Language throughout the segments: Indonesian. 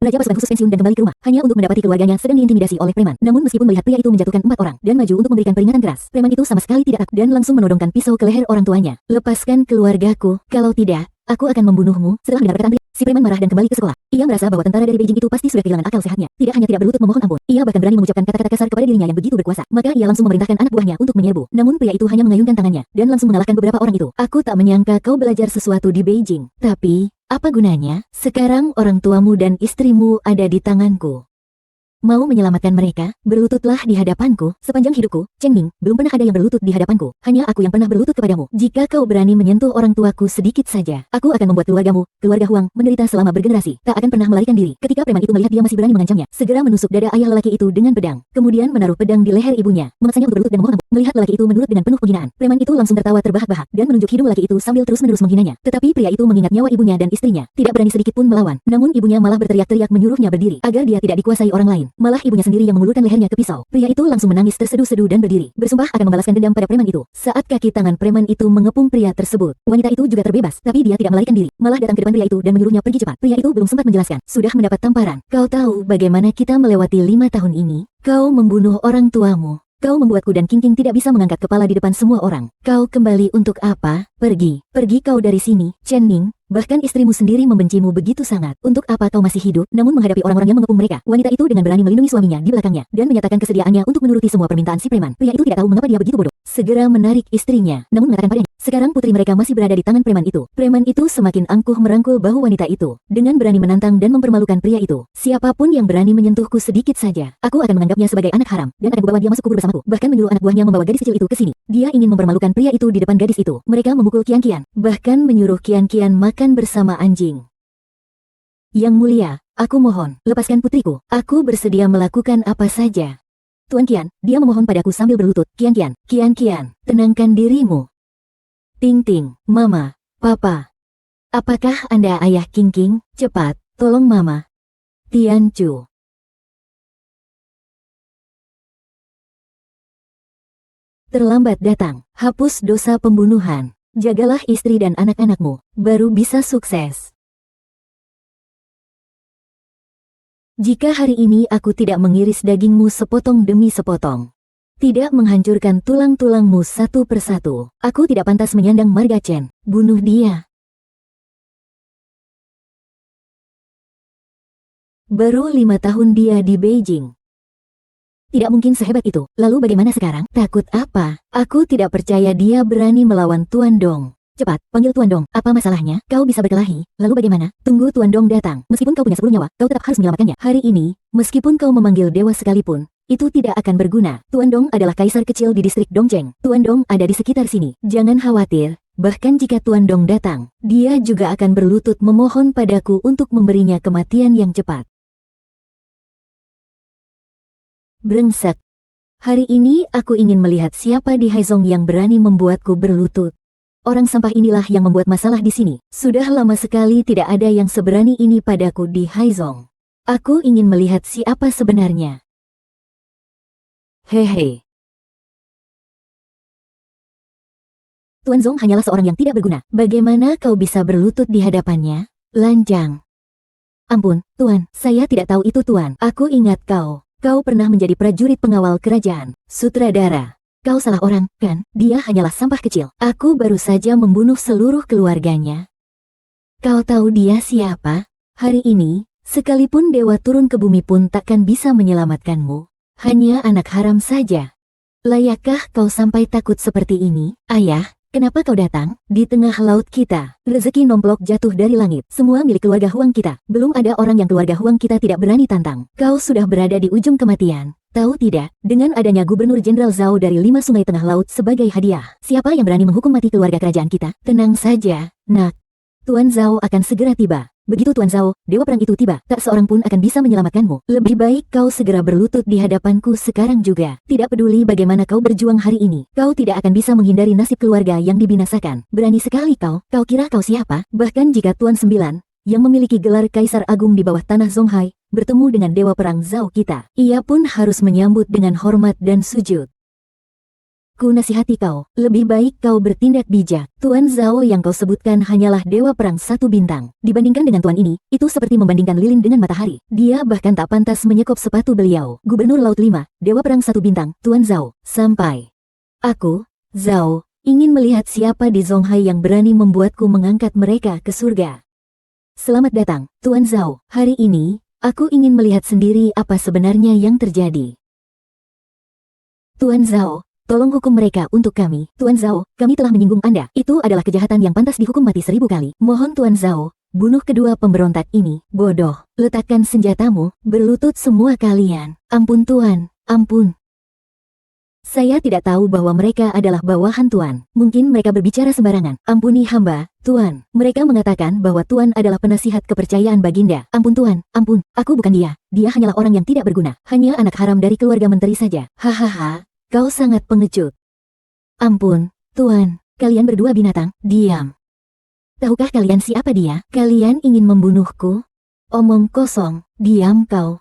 Raja pasukan khusus pensiun dan kembali ke rumah, hanya untuk mendapati keluarganya sedang diintimidasi oleh preman. Namun meskipun melihat pria itu menjatuhkan 4 orang, dan maju untuk memberikan peringatan keras, preman itu sama sekali tidak takut dan langsung menodongkan pisau ke leher orang tuanya. Lepaskan keluargaku, kalau tidak, aku akan membunuhmu. Setelah mendengar perkataan pria, si preman marah dan kembali ke sekolah. Ia merasa bahwa tentara dari Beijing itu pasti sudah kehilangan akal sehatnya. Tidak hanya tidak berlutut memohon ampun, ia bahkan berani mengucapkan kata-kata kasar kepada dirinya yang begitu berkuasa. Maka ia langsung memerintahkan anak buahnya untuk menyerbu. Namun pria itu hanya mengayunkan tangannya, dan langsung mengalahkan beberapa orang itu. Aku tak menyangka kau belajar sesuatu di Beijing. Tapi, apa gunanya? Sekarang orang tuamu dan istrimu ada di tanganku. Mau menyelamatkan mereka? Berlututlah di hadapanku. Sepanjang hidupku, Cheng Ning, belum pernah ada yang berlutut di hadapanku. Hanya aku yang pernah berlutut kepadamu. Jika kau berani menyentuh orang tuaku sedikit saja, aku akan membuat keluargamu, keluarga Huang, menderita selama bergenerasi. Tak akan pernah melarikan diri. Ketika preman itu melihat dia masih berani mengancamnya, segera menusuk dada ayah lelaki itu dengan pedang. Kemudian menaruh pedang di leher ibunya, memaksanya untuk berlutut dan memohon ampun. Melihat lelaki itu menurut dengan penuh penghinaan, preman itu langsung tertawa terbahak-bahak dan menunjuk hidung lelaki itu sambil terus-menerus menghinanya. Tetapi pria itu mengingat nyawa ibunya dan istrinya, tidak berani sedikit pun melawan. Namun ibunya malah berteriak-teriak menyuruhnya berdiri, agar dia tidak dikuasai orang lain. Malah ibunya sendiri yang mengulurkan lehernya ke pisau. Pria itu langsung menangis terseduh-seduh dan berdiri, bersumpah akan membalaskan dendam pada preman itu. Saat kaki tangan preman itu mengepung pria tersebut, wanita itu juga terbebas, tapi dia tidak melarikan diri, malah datang ke depan pria itu dan menyuruhnya pergi cepat. Pria itu belum sempat menjelaskan, sudah mendapat tamparan. Kau tahu bagaimana kita melewati 5 tahun ini? Kau membunuh orang tuamu. Kau membuatku dan King King tidak bisa mengangkat kepala di depan semua orang. Kau kembali untuk apa? Pergi. Pergi kau dari sini, Chen Ning. Bahkan istrimu sendiri membencimu begitu sangat. Untuk apa kau masih hidup? Namun menghadapi orang-orang yang mengepung mereka, wanita itu dengan berani melindungi suaminya di belakangnya dan menyatakan kesediaannya untuk menuruti semua permintaan si preman. Pria itu tidak tahu mengapa dia begitu bodoh. Segera menarik istrinya, namun mengatakan padanya, sekarang putri mereka masih berada di tangan preman itu. Preman itu semakin angkuh merangkul bahu wanita itu, dengan berani menantang dan mempermalukan pria itu. Siapapun yang berani menyentuhku sedikit saja, aku akan menganggapnya sebagai anak haram, dan akan membawa dia masuk kubur bersamaku. Bahkan menyuruh anak buahnya membawa gadis kecil itu ke sini. Dia ingin mempermalukan pria itu di depan gadis itu. Mereka memukul Kian-Kian, bahkan menyuruh Kian-Kian makan bersama anjing. Yang mulia, aku mohon, lepaskan putriku. Aku bersedia melakukan apa saja. Tuan Qian, dia memohon padaku sambil berlutut. Kian-Kian, Kian-Kian, tenangkan dirimu. Ting-Ting, Mama, Papa. Apakah Anda ayah King King? Cepat, tolong Mama. Tian Chu. Terlambat datang, hapus dosa pembunuhan. Jagalah istri dan anak-anakmu, baru bisa sukses. Jika hari ini aku tidak mengiris dagingmu sepotong demi sepotong, tidak menghancurkan tulang-tulangmu satu persatu, aku tidak pantas menyandang marga Chen. Bunuh dia. Baru 5 tahun dia di Beijing. Tidak mungkin sehebat itu. Lalu bagaimana sekarang? Takut apa? Aku tidak percaya dia berani melawan Tuan Dong. Cepat, panggil Tuan Dong. Apa masalahnya? Kau bisa berkelahi. Lalu bagaimana? Tunggu Tuan Dong datang. Meskipun kau punya 10 nyawa, kau tetap harus menyelamatkannya. Hari ini, meskipun kau memanggil dewa sekalipun, itu tidak akan berguna. Tuan Dong adalah kaisar kecil di distrik Dongcheng. Tuan Dong ada di sekitar sini. Jangan khawatir. Bahkan jika Tuan Dong datang, dia juga akan berlutut memohon padaku untuk memberinya kematian yang cepat. Brengsek. Hari ini aku ingin melihat siapa di Haizong yang berani membuatku berlutut. Orang sampah inilah yang membuat masalah di sini. Sudah lama sekali tidak ada yang seberani ini padaku di Haizong. Aku ingin melihat siapa sebenarnya. Hehe. Tuan Zong hanyalah seorang yang tidak berguna. Bagaimana kau bisa berlutut di hadapannya? Lanjang. Ampun, Tuan, saya tidak tahu itu Tuan. Aku ingat kau. Kau pernah menjadi prajurit pengawal kerajaan, sutradara. Kau salah orang, kan? Dia hanyalah sampah kecil. Aku baru saja membunuh seluruh keluarganya. Kau tahu dia siapa? Hari ini, sekalipun dewa turun ke bumi pun takkan bisa menyelamatkanmu. Hanya anak haram saja. Layakkah kau sampai takut seperti ini? Ayah, kenapa kau datang? Di tengah laut kita, rezeki nomplok jatuh dari langit. Semua milik keluarga Huang kita. Belum ada orang yang keluarga Huang kita tidak berani tantang. Kau sudah berada di ujung kematian. Tahu tidak, dengan adanya Gubernur Jenderal Zhao dari 5 sungai tengah laut sebagai hadiah, siapa yang berani menghukum mati keluarga kerajaan kita? Tenang saja, nak. Tuan Zhao akan segera tiba. Begitu Tuan Zhao, dewa perang itu tiba, tak seorang pun akan bisa menyelamatkanmu. Lebih baik kau segera berlutut di hadapanku sekarang juga. Tidak peduli bagaimana kau berjuang hari ini, kau tidak akan bisa menghindari nasib keluarga yang dibinasakan. Berani sekali kau kira kau siapa? Bahkan jika Tuan Sembilan, yang memiliki gelar Kaisar Agung di bawah tanah Zonghai, bertemu dengan dewa perang Zhao kita, ia pun harus menyambut dengan hormat dan sujud. Ku nasihati kau, lebih baik kau bertindak bijak. Tuan Zhao yang kau sebutkan hanyalah dewa perang 1 bintang. Dibandingkan dengan tuan ini, itu seperti membandingkan lilin dengan matahari. Dia bahkan tak pantas menyekop sepatu beliau. Gubernur Laut 5, dewa perang 1 bintang, Tuan Zhao. Sampai. Aku, Zhao, ingin melihat siapa di Zonghai yang berani membuatku mengangkat mereka ke surga. Selamat datang, Tuan Zhao. Hari ini, aku ingin melihat sendiri apa sebenarnya yang terjadi. Tuan Zhao, tolong hukum mereka untuk kami. Tuan Zhao, kami telah menyinggung Anda. Itu adalah kejahatan yang pantas dihukum mati 1000 kali. Mohon Tuan Zhao, bunuh kedua pemberontak ini. Bodoh, letakkan senjatamu, berlutut semua kalian. Ampun Tuan, ampun. Saya tidak tahu bahwa mereka adalah bawahan Tuan. Mungkin mereka berbicara sembarangan. Ampuni hamba, Tuan. Mereka mengatakan bahwa Tuan adalah penasihat kepercayaan Baginda. Ampun Tuan, ampun. Aku bukan dia. Dia hanyalah orang yang tidak berguna. Hanya anak haram dari keluarga menteri saja. Hahaha. Kau sangat pengecut. Ampun, Tuan, kalian berdua binatang, diam. Tahukah kalian siapa dia? Kalian ingin membunuhku? Omong kosong, diam kau.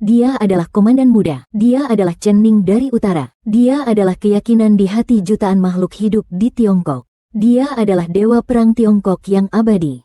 Dia adalah komandan muda. Dia adalah Chen Ning dari utara. Dia adalah keyakinan di hati jutaan makhluk hidup di Tiongkok. Dia adalah dewa perang Tiongkok yang abadi.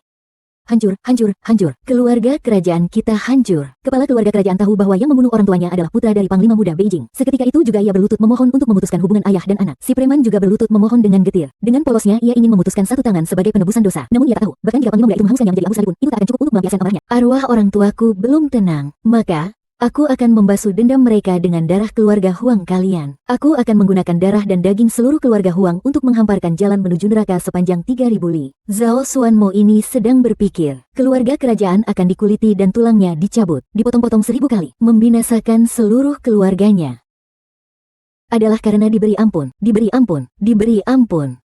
Hancur, hancur, hancur. Keluarga kerajaan kita hancur. Kepala keluarga kerajaan tahu bahwa yang membunuh orang tuanya adalah putra dari Panglima Muda Beijing. Seketika itu juga ia berlutut memohon untuk memutuskan hubungan ayah dan anak. Si preman juga berlutut memohon dengan getir. Dengan polosnya ia ingin memutuskan satu tangan sebagai penebusan dosa. Namun ia tak tahu, bahkan jika Panglima Muda itu menghanguskannya menjadi abu sekalipun, itu tak akan cukup untuk melampiaskan amarahnya. Arwah orang tuaku belum tenang. Maka, aku akan membasuh dendam mereka dengan darah keluarga Huang kalian. Aku akan menggunakan darah dan daging seluruh keluarga Huang untuk menghamparkan jalan menuju neraka sepanjang 3000 li. Zhao Xuanmo ini sedang berpikir. Keluarga kerajaan akan dikuliti dan tulangnya dicabut, dipotong-potong 1000 kali, membinasakan seluruh keluarganya. Adalah karena diberi ampun, diberi ampun, diberi ampun.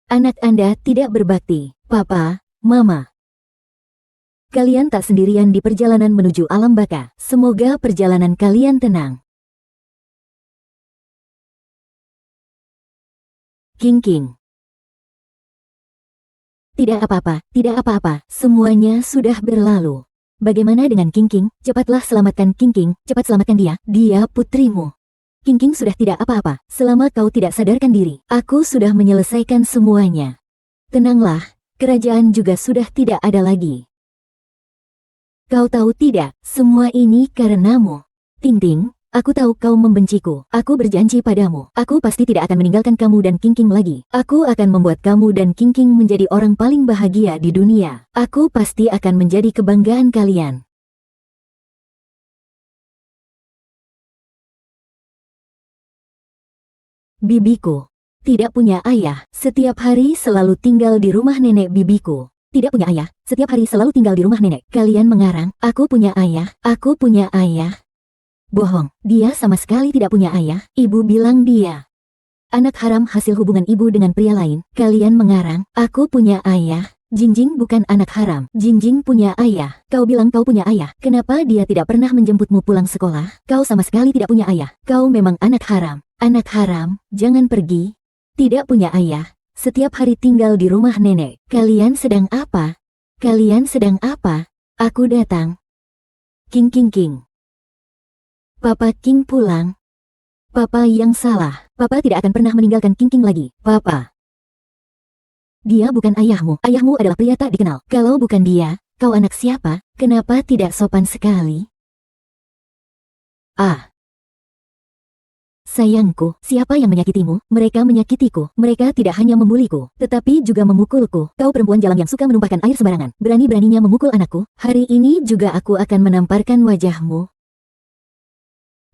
Anak Anda tidak berbakti, Papa, Mama. Kalian tak sendirian di perjalanan menuju alam baka. Semoga perjalanan kalian tenang. King King. Tidak apa-apa, tidak apa-apa. Semuanya sudah berlalu. Bagaimana dengan King King? Cepatlah selamatkan King King, cepat selamatkan dia. Dia putrimu. King King sudah tidak apa-apa, selama kau tidak sadarkan diri. Aku sudah menyelesaikan semuanya. Tenanglah, kerajaan juga sudah tidak ada lagi. Kau tahu tidak, semua ini karenamu. Ting Ting, aku tahu kau membenciku. Aku berjanji padamu, aku pasti tidak akan meninggalkan kamu dan King King lagi. Aku akan membuat kamu dan King King menjadi orang paling bahagia di dunia. Aku pasti akan menjadi kebanggaan kalian. Bibiku tidak punya ayah, setiap hari selalu tinggal di rumah nenek bibiku. Tidak punya ayah, setiap hari selalu tinggal di rumah nenek. Kalian mengarang, aku punya ayah, aku punya ayah. Bohong, dia sama sekali tidak punya ayah. Ibu bilang dia anak haram hasil hubungan ibu dengan pria lain. Kalian mengarang, aku punya ayah. Jingjing bukan anak haram. Jingjing punya ayah. Kau bilang kau punya ayah. Kenapa dia tidak pernah menjemputmu pulang sekolah? Kau sama sekali tidak punya ayah. Kau memang anak haram. Anak haram, jangan pergi. Tidak punya ayah. Setiap hari tinggal di rumah nenek. Kalian sedang apa? Kalian sedang apa? Aku datang. King King King. Papa King pulang. Papa yang salah. Papa tidak akan pernah meninggalkan King King lagi. Papa. Dia bukan ayahmu. Ayahmu adalah pria tak dikenal. Kalau bukan dia, kau anak siapa? Kenapa tidak sopan sekali? Ah. Sayangku, siapa yang menyakitimu? Mereka menyakitiku. Mereka tidak hanya membuliku, tetapi juga memukulku. Kau perempuan jalan yang suka menumpahkan air sembarangan. Berani-beraninya memukul anakku. Hari ini juga aku akan menamparkan wajahmu.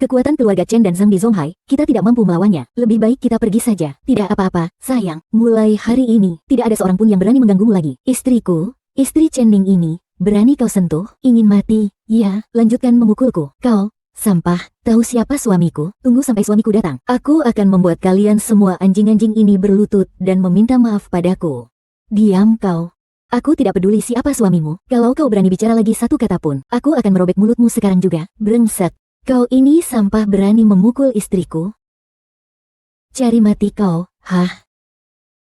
Kekuatan keluarga Chen dan Zhang di Zonghai, kita tidak mampu melawannya. Lebih baik kita pergi saja. Tidak apa-apa, sayang. Mulai hari ini, tidak ada seorang pun yang berani mengganggumu lagi. Istriku, istri Chen Ning ini, berani kau sentuh? Ingin mati? Ya, lanjutkan memukulku. Kau sampah, tahu siapa suamiku? Tunggu sampai suamiku datang. Aku akan membuat kalian semua anjing-anjing ini berlutut dan meminta maaf padaku. Diam kau. Aku tidak peduli siapa suamimu. Kalau kau berani bicara lagi satu kata pun, aku akan merobek mulutmu sekarang juga. Brengsek. Kau ini sampah berani memukul istriku? Cari mati kau, hah?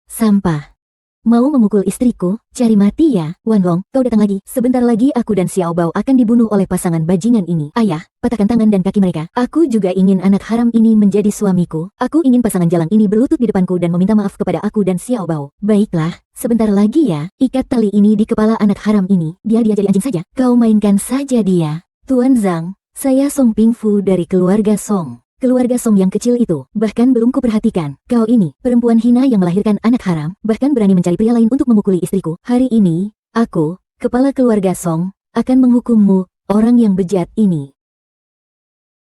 Sampah. Mau memukul istriku? Cari mati ya, Wan Long, kau datang lagi. Sebentar lagi aku dan Xiao Bao akan dibunuh oleh pasangan bajingan ini. Ayah, patahkan tangan dan kaki mereka. Aku juga ingin anak haram ini menjadi suamiku. Aku ingin pasangan jalang ini berlutut di depanku dan meminta maaf kepada aku dan Xiao Bao. Baiklah, sebentar lagi ya. Ikat tali ini di kepala anak haram ini. Biar dia jadi anjing saja. Kau mainkan saja dia. Tuan Zhang, saya Song Pingfu dari keluarga Song. Keluarga Song yang kecil itu, bahkan belum kuperhatikan. Kau ini, perempuan hina yang melahirkan anak haram, bahkan berani mencari pria lain untuk memukuli istriku. Hari ini, aku, kepala keluarga Song, akan menghukummu, orang yang bejat ini.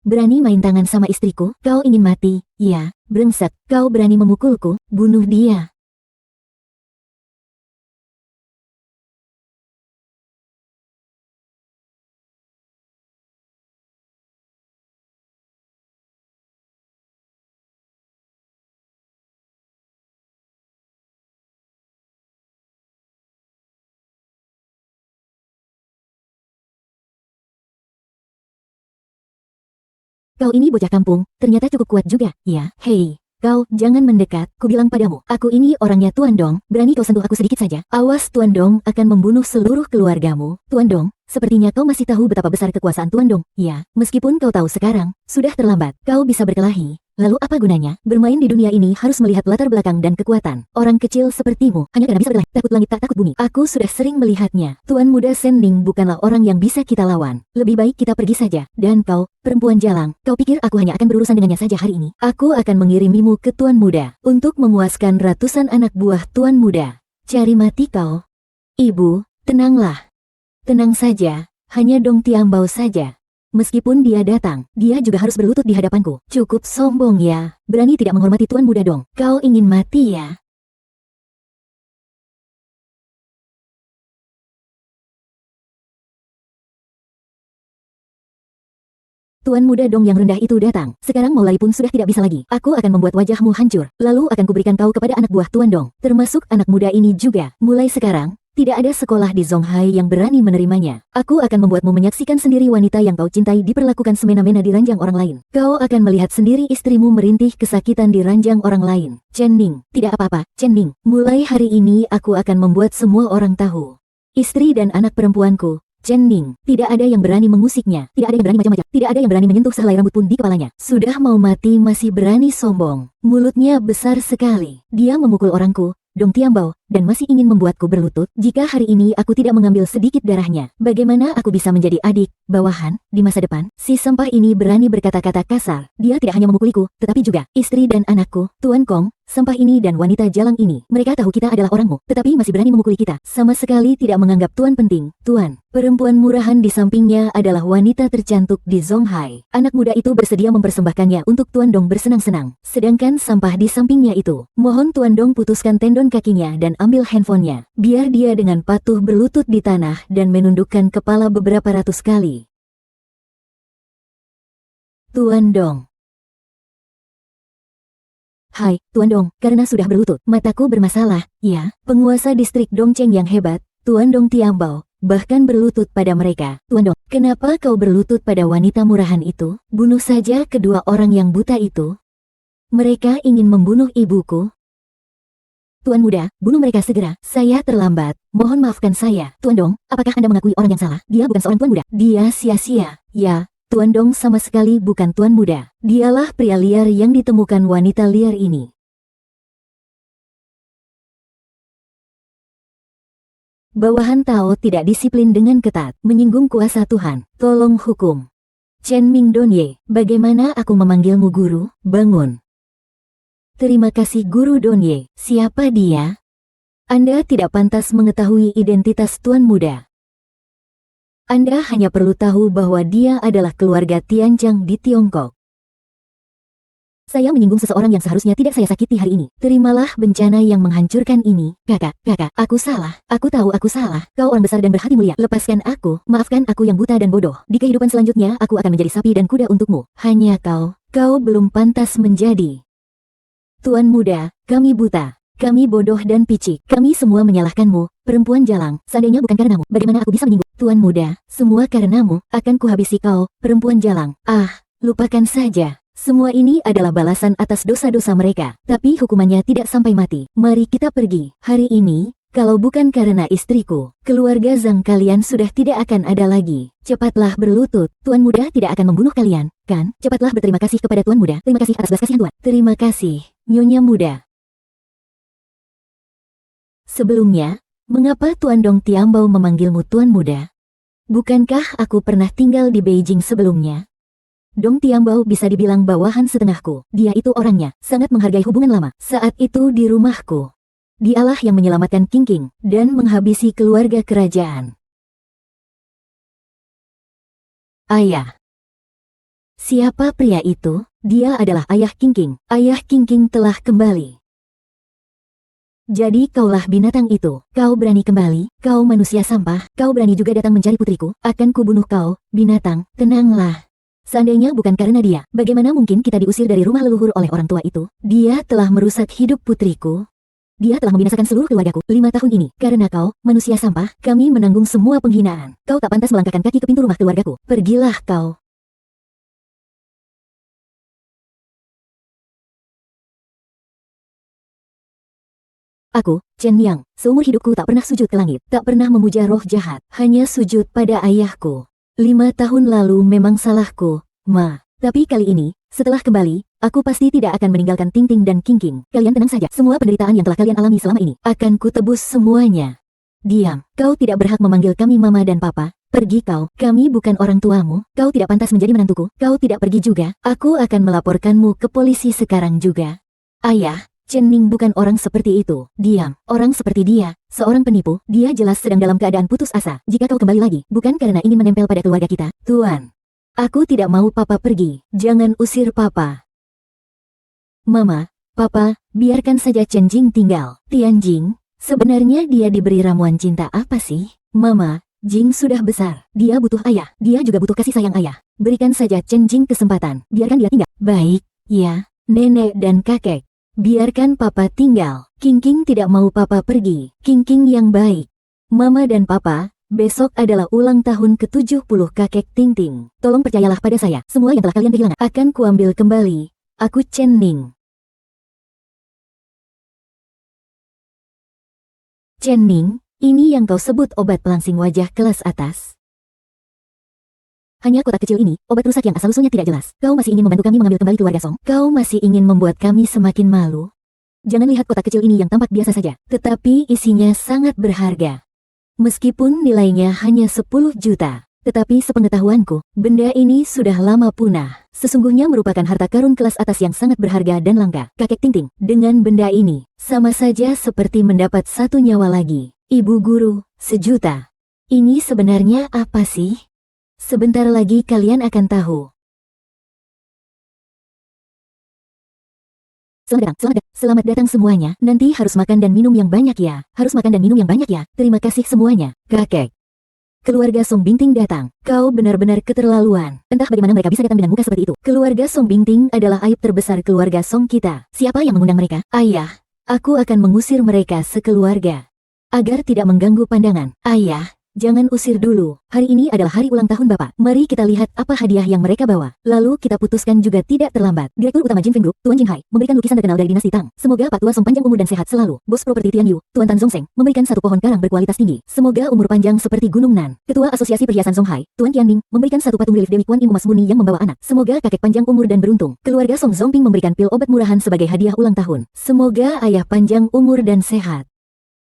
Berani main tangan sama istriku? Kau ingin mati? Ya, brengsek. Kau berani memukulku? Bunuh dia. Kau ini bocah kampung, ternyata cukup kuat juga, ya. Hei, kau, jangan mendekat, kubilang padamu. Aku ini orangnya Tuan Dong, berani kau sentuh aku sedikit saja. Awas Tuan Dong akan membunuh seluruh keluargamu. Tuan Dong, sepertinya kau masih tahu betapa besar kekuasaan Tuan Dong. Ya, meskipun kau tahu sekarang, sudah terlambat. Kau bisa berkelahi. Lalu apa gunanya? Bermain di dunia ini harus melihat latar belakang dan kekuatan. Orang kecil sepertimu, hanya karena bisa berkelahi. Takut langit tak takut bumi. Aku sudah sering melihatnya. Tuan muda Sen Ning bukanlah orang yang bisa kita lawan. Lebih baik kita pergi saja. Dan kau, perempuan jalang, kau pikir aku hanya akan berurusan dengannya saja hari ini? Aku akan mengirimimu ke Tuan muda, untuk memuaskan ratusan anak buah Tuan muda. Cari mati kau. Ibu, tenanglah. Tenang saja, hanya Dong Tiambao saja. Meskipun dia datang, dia juga harus berlutut di hadapanku. Cukup sombong ya, berani tidak menghormati Tuan muda Dong. Kau ingin mati ya? Tuan muda Dong yang rendah itu datang. Sekarang mau lari pun sudah tidak bisa lagi. Aku akan membuat wajahmu hancur. Lalu akan kuberikan kau kepada anak buah Tuan Dong. Termasuk anak muda ini juga. Mulai sekarang, tidak ada sekolah di Zonghai yang berani menerimanya. Aku akan membuatmu menyaksikan sendiri wanita yang kau cintai diperlakukan semena-mena di ranjang orang lain. Kau akan melihat sendiri istrimu merintih kesakitan di ranjang orang lain. Chen Ning, tidak apa-apa, Chen Ning. Mulai hari ini aku akan membuat semua orang tahu. Istri dan anak perempuanku, Chen Ning, tidak ada yang berani mengusiknya, tidak ada yang berani macam-macam, tidak ada yang berani menyentuh sehelai rambut pun di kepalanya. Sudah mau mati masih berani sombong. Mulutnya besar sekali. Dia memukul orangku, Dong Tiambao, dan masih ingin membuatku berlutut. Jika hari ini aku tidak mengambil sedikit darahnya, bagaimana aku bisa menjadi adik, bawahan, di masa depan? Si sampah ini berani berkata-kata kasar. Dia tidak hanya memukuliku, tetapi juga istri dan anakku. Tuan Kong, sampah ini dan wanita jalang ini. Mereka tahu kita adalah orangmu, tetapi masih berani memukuli kita. Sama sekali tidak menganggap Tuan penting. Tuan, perempuan murahan di sampingnya adalah wanita tercantik di Zonghai. Anak muda itu bersedia mempersembahkannya untuk Tuan Dong bersenang-senang. Sedangkan sampah di sampingnya itu, mohon Tuan Dong putuskan tendon kakinya dan ambil handphonenya. Biar dia dengan patuh berlutut di tanah dan menundukkan kepala beberapa ratus kali. Tuan Dong. Hai, Tuan Dong, karena sudah berlutut, mataku bermasalah, ya. Penguasa distrik Dongcheng yang hebat, Tuan Dong Tiambao, bahkan berlutut pada mereka. Tuan Dong, kenapa kau berlutut pada wanita murahan itu? Bunuh saja kedua orang yang buta itu. Mereka ingin membunuh ibuku. Tuan muda, bunuh mereka segera. Saya terlambat. Mohon maafkan saya. Tuan Dong, apakah Anda mengakui orang yang salah? Dia bukan seorang tuan muda. Dia sia-sia. Ya, Tuan Dong sama sekali bukan tuan muda. Dialah pria liar yang ditemukan wanita liar ini. Bawahan Tao tidak disiplin dengan ketat, menyinggung kuasa Tuhan. Tolong hukum. Chen Ming Donye, bagaimana aku memanggilmu guru? Bangun. Terima kasih Guru Donye. Siapa dia? Anda tidak pantas mengetahui identitas Tuan Muda. Anda hanya perlu tahu bahwa dia adalah keluarga Tianchang di Tiongkok. Saya menyinggung seseorang yang seharusnya tidak saya sakiti hari ini. Terimalah bencana yang menghancurkan ini. Kakak, aku salah. Aku tahu aku salah. Kau orang besar dan berhati mulia. Lepaskan aku. Maafkan aku yang buta dan bodoh. Di kehidupan selanjutnya aku akan menjadi sapi dan kuda untukmu. Hanya kau belum pantas menjadi. Tuan muda, kami buta. Kami bodoh dan picik. Kami semua menyalahkanmu, perempuan jalang. Seandainya bukan karenamu, bagaimana aku bisa menyinggung? Tuan muda, semua karenamu, akan kuhabisi kau, perempuan jalang. Ah, lupakan saja. Semua ini adalah balasan atas dosa-dosa mereka, tapi hukumannya tidak sampai mati. Mari kita pergi. Hari ini, kalau bukan karena istriku, keluarga Zhang kalian sudah tidak akan ada lagi. Cepatlah berlutut, Tuan Muda tidak akan membunuh kalian, kan? Cepatlah berterima kasih kepada Tuan Muda. Terima kasih atas belas kasihan Tuan. Terima kasih, Nyonya Muda. Sebelumnya, mengapa Tuan Dong Tiambao memanggilmu Tuan Muda? Bukankah aku pernah tinggal di Beijing sebelumnya? Dong Tiambao bisa dibilang bawahan setengahku. Dia itu orangnya, sangat menghargai hubungan lama. Saat itu di rumahku, dialah yang menyelamatkan King King dan menghabisi keluarga kerajaan. Ayah. Siapa pria itu? Dia adalah ayah King King. Ayah King King telah kembali. Jadi kaulah binatang itu. Kau berani kembali, kau manusia sampah. Kau berani juga datang mencari putriku. Akan kubunuh kau, binatang. Tenanglah. Seandainya bukan karena dia, bagaimana mungkin kita diusir dari rumah leluhur oleh orang tua itu? Dia telah merusak hidup putriku. Dia telah membinasakan seluruh keluargaku 5 tahun ini. Karena kau, manusia sampah, kami menanggung semua penghinaan. Kau tak pantas melangkahkan kaki ke pintu rumah keluargaku. Pergilah kau. Aku, Chen Yang, seumur hidupku tak pernah sujud ke langit, tak pernah memuja roh jahat, hanya sujud pada ayahku. 5 tahun lalu memang salahku, Ma. Tapi kali ini, setelah kembali, aku pasti tidak akan meninggalkan Ting Ting dan King King. Kalian tenang saja, semua penderitaan yang telah kalian alami selama ini, akan kutebus semuanya. Diam, kau tidak berhak memanggil kami Mama dan Papa. Pergi kau, kami bukan orang tuamu, kau tidak pantas menjadi menantuku, kau tidak pergi juga, aku akan melaporkanmu ke polisi sekarang juga. Ayah, Chen Ning bukan orang seperti itu. Diam, orang seperti dia, seorang penipu, dia jelas sedang dalam keadaan putus asa. Jika kau kembali lagi, bukan karena ingin menempel pada keluarga kita, Tuan. Aku tidak mau Papa pergi, jangan usir Papa. Mama, Papa, biarkan saja Chen Jing tinggal. Tianjing, sebenarnya dia diberi ramuan cinta apa sih? Mama, Jing sudah besar, dia butuh ayah, dia juga butuh kasih sayang ayah. Berikan saja Chen Jing kesempatan, biarkan dia tinggal. Baik, ya, nenek dan kakek. Biarkan Papa tinggal. King King tidak mau Papa pergi. King King yang baik. Mama dan Papa, besok adalah ulang tahun ke-70 kakek Ting Ting. Tolong percayalah pada saya, semua yang telah kalian kehilangan akan kuambil kembali. Aku Chen Ning. Chen Ning, ini yang kau sebut obat pelangsing wajah kelas atas? Hanya kotak kecil ini, obat rusak yang asal-usulnya tidak jelas. Kau masih ingin membantu kami mengambil kembali keluarga Song? Kau masih ingin membuat kami semakin malu? Jangan lihat kotak kecil ini yang tampak biasa saja, tetapi isinya sangat berharga. Meskipun nilainya hanya 10 juta, tetapi sepengetahuanku, benda ini sudah lama punah. Sesungguhnya merupakan harta karun kelas atas yang sangat berharga dan langka. Kakek Ting Ting, dengan benda ini, sama saja seperti mendapat 1 nyawa lagi. Ibu guru, 1 juta. Ini sebenarnya apa sih? Sebentar lagi kalian akan tahu. Selamat datang semuanya. Nanti harus makan dan minum yang banyak ya. Harus makan dan minum yang banyak ya. Terima kasih semuanya, kakek. Keluarga Song Bingting datang. Kau benar-benar keterlaluan. Entah bagaimana mereka bisa datang dengan muka seperti itu. Keluarga Song Bingting adalah aib terbesar keluarga Song kita. Siapa yang mengundang mereka? Ayah, aku akan mengusir mereka sekeluarga. Agar tidak mengganggu pandangan. Ayah, jangan usir dulu. Hari ini adalah hari ulang tahun Bapak. Mari kita lihat apa hadiah yang mereka bawa. Lalu kita putuskan juga tidak terlambat. Direktur Utama Jinfeng Group, Tuan Jinghai, memberikan lukisan terkenal dari dinasti Tang. Semoga Pak Tua Song panjang umur dan sehat selalu. Bos properti Tian Yu, Tuan Tan Zongseng, memberikan 1 pohon karang berkualitas tinggi. Semoga umur panjang seperti Gunung Nan. Ketua Asosiasi Perhiasan Songhai, Tuan Tianming, memberikan 1 patung relief Dewi Kuan Im Mas Muni yang membawa anak. Semoga kakek panjang umur dan beruntung. Keluarga Song Zongping memberikan pil obat murahan sebagai hadiah ulang tahun. Semoga ayah panjang umur dan sehat.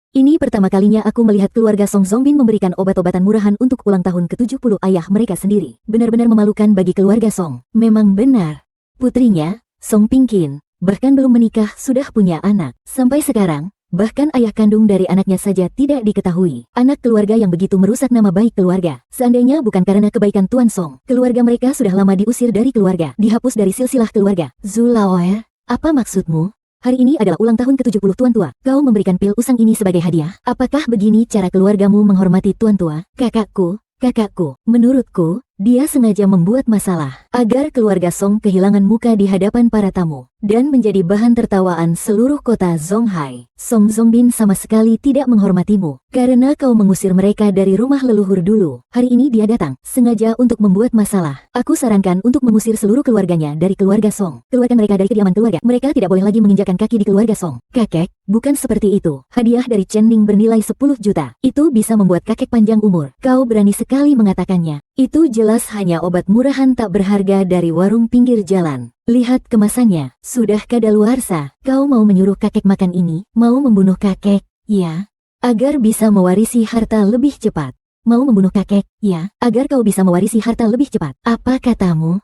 Ini pertama kalinya aku melihat keluarga Song Zongbin memberikan obat-obatan murahan untuk ulang tahun ke-70 ayah mereka sendiri. Benar-benar memalukan bagi keluarga Song. Memang benar. Putrinya, Song Pingkin, bahkan belum menikah sudah punya anak. Sampai sekarang, bahkan ayah kandung dari anaknya saja tidak diketahui. Anak keluarga yang begitu merusak nama baik keluarga. Seandainya bukan karena kebaikan Tuan Song, keluarga mereka sudah lama diusir dari keluarga, dihapus dari silsilah keluarga. Zulaoer, apa maksudmu? Hari ini adalah ulang tahun ke-70 Tuan Tua. Kau memberikan pil usang ini sebagai hadiah? Apakah begini cara keluargamu menghormati Tuan Tua? Kakakku, menurutku, Dia sengaja membuat masalah agar keluarga Song kehilangan muka di hadapan para tamu dan menjadi bahan tertawaan seluruh kota Zonghai. Song Zongbin sama sekali tidak menghormatimu karena kau mengusir mereka dari rumah leluhur dulu. Hari ini dia datang sengaja untuk membuat masalah. Aku sarankan untuk mengusir seluruh keluarganya dari keluarga Song. Keluarkan mereka dari kediaman keluarga. Mereka tidak boleh lagi menginjakkan kaki di keluarga Song. Kakek, bukan seperti itu. Hadiah dari Chen Ning bernilai 10 juta. Itu bisa membuat kakek panjang umur. Kau berani sekali mengatakannya. Itu jelas hanya obat murahan tak berharga dari warung pinggir jalan. Lihat kemasannya, sudah kadaluarsa. Kau mau menyuruh kakek makan ini? Mau membunuh kakek? Ya, agar bisa mewarisi harta lebih cepat. Mau membunuh kakek? Ya, agar kau bisa mewarisi harta lebih cepat. Apa katamu?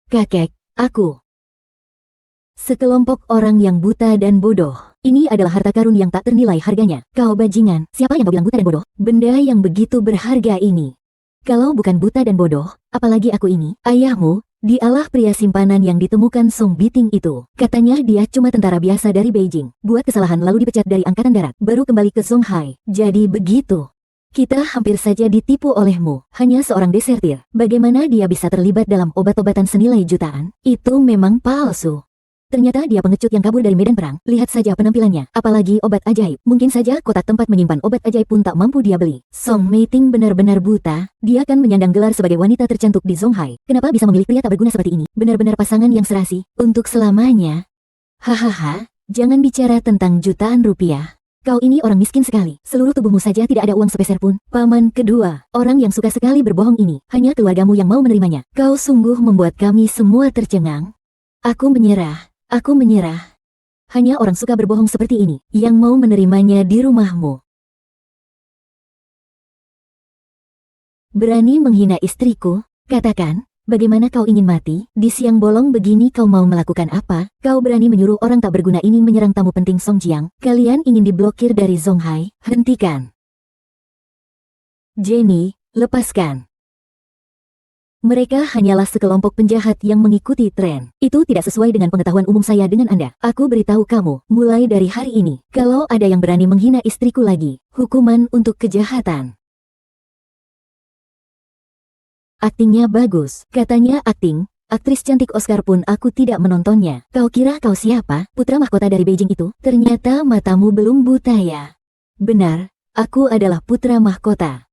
Kakek, aku. Sekelompok orang yang buta dan bodoh. Ini adalah harta karun yang tak ternilai harganya. Kau bajingan, siapa yang kau bilang buta dan bodoh? Benda yang begitu berharga ini. Kalau bukan buta dan bodoh, apalagi aku ini, ayahmu, dialah pria simpanan yang ditemukan Song Biting itu. Katanya dia cuma tentara biasa dari Beijing. Buat kesalahan lalu dipecat dari Angkatan Darat. Baru kembali ke Zonghai. Jadi begitu. Kita hampir saja ditipu olehmu. Hanya seorang desertir. Bagaimana dia bisa terlibat dalam obat-obatan senilai jutaan? Itu memang palsu. Ternyata dia pengecut yang kabur dari medan perang. Lihat saja penampilannya. Apalagi obat ajaib. Mungkin saja kotak tempat menyimpan obat ajaib pun tak mampu dia beli. Song Meiting benar-benar buta. Dia akan menyandang gelar sebagai wanita tercantik di Zonghai. Kenapa bisa memilih pria tak berguna seperti ini? Benar-benar pasangan yang serasi. Untuk selamanya. Hahaha. Jangan bicara tentang jutaan rupiah. Kau ini orang miskin sekali. Seluruh tubuhmu saja tidak ada uang sepeser pun. Paman kedua. Orang yang suka sekali berbohong ini. Hanya keluargamu yang mau menerimanya. Kau sungguh membuat kami semua tercengang. Aku menyerah. Aku menyerah. Hanya orang suka berbohong seperti ini, yang mau menerimanya di rumahmu. Berani menghina istriku? Katakan, bagaimana kau ingin mati? Di siang bolong begini kau mau melakukan apa? Kau berani menyuruh orang tak berguna ini menyerang tamu penting Song Jiang? Kalian ingin diblokir dari Zonghai? Hentikan. Jenny, lepaskan. Mereka hanyalah sekelompok penjahat yang mengikuti tren. Itu tidak sesuai dengan pengetahuan umum saya dengan Anda. Aku beritahu kamu, mulai dari hari ini, kalau ada yang berani menghina istriku lagi, hukuman untuk kejahatan. Aktingnya bagus. Katanya akting, aktris cantik Oscar pun aku tidak menontonnya. Kau kira kau siapa? Putra mahkota dari Beijing itu? Ternyata matamu belum buta ya. Benar, aku adalah putra mahkota.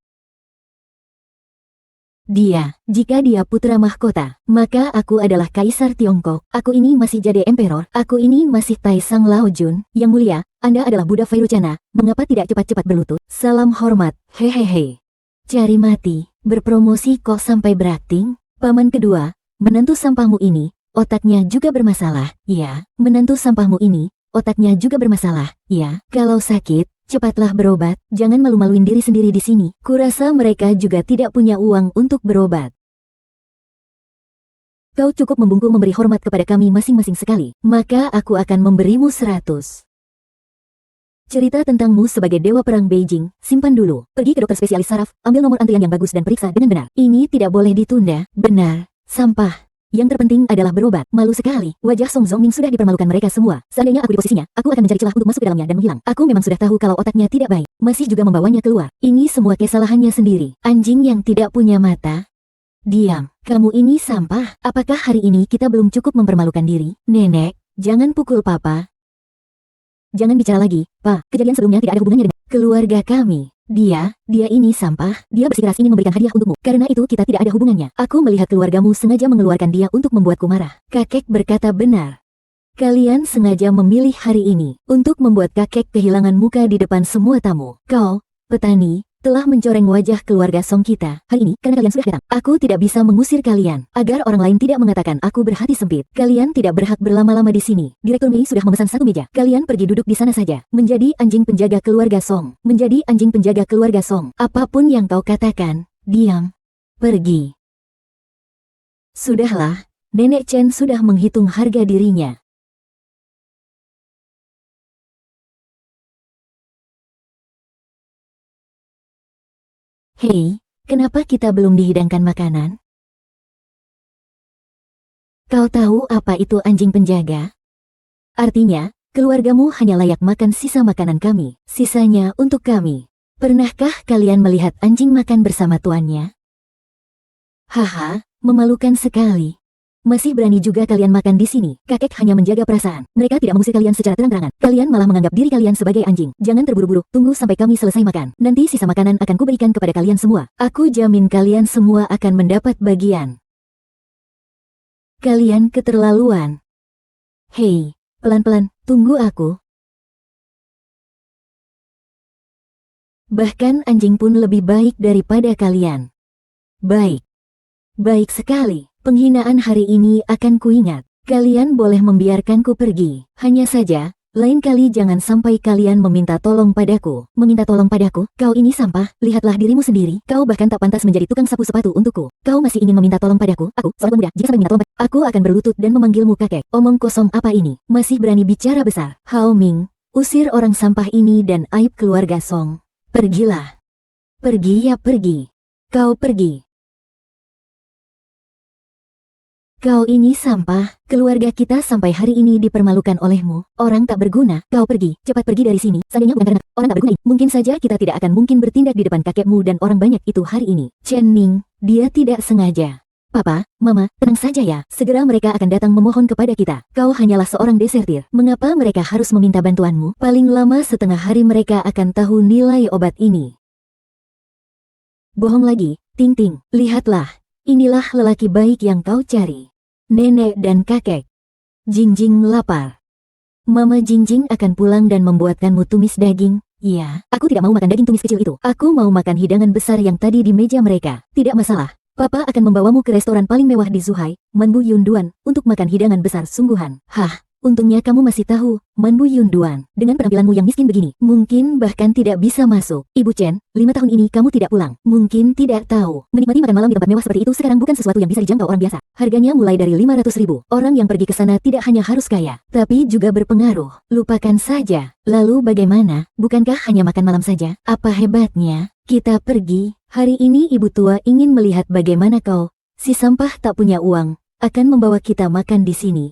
Jika dia putra mahkota, maka aku adalah kaisar Tiongkok. Aku ini masih jadi emperor. Aku ini masih Taisang Lao Jun. Yang mulia, Anda adalah Buddha Vairochana. Mengapa tidak cepat-cepat berlutut? Salam hormat, hehehe. Cari mati, berpromosi kok sampai berakting? Paman kedua, menantu sampahmu ini, otaknya juga bermasalah. Ya, menantu sampahmu ini, otaknya juga bermasalah. Ya, kalau sakit, cepatlah berobat, jangan malu-maluin diri sendiri di sini. Kurasa mereka juga tidak punya uang untuk berobat. Kau cukup membungkuk memberi hormat kepada kami masing-masing sekali, maka aku akan memberimu 100. Cerita tentangmu sebagai dewa perang Beijing, simpan dulu. Pergi ke dokter spesialis saraf, ambil nomor antrian yang bagus dan periksa dengan benar. Ini tidak boleh ditunda. Benar, sampah. Yang terpenting adalah berobat. Malu sekali. Wajah Song Zongming sudah dipermalukan mereka semua. Seandainya aku di posisinya, aku akan mencari celah untuk masuk ke dalamnya dan menghilang. Aku memang sudah tahu kalau otaknya tidak baik. Masih juga membawanya keluar. Ini semua kesalahannya sendiri. Anjing yang tidak punya mata. Diam. Kamu ini sampah. Apakah hari ini kita belum cukup mempermalukan diri? Nenek, jangan pukul papa. Jangan bicara lagi, Pak. Kejadian sebelumnya tidak ada hubungannya dengan keluarga kami. Dia ini sampah. Dia bersikeras ingin memberikan hadiah untukmu. Karena itu kita tidak ada hubungannya. Aku melihat keluargamu sengaja mengeluarkan dia untuk membuatku marah. Kakek berkata benar. Kalian sengaja memilih hari ini untuk membuat kakek kehilangan muka di depan semua tamu. Kau, petani, telah mencoreng wajah keluarga Song kita. Hari ini, karena kalian sudah datang, aku tidak bisa mengusir kalian. Agar orang lain tidak mengatakan aku berhati sempit. Kalian tidak berhak berlama-lama di sini. Direktur Mei sudah memesan satu meja. Kalian pergi duduk di sana saja. Menjadi anjing penjaga keluarga Song. Menjadi anjing penjaga keluarga Song. Apapun yang kau katakan, diam. Pergi. Sudahlah, Nenek Chen sudah menghitung harga dirinya. Hei, kenapa kita belum dihidangkan makanan? Kau tahu apa itu anjing penjaga? Artinya, keluargamu hanya layak makan sisa makanan kami, sisanya untuk kami. Pernahkah kalian melihat anjing makan bersama tuannya? Haha, memalukan sekali. Masih berani juga kalian makan di sini. Kakek hanya menjaga perasaan. Mereka tidak mengusir kalian secara terang-terangan. Kalian malah menganggap diri kalian sebagai anjing. Jangan terburu-buru, tunggu sampai kami selesai makan. Nanti sisa makanan akan kuberikan kepada kalian semua. Aku jamin kalian semua akan mendapat bagian. Kalian keterlaluan. Hei, pelan-pelan, tunggu aku. Bahkan anjing pun lebih baik daripada kalian. Baik. Baik sekali. Penghinaan hari ini akan kuingat. Kalian boleh membiarkanku pergi. Hanya saja, lain kali jangan sampai kalian meminta tolong padaku. Meminta tolong padaku? Kau ini sampah, lihatlah dirimu sendiri. Kau bahkan tak pantas menjadi tukang sapu sepatu untukku. Kau masih ingin meminta tolong padaku? Aku, seorang pemuda, jika sampai minta tolong aku akan berlutut dan memanggilmu kakek. Omong kosong apa ini? Masih berani bicara besar. Hao Ming, usir orang sampah ini dan aib keluarga Song. Pergilah. Pergi ya pergi. Kau pergi. Kau ini sampah, keluarga kita sampai hari ini dipermalukan olehmu. Orang tak berguna, kau pergi, cepat pergi dari sini. Seandainya bukan karena orang tak berguna ini, mungkin saja kita tidak akan mungkin bertindak di depan kakekmu dan orang banyak itu hari ini. Chen Ning, dia tidak sengaja. Papa, Mama, tenang saja ya. Segera mereka akan datang memohon kepada kita. Kau hanyalah seorang desertir. Mengapa mereka harus meminta bantuanmu? Paling lama setengah hari mereka akan tahu nilai obat ini. Bohong lagi, Ting Ting, lihatlah. Inilah lelaki baik yang kau cari. Nenek dan kakek. Jingjing lapar. Mama Jingjing akan pulang dan membuatkanmu tumis daging. Iya, aku tidak mau makan daging tumis kecil itu. Aku mau makan hidangan besar yang tadi di meja mereka. Tidak masalah. Papa akan membawamu ke restoran paling mewah di Zhuhai, Manbu Yunduan, untuk makan hidangan besar sungguhan. Hah, untungnya kamu masih tahu, Manbu Yunduan. Dengan penampilanmu yang miskin begini, mungkin bahkan tidak bisa masuk. Ibu Chen, 5 tahun ini kamu tidak pulang. Mungkin tidak tahu. Menikmati makan malam di tempat mewah seperti itu sekarang bukan sesuatu yang bisa dijangkau orang biasa. Harganya mulai dari 500.000. Orang yang pergi ke sana tidak hanya harus kaya, tapi juga berpengaruh. Lupakan saja. Lalu bagaimana? Bukankah hanya makan malam saja? Apa hebatnya? Kita pergi. Hari ini ibu tua ingin melihat bagaimana kau, si sampah tak punya uang, akan membawa kita makan di sini.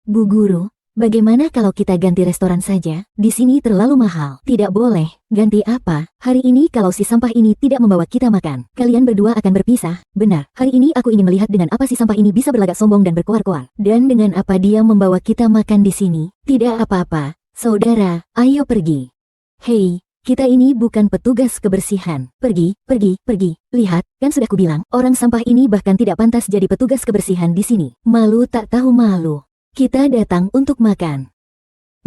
Bu Guru, bagaimana kalau kita ganti restoran saja? Di sini terlalu mahal. Tidak boleh. Ganti apa? Hari ini kalau si sampah ini tidak membawa kita makan, kalian berdua akan berpisah. Benar. Hari ini aku ingin melihat dengan apa si sampah ini bisa berlagak sombong dan berkoar-koar. Dan dengan apa dia membawa kita makan di sini. Tidak apa-apa. Saudara, ayo pergi. Hei. Kita ini bukan petugas kebersihan. Pergi, pergi, pergi. Lihat, kan sudah kubilang, orang sampah ini bahkan tidak pantas jadi petugas kebersihan di sini. Malu tak tahu malu. Kita datang untuk makan.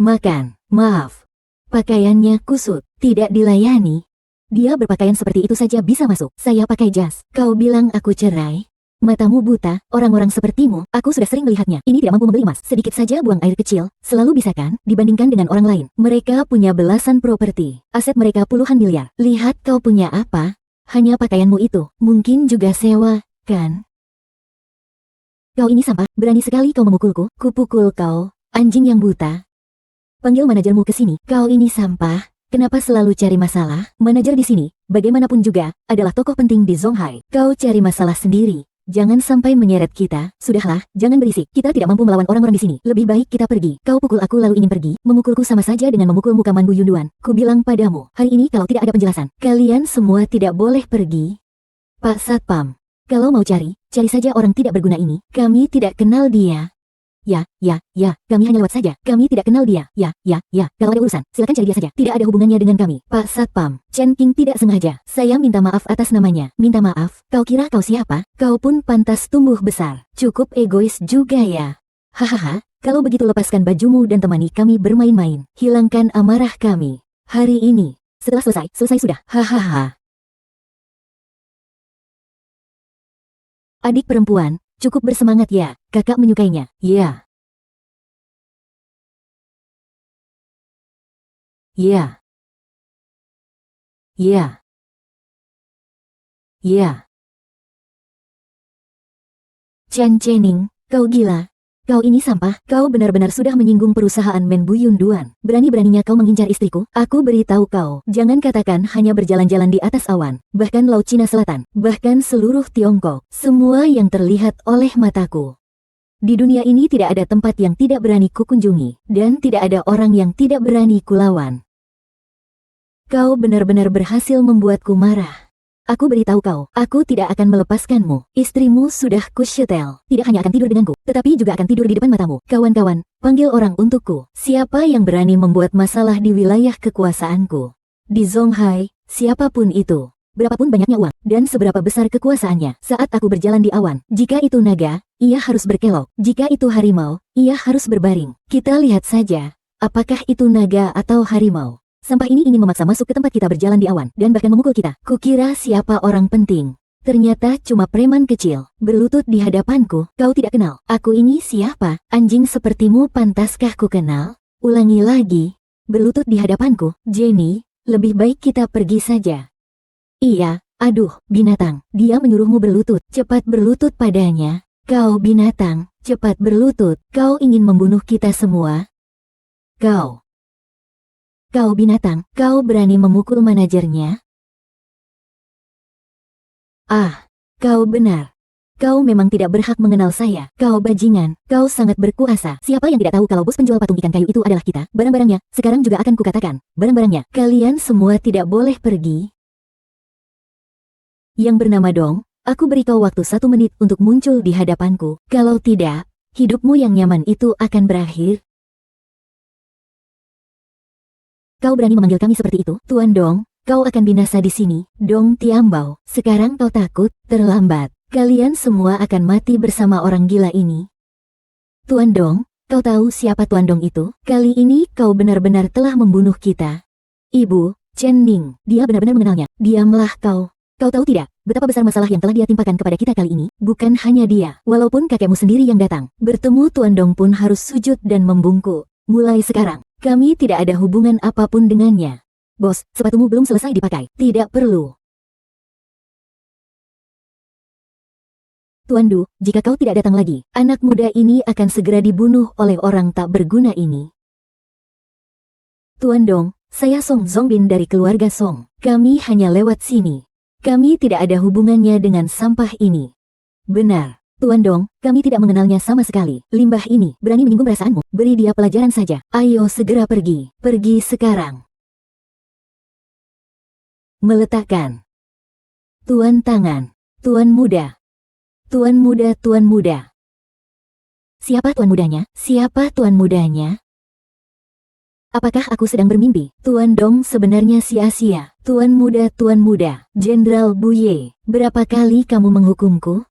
Makan, maaf. Pakaiannya kusut, tidak dilayani. Dia berpakaian seperti itu saja bisa masuk. Saya pakai jas. Kau bilang aku cerai? Matamu buta, orang-orang sepertimu, aku sudah sering melihatnya. Ini tidak mampu membeli emas, sedikit saja buang air kecil, selalu bisa kan, dibandingkan dengan orang lain. Mereka punya belasan properti, aset mereka puluhan miliar. Lihat kau punya apa? Hanya pakaianmu itu, mungkin juga sewa, kan? Kau ini sampah, berani sekali kau memukulku, kupukul kau, anjing yang buta. Panggil manajermu ke sini, kau ini sampah. Kenapa selalu cari masalah? Manajer di sini, bagaimanapun juga, adalah tokoh penting di Zhuhai. Kau cari masalah sendiri. Jangan sampai menyeret kita. Sudahlah, jangan berisik. Kita tidak mampu melawan orang-orang di sini. Lebih baik kita pergi. Kau pukul aku lalu ingin pergi. Memukulku sama saja dengan memukul muka Manbu Yunduan. Ku bilang padamu, hari ini kalau tidak ada penjelasan, kalian semua tidak boleh pergi. Pak Satpam, kalau mau cari saja orang tidak berguna ini. Kami tidak kenal dia. Ya, kami hanya lewat saja. Kami tidak kenal dia. Ya, kalau ada urusan, silakan cari dia saja. Tidak ada hubungannya dengan kami. Pak Satpam, Chen King tidak sengaja. Saya minta maaf atas namanya. Minta maaf? Kau kira kau siapa? Kau pun pantas tumbuh besar. Cukup egois juga ya. Hahaha, kalau begitu lepaskan bajumu dan temani kami bermain-main. Hilangkan amarah kami. Hari ini. Setelah selesai sudah. Hahaha. Adik perempuan, cukup bersemangat ya, kakak menyukainya. Ya. Ya. Ya. Ya. Chen Chening, kau gila. Kau ini sampah, kau benar-benar sudah menyinggung perusahaan Manbu Yunduan. Berani-beraninya kau mengincar istriku. Aku beritahu kau, jangan katakan hanya berjalan-jalan di atas awan, bahkan Laut Cina Selatan, bahkan seluruh Tiongkok, semua yang terlihat oleh mataku. Di dunia ini tidak ada tempat yang tidak berani kukunjungi, dan tidak ada orang yang tidak berani kulawan. Kau benar-benar berhasil membuatku marah. Aku beritahu kau, aku tidak akan melepaskanmu. Istrimu sudah kusetel. Tidak hanya akan tidur denganku, tetapi juga akan tidur di depan matamu. Kawan-kawan, panggil orang untukku. Siapa yang berani membuat masalah di wilayah kekuasaanku? Di Zonghai, siapapun itu, berapapun banyaknya uang, dan seberapa besar kekuasaannya, saat aku berjalan di awan, jika itu naga, ia harus berkelok. Jika itu harimau, ia harus berbaring. Kita lihat saja, apakah itu naga atau harimau. Sampah ini ingin memaksa masuk ke tempat kita berjalan di awan, dan bahkan memukul kita. Kukira siapa orang penting. Ternyata cuma preman kecil, berlutut di hadapanku. Kau tidak kenal. Aku ini siapa? Anjing sepertimu pantaskah ku kenal? Ulangi lagi. Berlutut di hadapanku. Jenny, lebih baik kita pergi saja. Iya, aduh, binatang. Dia menyuruhmu berlutut. Cepat berlutut padanya. Kau binatang, cepat berlutut. Kau ingin membunuh kita semua. Kau binatang, kau berani memukul manajernya? Ah, kau benar. Kau memang tidak berhak mengenal saya. Kau bajingan, kau sangat berkuasa. Siapa yang tidak tahu kalau bos penjual patung ikan kayu itu adalah kita? Barang-barangnya, sekarang juga akan kukatakan. Barang-barangnya, kalian semua tidak boleh pergi. Yang bernama Dong, aku beri kau waktu 1 menit untuk muncul di hadapanku. Kalau tidak, hidupmu yang nyaman itu akan berakhir. Kau berani memanggil kami seperti itu? Tuan Dong, kau akan binasa di sini. Dong Tiambao, sekarang kau takut? Terlambat. Kalian semua akan mati bersama orang gila ini. Tuan Dong, kau tahu siapa Tuan Dong itu? Kali ini kau benar-benar telah membunuh kita. Ibu, Chen Ning, dia benar-benar mengenalnya. Diamlah kau. Kau tahu tidak, betapa besar masalah yang telah dia timpakan kepada kita kali ini? Bukan hanya dia, walaupun kakekmu sendiri yang datang. Bertemu Tuan Dong pun harus sujud dan membungkuk. Mulai sekarang, kami tidak ada hubungan apapun dengannya. Bos, sepatumu belum selesai dipakai. Tidak perlu. Tuan Du, jika kau tidak datang lagi, anak muda ini akan segera dibunuh oleh orang tak berguna ini. Tuan Dong, saya Song Zongbin dari keluarga Song. Kami hanya lewat sini. Kami tidak ada hubungannya dengan sampah ini. Benar. Tuan Dong, kami tidak mengenalnya sama sekali. Limbah ini berani menyinggung perasaanmu. Beri dia pelajaran saja. Ayo segera pergi. Pergi sekarang. Meletakkan. Tuan tangan. Tuan muda. Tuan muda, tuan muda. Siapa tuan mudanya? Siapa tuan mudanya? Apakah aku sedang bermimpi? Tuan Dong sebenarnya sia-sia. Tuan muda, Jenderal Buye. Berapa kali kamu menghukumku?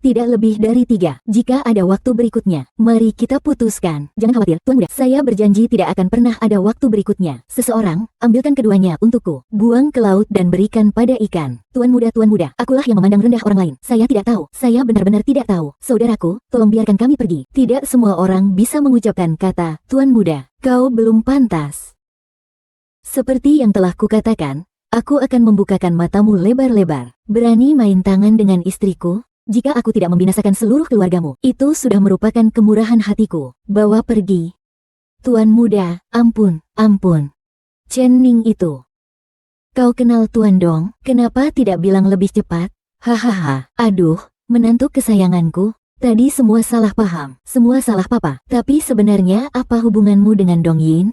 Tidak lebih dari 3. Jika ada waktu berikutnya, mari kita putuskan. Jangan khawatir, Tuan Muda. Saya berjanji tidak akan pernah ada waktu berikutnya. Seseorang, ambilkan keduanya untukku. Buang ke laut dan berikan pada ikan. Tuan Muda, akulah yang memandang rendah orang lain. Saya tidak tahu. Saya benar-benar tidak tahu. Saudaraku, tolong biarkan kami pergi. Tidak semua orang bisa mengucapkan kata, Tuan Muda, kau belum pantas. Seperti yang telah kukatakan, aku akan membukakan matamu lebar-lebar. Berani main tangan dengan istriku? Jika aku tidak membinasakan seluruh keluargamu, itu sudah merupakan kemurahan hatiku. Bawa pergi. Tuan Muda, ampun, ampun. Chen Ning itu. Kau kenal Tuan Dong, kenapa tidak bilang lebih cepat? Hahaha, aduh, menantu kesayanganku. Tadi semua salah paham, semua salah papa. Tapi sebenarnya apa hubunganmu dengan Dong Yin?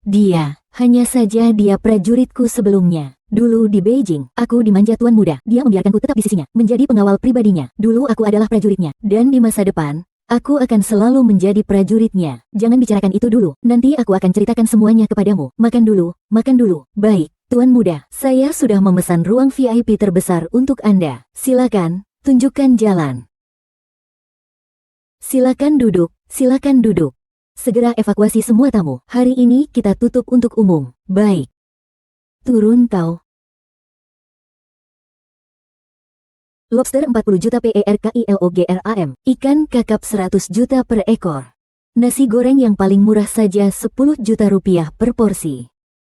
Dia, hanya saja dia prajuritku sebelumnya. Dulu di Beijing, aku dimanja Tuan Muda. Dia membiarkanku tetap di sisinya, menjadi pengawal pribadinya. Dulu aku adalah prajuritnya, dan di masa depan, aku akan selalu menjadi prajuritnya. Jangan bicarakan itu dulu, nanti aku akan ceritakan semuanya kepadamu. Makan dulu, makan dulu. Baik, Tuan Muda, saya sudah memesan ruang VIP terbesar untuk Anda. Silakan, tunjukkan jalan. Silakan duduk, silakan duduk. Segera evakuasi semua tamu. Hari ini kita tutup untuk umum. Baik. Turun kau. Lobster 40 juta per kilogram. Ikan kakap 100 juta per ekor. Nasi goreng yang paling murah saja 10 juta rupiah per porsi.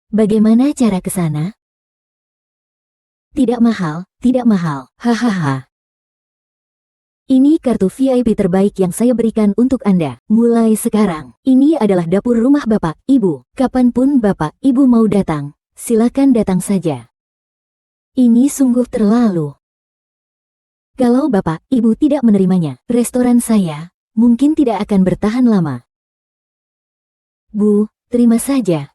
Bagaimana cara ke sana? Tidak mahal, tidak mahal. Hahaha. Ini kartu VIP terbaik yang saya berikan untuk Anda. Mulai sekarang, ini adalah dapur rumah Bapak, Ibu. Kapanpun Bapak, Ibu mau datang, silakan datang saja. Ini sungguh terlalu. Kalau Bapak, Ibu tidak menerimanya, restoran saya mungkin tidak akan bertahan lama. Bu, terima saja.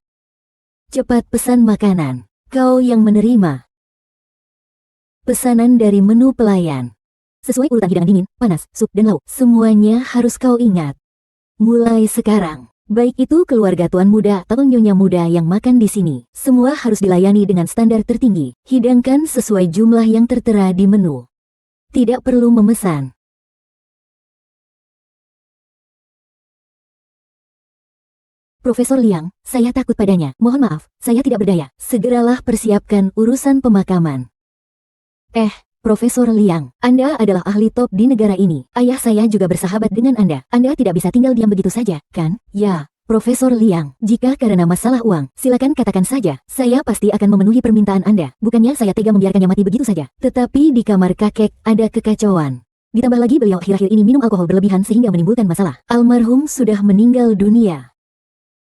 Cepat pesan makanan. Kau yang menerima pesanan dari menu pelayan. Sesuai urutan hidangan dingin, panas, sup, dan lauk. Semuanya harus kau ingat. Mulai sekarang. Baik itu keluarga tuan muda atau nyonya muda yang makan di sini. Semua harus dilayani dengan standar tertinggi. Hidangkan sesuai jumlah yang tertera di menu. Tidak perlu memesan. Profesor Liang, saya takut padanya. Mohon maaf, saya tidak berdaya. Segeralah persiapkan urusan pemakaman. Profesor Liang, Anda adalah ahli top di negara ini. Ayah saya juga bersahabat dengan Anda. Anda tidak bisa tinggal diam begitu saja, kan? Ya, Profesor Liang, jika karena masalah uang, silakan katakan saja. Saya pasti akan memenuhi permintaan Anda. Bukannya saya tega membiarkannya mati begitu saja. Tetapi di kamar kakek ada kekacauan. Ditambah lagi beliau akhir-akhir ini minum alkohol berlebihan sehingga menimbulkan masalah. Almarhum sudah meninggal dunia.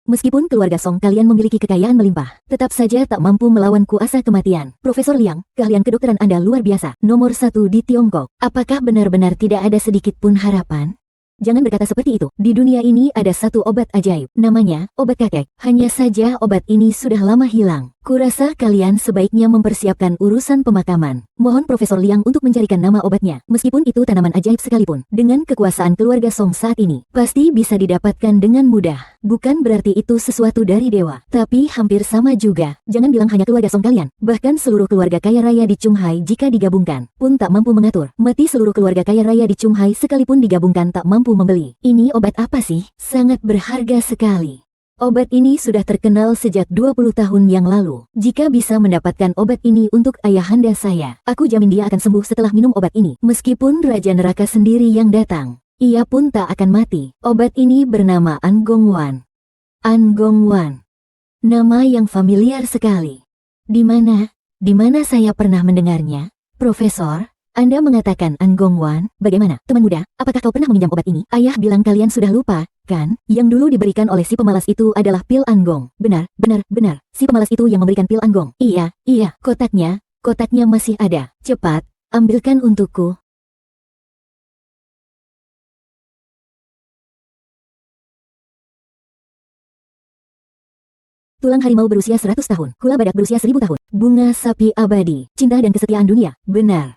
Meskipun keluarga Song kalian memiliki kekayaan melimpah, tetap saja tak mampu melawan kuasa kematian. Profesor Liang, keahlian kedokteran Anda luar biasa. Nomor 1 di Tiongkok. Apakah benar-benar tidak ada sedikit pun harapan? Jangan berkata seperti itu. Di dunia ini ada satu obat ajaib. Namanya obat kakek. Hanya saja obat ini sudah lama hilang. Kurasa kalian sebaiknya mempersiapkan urusan pemakaman. Mohon Profesor Liang untuk mencarikan nama obatnya. Meskipun itu tanaman ajaib sekalipun, dengan kekuasaan keluarga Song saat ini, pasti bisa didapatkan dengan mudah. Bukan berarti itu sesuatu dari dewa, tapi hampir sama juga. Jangan bilang hanya keluarga Song kalian, bahkan seluruh keluarga kaya raya di Qunghai jika digabungkan, pun tak mampu mengatur. Mati seluruh keluarga kaya raya di Qunghai sekalipun digabungkan tak mampu membeli. Ini obat apa sih? Sangat berharga sekali. Obat ini sudah terkenal sejak 20 tahun yang lalu. Jika bisa mendapatkan obat ini untuk ayahanda saya, aku jamin dia akan sembuh setelah minum obat ini. Meskipun Raja Neraka sendiri yang datang, ia pun tak akan mati. Obat ini bernama Angongwan. Angongwan. Nama yang familiar sekali. Di mana saya pernah mendengarnya? Profesor, Anda mengatakan Angongwan. Bagaimana, teman muda? Apakah kau pernah meminjam obat ini? Ayah bilang kalian sudah lupa, kan? Yang dulu diberikan oleh si pemalas itu adalah pil Anggong. Benar. Si pemalas itu yang memberikan pil Anggong. Iya. Kotaknya masih ada. Cepat, ambilkan untukku. Tulang harimau berusia 100 tahun. Hula badak berusia 1000 tahun. Bunga sapi abadi. Cinta dan kesetiaan dunia. Benar.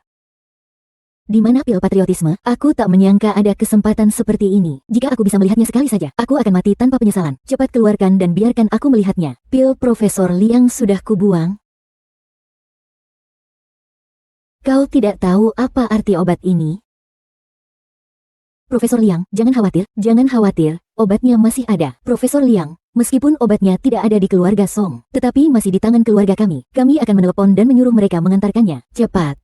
Di mana pil patriotisme? Aku tak menyangka ada kesempatan seperti ini. Jika aku bisa melihatnya sekali saja, aku akan mati tanpa penyesalan. Cepat keluarkan dan biarkan aku melihatnya. Pil Profesor Liang sudah kubuang. Kau tidak tahu apa arti obat ini? Profesor Liang, jangan khawatir, obatnya masih ada. Profesor Liang, meskipun obatnya tidak ada di keluarga Song, tetapi masih di tangan keluarga kami. Kami akan menelepon dan menyuruh mereka mengantarkannya. Cepat.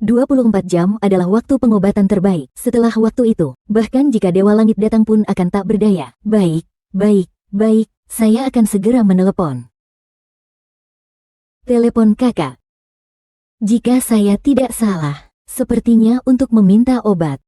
24 jam adalah waktu pengobatan terbaik. Setelah waktu itu, bahkan jika Dewa Langit datang pun akan tak berdaya. Baik. Saya akan segera menelepon. Telepon kakak. Jika saya tidak salah, sepertinya untuk meminta obat.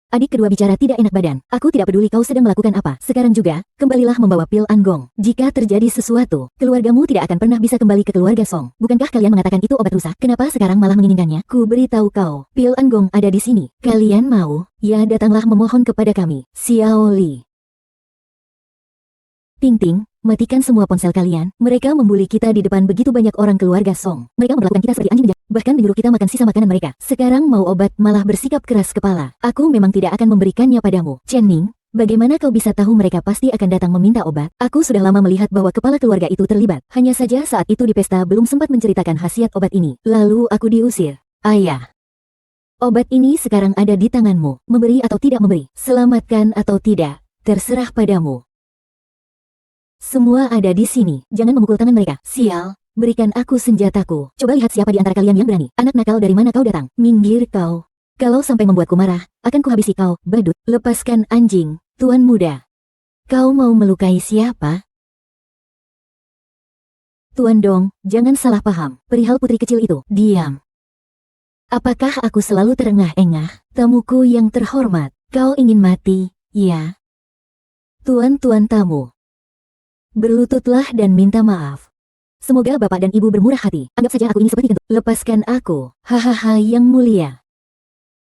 Adik kedua bicara tidak enak badan. Aku tidak peduli kau sedang melakukan apa. Sekarang juga, kembalilah membawa pil Anggong. Jika terjadi sesuatu, keluargamu tidak akan pernah bisa kembali ke keluarga Song. Bukankah kalian mengatakan itu obat rusak? Kenapa sekarang malah menginginkannya? Ku beritahu kau, pil Anggong ada di sini. Kalian mau? Ya, datanglah memohon kepada kami. Xiao Li. Ting, matikan semua ponsel kalian. Mereka membuli kita di depan begitu banyak orang keluarga Song. Mereka memperlakukan kita seperti anjing, bahkan menyuruh kita makan sisa makanan mereka. Sekarang mau obat malah bersikap keras kepala. Aku memang tidak akan memberikannya padamu. Chen Ning, bagaimana kau bisa tahu mereka pasti akan datang meminta obat? Aku sudah lama melihat bahwa kepala keluarga itu terlibat. Hanya saja saat itu di pesta belum sempat menceritakan khasiat obat ini. Lalu aku diusir. Ayah. Obat ini sekarang ada di tanganmu. Memberi atau tidak memberi, selamatkan atau tidak, terserah padamu. Semua ada di sini. Jangan memukul tangan mereka. Sial, berikan aku senjataku. Coba lihat siapa di antara kalian yang berani. Anak nakal, dari mana kau datang? Minggir kau. Kalau sampai membuatku marah, akan kuhabisi kau. Badut, lepaskan anjing, tuan muda. Kau mau melukai siapa? Tuan Dong, jangan salah paham. Perihal putri kecil itu. Diam. Apakah aku selalu terengah-engah? Tamuku yang terhormat, kau ingin mati, ya? Tuan-tuan tamu, berlututlah dan minta maaf. Semoga bapak dan ibu bermurah hati. Anggap saja aku ini seperti kentut. Lepaskan aku. Hahaha, yang mulia.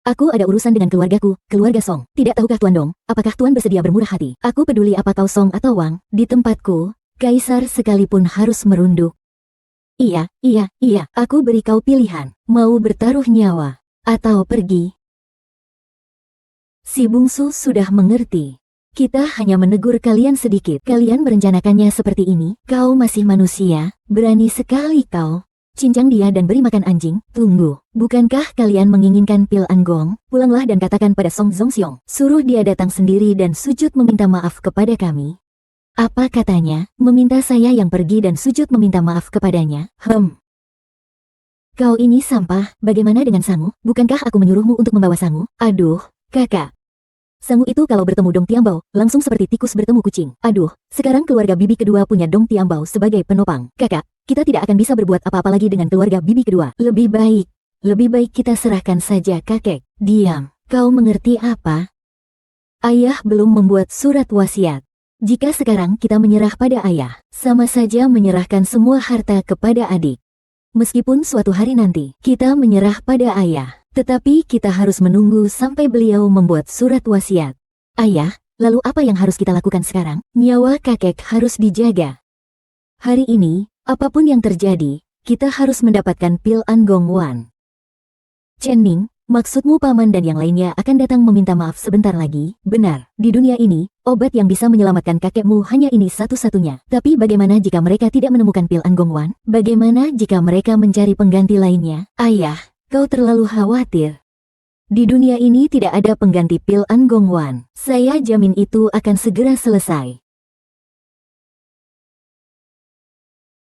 Aku ada urusan dengan keluargaku, keluarga Song. Tidak tahukah Tuan Dong, apakah Tuan bersedia bermurah hati? Aku peduli apa kau Song atau Wang. Di tempatku, kaisar sekalipun harus merunduk. Iya, aku beri kau pilihan. Mau bertaruh nyawa, atau pergi? Si bungsu sudah mengerti. Kita hanya menegur kalian sedikit. Kalian merencanakannya seperti ini. Kau masih manusia, berani sekali kau. Cincang dia dan beri makan anjing. Tunggu, bukankah kalian menginginkan pil Anggong? Pulanglah dan katakan pada Song Zongxiong. Suruh dia datang sendiri dan sujud meminta maaf kepada kami. Apa katanya? Meminta saya yang pergi dan sujud meminta maaf kepadanya? Kau ini sampah. Bagaimana dengan Sangu? Bukankah aku menyuruhmu untuk membawa Sangu? Aduh, kakak. Sangu itu kalau bertemu Dong Tiambao, langsung seperti tikus bertemu kucing. Aduh, sekarang keluarga bibi kedua punya Dong Tiambao sebagai penopang. Kakak, kita tidak akan bisa berbuat apa-apa lagi dengan keluarga bibi kedua. Lebih baik kita serahkan saja kakek. Diam, kau mengerti apa? Ayah belum membuat surat wasiat. Jika sekarang kita menyerah pada ayah, sama saja menyerahkan semua harta kepada adik. Meskipun suatu hari nanti kita menyerah pada ayah, tetapi kita harus menunggu sampai beliau membuat surat wasiat. Ayah, lalu apa yang harus kita lakukan sekarang? Nyawa kakek harus dijaga. Hari ini, apapun yang terjadi, kita harus mendapatkan pil Anggong Wan. Chen Ning, maksudmu paman dan yang lainnya akan datang meminta maaf sebentar lagi? Benar, di dunia ini, obat yang bisa menyelamatkan kakekmu hanya ini satu-satunya. Tapi bagaimana jika mereka tidak menemukan pil Anggong Wan? Bagaimana jika mereka mencari pengganti lainnya? Ayah, kau terlalu khawatir. Di dunia ini tidak ada pengganti pil Anggong Wan. Saya jamin itu akan segera selesai.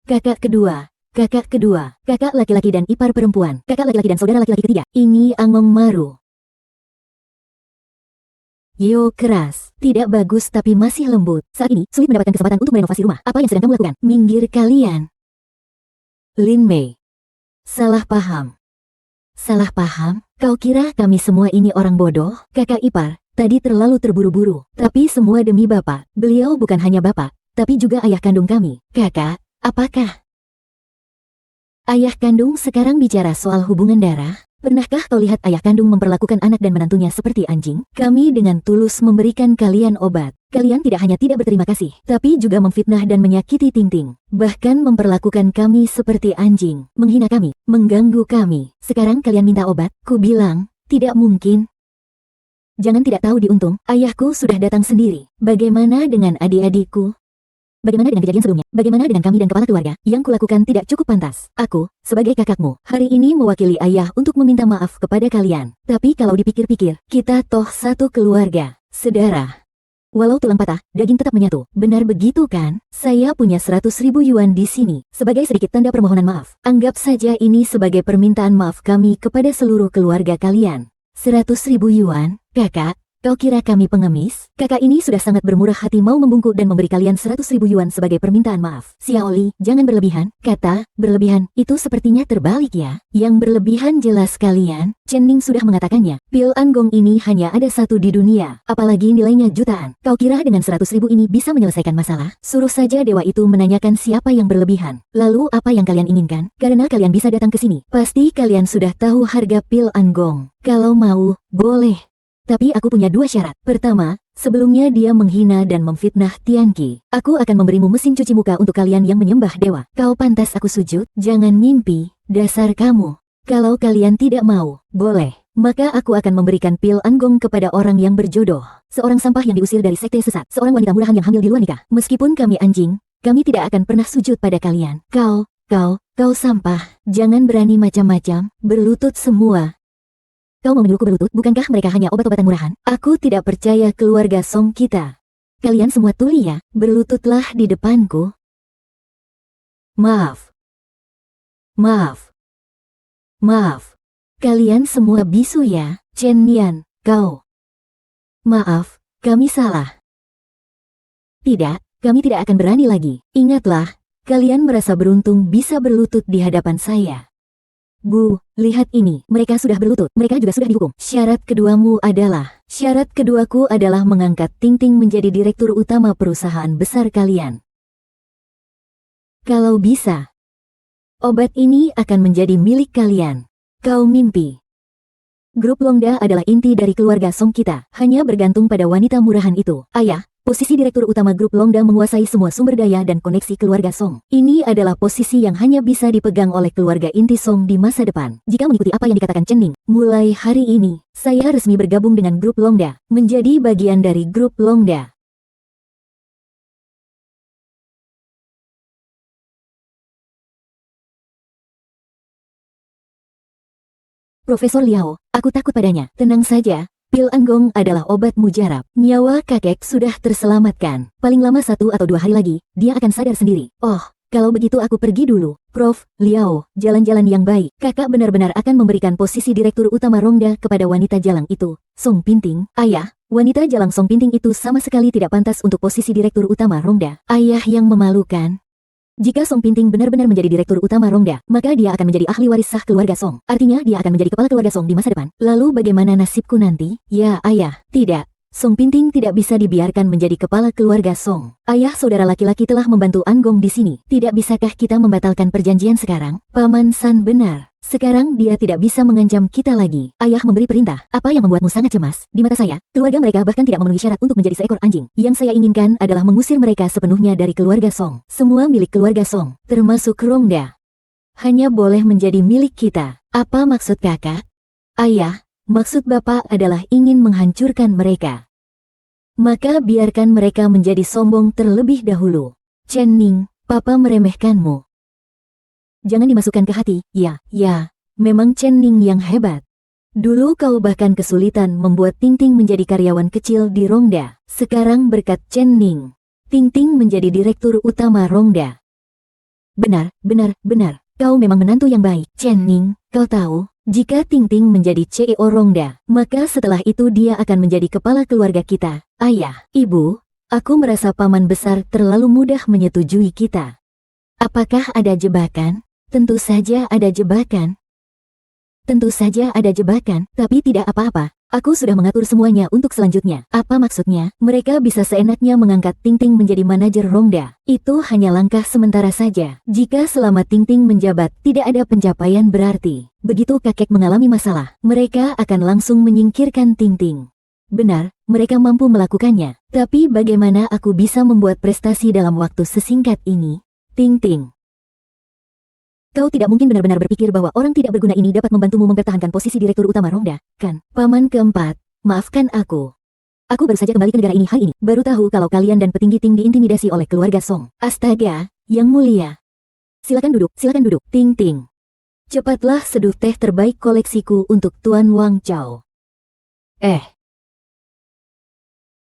Kakak kedua, kakak laki-laki dan ipar perempuan, kakak laki-laki dan saudara laki-laki ketiga. Ini Angong Maru. Yo, keras. Tidak bagus tapi masih lembut. Saat ini, sulit mendapatkan kesempatan untuk merenovasi rumah. Apa yang sedang kamu lakukan? Minggir kalian. Lin Mei. Salah paham. Salah paham? Kau kira kami semua ini orang bodoh? Kakak ipar, tadi terlalu terburu-buru. Tapi semua demi bapak. Beliau bukan hanya bapak, tapi juga ayah kandung kami. Kakak, apakah ayah kandung sekarang bicara soal hubungan darah? Pernahkah kau lihat ayah kandung memperlakukan anak dan menantunya seperti anjing? Kami dengan tulus memberikan kalian obat. Kalian tidak hanya tidak berterima kasih, tapi juga memfitnah dan menyakiti Ting-Ting. Bahkan memperlakukan kami seperti anjing, menghina kami, mengganggu kami. Sekarang kalian minta obat? Ku bilang, tidak mungkin. Jangan tidak tahu diuntung, ayahku sudah datang sendiri. Bagaimana dengan adik-adikku? Bagaimana dengan kejadian sebelumnya? Bagaimana dengan kami dan kepala keluarga? Yang kulakukan tidak cukup pantas. Aku, sebagai kakakmu, hari ini mewakili ayah untuk meminta maaf kepada kalian. Tapi kalau dipikir-pikir, kita toh satu keluarga, saudara. Walau tulang patah, daging tetap menyatu. Benar begitu kan? Saya punya 100.000 yuan di sini. Sebagai sedikit tanda permohonan maaf. Anggap saja ini sebagai permintaan maaf kami kepada seluruh keluarga kalian. 100.000 yuan, kakak. Kau kira kami pengemis? Kakak ini sudah sangat bermurah hati mau membungkuk dan memberi kalian 100.000 yuan sebagai permintaan maaf. Xiaoli, jangan berlebihan. Kata, berlebihan, itu sepertinya terbalik ya. Yang berlebihan jelas kalian. Chen Ning sudah mengatakannya. Pil Anggong ini hanya ada satu di dunia. Apalagi nilainya jutaan. Kau kira dengan 100.000 ini bisa menyelesaikan masalah? Suruh saja dewa itu menanyakan siapa yang berlebihan. Lalu apa yang kalian inginkan? Karena kalian bisa datang ke sini. Pasti kalian sudah tahu harga pil Anggong. Kalau mau, boleh. Tapi aku punya dua syarat. Pertama, sebelumnya dia menghina dan memfitnah Tianqi. Aku akan memberimu mesin cuci muka untuk kalian yang menyembah dewa. Kau pantas aku sujud? Jangan mimpi, dasar kamu. Kalau kalian tidak mau, boleh. Maka aku akan memberikan pil Anggong kepada orang yang berjodoh. Seorang sampah yang diusir dari sekte sesat. Seorang wanita murahan yang hamil di luar nikah. Meskipun kami anjing, kami tidak akan pernah sujud pada kalian. Kau sampah. Jangan berani macam-macam, berlutut semua. Kau mau menyuruhku berlutut? Bukankah mereka hanya obat-obatan murahan? Aku tidak percaya keluarga Song kita. Kalian semua tuli ya, berlututlah di depanku. Maaf. Kalian semua bisu ya, Chen Nian, kau. Maaf, kami salah. Tidak, kami tidak akan berani lagi. Ingatlah, kalian merasa beruntung bisa berlutut di hadapan saya. Bu, lihat ini, mereka sudah berlutut, mereka juga sudah dihukum. Syarat keduaku adalah mengangkat Ting-Ting menjadi direktur utama perusahaan besar kalian. Kalau bisa, obat ini akan menjadi milik kalian. Kau mimpi. Grup Longda adalah inti dari keluarga Song kita, hanya bergantung pada wanita murahan itu. Ayah, Posisi Direktur Utama Grup Longda menguasai semua sumber daya dan koneksi keluarga Song. Ini adalah posisi yang hanya bisa dipegang oleh keluarga inti Song di masa depan. Jika mengikuti apa yang dikatakan Chen Ning, mulai hari ini, saya resmi bergabung dengan Grup Longda, menjadi bagian dari Grup Longda. Profesor Liao, aku takut padanya. Tenang saja. Pil Anggong adalah obat mujarab. Nyawa kakek sudah terselamatkan. Paling lama 1 atau 2 hari lagi, dia akan sadar sendiri. Oh, kalau begitu aku pergi dulu. Prof. Liao, jalan-jalan yang baik. Kakak benar-benar akan memberikan posisi Direktur Utama Rongda kepada wanita jalang itu. Song Pinting, ayah, wanita jalang Song Pinting itu sama sekali tidak pantas untuk posisi Direktur Utama Rongda. Ayah yang memalukan. Jika Song Pinting benar-benar menjadi Direktur Utama Rongda, maka dia akan menjadi ahli waris sah keluarga Song. Artinya dia akan menjadi kepala keluarga Song di masa depan. Lalu bagaimana nasibku nanti? Ya, ayah. Tidak. Song Pinting tidak bisa dibiarkan menjadi kepala keluarga Song. Ayah saudara laki-laki telah membantu Anggong di sini. Tidak bisakah kita membatalkan perjanjian sekarang? Paman San benar. Sekarang dia tidak bisa mengancam kita lagi. Ayah memberi perintah. Apa yang membuatmu sangat cemas? Di mata saya, keluarga mereka bahkan tidak memenuhi syarat untuk menjadi seekor anjing. Yang saya inginkan adalah mengusir mereka sepenuhnya dari keluarga Song. Semua milik keluarga Song, termasuk Rongda, hanya boleh menjadi milik kita. Apa maksud kakak? Ayah, maksud bapak adalah ingin menghancurkan mereka. Maka biarkan mereka menjadi sombong terlebih dahulu. Chen Ning, papa meremehkanmu. Jangan dimasukkan ke hati, ya, memang Chen Ning yang hebat. Dulu kau bahkan kesulitan membuat Ting Ting menjadi karyawan kecil di Rongda. Sekarang berkat Chen Ning, Ting Ting menjadi Direktur Utama Rongda. Benar, kau memang menantu yang baik. Chen Ning, kau tahu, jika Ting Ting menjadi CEO Rongda, maka setelah itu dia akan menjadi kepala keluarga kita. Ayah, ibu, aku merasa paman besar terlalu mudah menyetujui kita. Apakah ada jebakan? Tentu saja ada jebakan. Tentu saja ada jebakan, tapi tidak apa-apa. Aku sudah mengatur semuanya untuk selanjutnya. Apa maksudnya? Mereka bisa seenaknya mengangkat Ting Ting menjadi manajer Rongda. Itu hanya langkah sementara saja. Jika selama Ting Ting menjabat tidak ada pencapaian berarti, begitu kakek mengalami masalah, mereka akan langsung menyingkirkan Ting Ting. Benar, mereka mampu melakukannya. Tapi bagaimana aku bisa membuat prestasi dalam waktu sesingkat ini? Ting Ting, kau tidak mungkin benar-benar berpikir bahwa orang tidak berguna ini dapat membantumu mempertahankan posisi Direktur Utama Rongda, kan? Paman keempat, maafkan aku. Aku baru saja kembali ke negara ini hari ini. Baru tahu kalau kalian dan petinggi Ting diintimidasi oleh keluarga Song. Astaga, yang mulia. Silakan duduk, Ting Ting. Cepatlah seduh teh terbaik koleksiku untuk Tuan Wang Chao.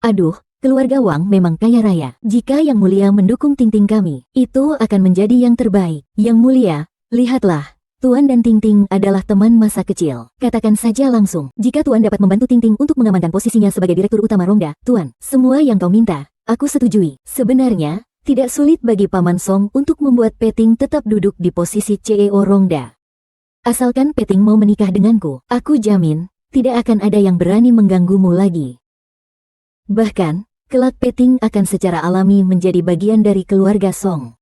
Aduh, keluarga Wang memang kaya raya. Jika Yang Mulia mendukung Ting Ting kami, itu akan menjadi yang terbaik. Yang Mulia, lihatlah, Tuan dan Ting Ting adalah teman masa kecil. Katakan saja langsung, jika Tuan dapat membantu Ting Ting untuk mengamankan posisinya sebagai Direktur Utama Rongda, Tuan, semua yang kau minta, aku setujui. Sebenarnya, tidak sulit bagi Paman Song untuk membuat Peting tetap duduk di posisi CEO Rongda. Asalkan Peting mau menikah denganku, aku jamin, tidak akan ada yang berani mengganggumu lagi. Bahkan, kelak Peting akan secara alami menjadi bagian dari keluarga Song.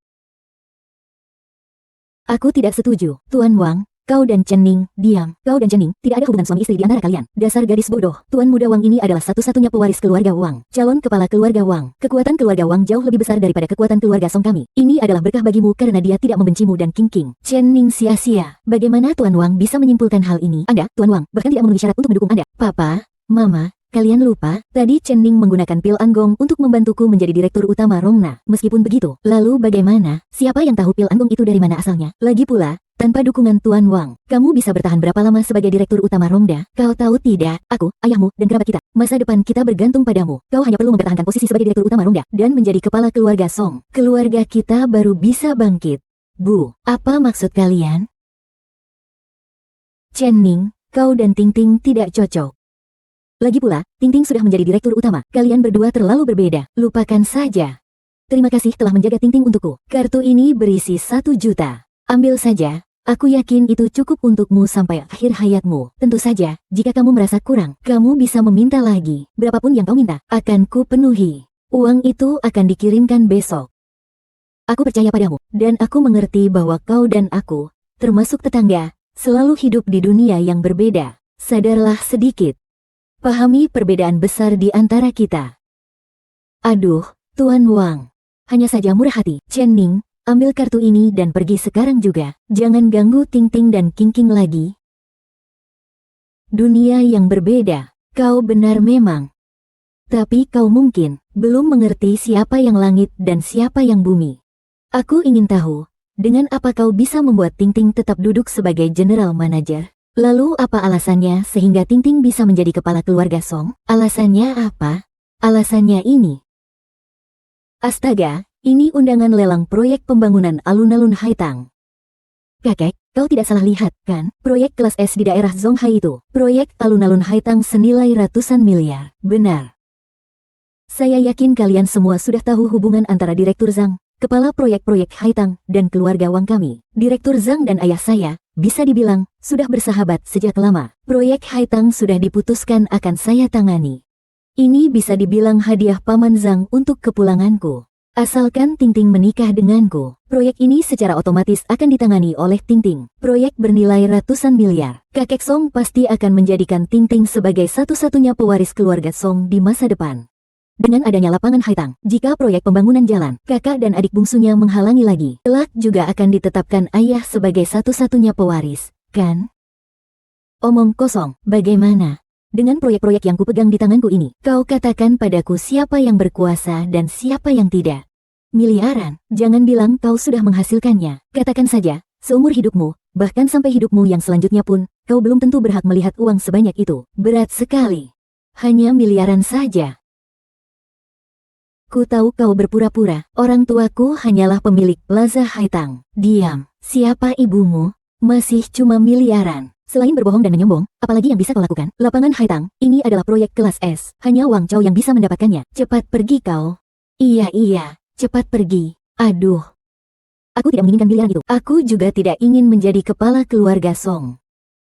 Aku tidak setuju, Tuan Wang. Kau dan Chen Ning, diam. Kau dan Chen Ning, tidak ada hubungan suami istri di antara kalian. Dasar gadis bodoh. Tuan muda Wang ini adalah satu-satunya pewaris keluarga Wang. Calon kepala keluarga Wang. Kekuatan keluarga Wang jauh lebih besar daripada kekuatan keluarga Song kami. Ini adalah berkah bagimu karena dia tidak membencimu dan King. Chen Ning sia-sia. Bagaimana Tuan Wang bisa menyimpulkan hal ini? Anda, Tuan Wang, bahkan tidak memenuhi syarat untuk mendukung Anda. Papa, Mama, kalian lupa, tadi Chen Ning menggunakan pil Anggong untuk membantuku menjadi Direktur Utama Rongna. Meskipun begitu, lalu bagaimana? Siapa yang tahu pil Anggong itu dari mana asalnya? Lagi pula, tanpa dukungan Tuan Wang, kamu bisa bertahan berapa lama sebagai Direktur Utama Rongda? Kau tahu tidak, aku, ayahmu, dan kerabat kita, masa depan kita bergantung padamu. Kau hanya perlu mempertahankan posisi sebagai Direktur Utama Rongda dan menjadi kepala keluarga Song. Keluarga kita baru bisa bangkit. Bu, apa maksud kalian? Chen Ning, kau dan Ting Ting tidak cocok. Lagi pula, Ting Ting sudah menjadi Direktur Utama. Kalian berdua terlalu berbeda. Lupakan saja. Terima kasih telah menjaga Ting Ting untukku. Kartu ini berisi 1 juta. Ambil saja. Aku yakin itu cukup untukmu sampai akhir hayatmu. Tentu saja, jika kamu merasa kurang, kamu bisa meminta lagi. Berapapun yang kau minta, akan ku penuhi. Uang itu akan dikirimkan besok. Aku percaya padamu, dan aku mengerti bahwa kau dan aku, termasuk tetangga, selalu hidup di dunia yang berbeda. Sadarlah sedikit. Pahami perbedaan besar di antara kita. Aduh, Tuan Wang. Hanya saja murah hati. Chen Ning, ambil kartu ini dan pergi sekarang juga. Jangan ganggu Ting Ting dan King King lagi. Dunia yang berbeda. Kau benar memang. Tapi kau mungkin belum mengerti siapa yang langit dan siapa yang bumi. Aku ingin tahu, dengan apa kau bisa membuat Ting Ting tetap duduk sebagai general manager? Lalu apa alasannya sehingga Ting Ting bisa menjadi kepala keluarga Song? Alasannya apa? Alasannya ini. Astaga, ini undangan lelang proyek pembangunan alun-alun Haitang. Kakek, kau tidak salah lihat, kan? Proyek kelas S di daerah Zonghai itu. Proyek alun-alun Haitang senilai ratusan miliar. Benar. Saya yakin kalian semua sudah tahu hubungan antara Direktur Zhang, kepala proyek-proyek Haitang, dan keluarga Wang kami. Direktur Zhang dan ayah saya, bisa dibilang, sudah bersahabat sejak lama. Proyek Haitang sudah diputuskan akan saya tangani. Ini bisa dibilang hadiah Paman Zhang untuk kepulanganku. Asalkan Ting Ting menikah denganku, proyek ini secara otomatis akan ditangani oleh Ting Ting. Proyek bernilai ratusan miliar. Kakek Song pasti akan menjadikan Ting Ting sebagai satu-satunya pewaris keluarga Song di masa depan. Dengan adanya lapangan Haitang, jika proyek pembangunan jalan, kakak dan adik bungsunya menghalangi lagi, kelak juga akan ditetapkan ayah sebagai satu-satunya pewaris, kan? Omong kosong, bagaimana? Dengan proyek-proyek yang kupegang di tanganku ini, kau katakan padaku siapa yang berkuasa dan siapa yang tidak. Miliaran, jangan bilang kau sudah menghasilkannya. Katakan saja, seumur hidupmu, bahkan sampai hidupmu yang selanjutnya pun, kau belum tentu berhak melihat uang sebanyak itu. Berat sekali. Hanya miliaran saja. Ku tahu kau berpura-pura, orang tuaku hanyalah pemilik Plaza Haitang. Diam, siapa ibumu? Masih cuma miliaran. Selain berbohong dan menyombong, apalagi yang bisa kau lakukan? Lapangan Haitang, ini adalah proyek kelas S. Hanya Wang Chao yang bisa mendapatkannya. Cepat pergi kau. Iya, cepat pergi. Aduh. Aku tidak menginginkan miliaran itu. Aku juga tidak ingin menjadi kepala keluarga Song.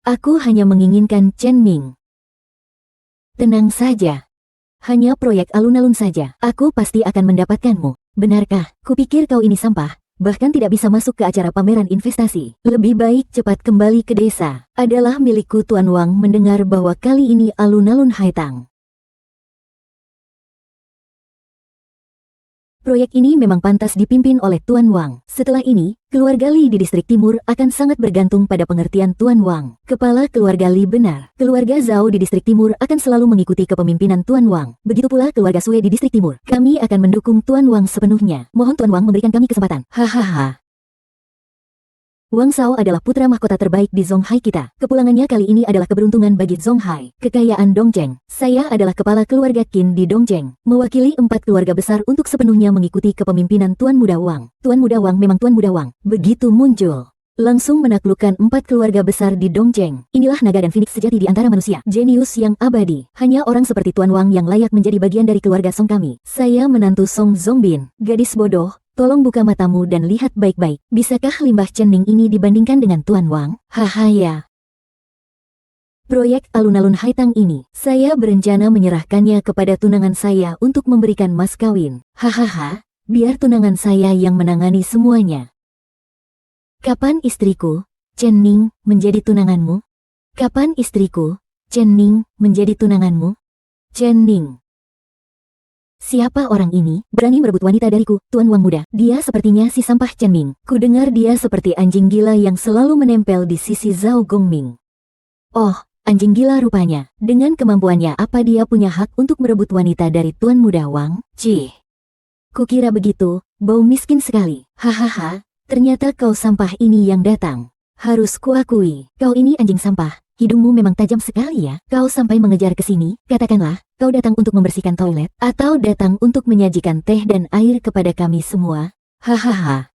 Aku hanya menginginkan Chen Ming. Tenang saja. Hanya proyek alun-alun saja. Aku pasti akan mendapatkanmu. Benarkah? Kupikir kau ini sampah. Bahkan tidak bisa masuk ke acara pameran investasi. Lebih baik cepat kembali ke desa. Adalah milikku. Tuan Wang mendengar bahwa kali ini alun-alun Haitang. Proyek ini memang pantas dipimpin oleh Tuan Wang. Setelah ini, keluarga Li di distrik timur akan sangat bergantung pada pengertian Tuan Wang. Kepala keluarga Li benar. Keluarga Zhao di distrik timur akan selalu mengikuti kepemimpinan Tuan Wang. Begitu pula keluarga Sui di distrik timur. Kami akan mendukung Tuan Wang sepenuhnya. Mohon Tuan Wang memberikan kami kesempatan. Hahaha. Wang Shao adalah putra mahkota terbaik di Zonghai kita. Kepulangannya kali ini adalah keberuntungan bagi Zonghai. Kekayaan Dongzheng. Saya adalah kepala keluarga Qin di Dongzheng. Mewakili 4 keluarga besar untuk sepenuhnya mengikuti kepemimpinan Tuan Muda Wang. Tuan Muda Wang memang Tuan Muda Wang. Begitu muncul, langsung menaklukkan 4 keluarga besar di Dongzheng. Inilah naga dan phoenix sejati di antara manusia. Jenius yang abadi. Hanya orang seperti Tuan Wang yang layak menjadi bagian dari keluarga Song kami. Saya menantu Song Zongbin. Gadis bodoh. Tolong buka matamu dan lihat baik-baik. Bisakah limbah Chen Ning ini dibandingkan dengan Tuan Wang? Haha ya. Proyek alun-alun Haitang ini, saya berencana menyerahkannya kepada tunangan saya untuk memberikan mas kawin. Hahaha, biar tunangan saya yang menangani semuanya. Kapan istriku, Chen Ning, menjadi tunanganmu? Kapan istriku, Chen Ning, menjadi tunanganmu? Chen Ning. Siapa orang ini? Berani merebut wanita dariku, Tuan Wang muda. Dia sepertinya si sampah Chen Ming. Ku dengar dia seperti anjing gila yang selalu menempel di sisi Zhao Gongming. Oh, anjing gila rupanya. Dengan kemampuannya apa dia punya hak untuk merebut wanita dari Tuan Muda Wang? Cih. Kukira begitu, bau miskin sekali. Hahaha, ternyata kau sampah ini yang datang. Harus kuakui, kau ini anjing sampah. Hidungmu memang tajam sekali ya. Kau sampai mengejar ke sini, katakanlah, kau datang untuk membersihkan toilet, atau datang untuk menyajikan teh dan air kepada kami semua. Hahaha.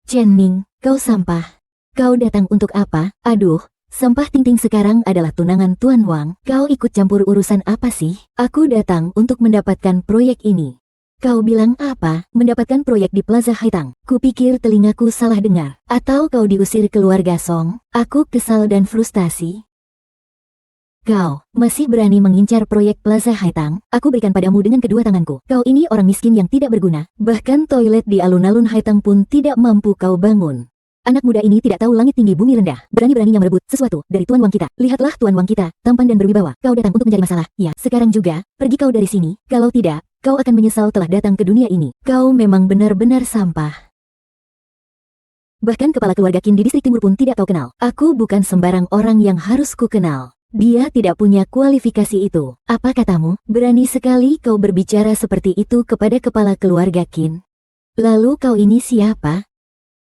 Chen Ning, kau sampah. Kau datang untuk apa? Aduh, sampah Ting Ting sekarang adalah tunangan Tuan Wang. Kau ikut campur urusan apa sih? Aku datang untuk mendapatkan proyek ini. Kau bilang apa? Mendapatkan proyek di Plaza Haitang. Kupikir telingaku salah dengar. Atau kau diusir keluarga Song? Aku kesal dan frustasi. Kau masih berani mengincar proyek Plaza Haitang? Aku berikan padamu dengan kedua tanganku. Kau ini orang miskin yang tidak berguna. Bahkan toilet di alun-alun Haitang pun tidak mampu kau bangun. Anak muda ini tidak tahu langit tinggi bumi rendah. Berani-beraninya merebut sesuatu dari tuan wang kita. Lihatlah tuan wang kita, tampan dan berwibawa. Kau datang untuk mencari masalah. Ya, sekarang juga, pergi kau dari sini. Kalau tidak, kau akan menyesal telah datang ke dunia ini. Kau memang benar-benar sampah. Bahkan kepala keluarga Qin di distrik timur pun tidak kau kenal. Aku bukan sembarang orang yang harus ku kenal. Dia tidak punya kualifikasi itu. Apa katamu? Berani sekali kau berbicara seperti itu kepada kepala keluarga Qin. Lalu kau ini siapa?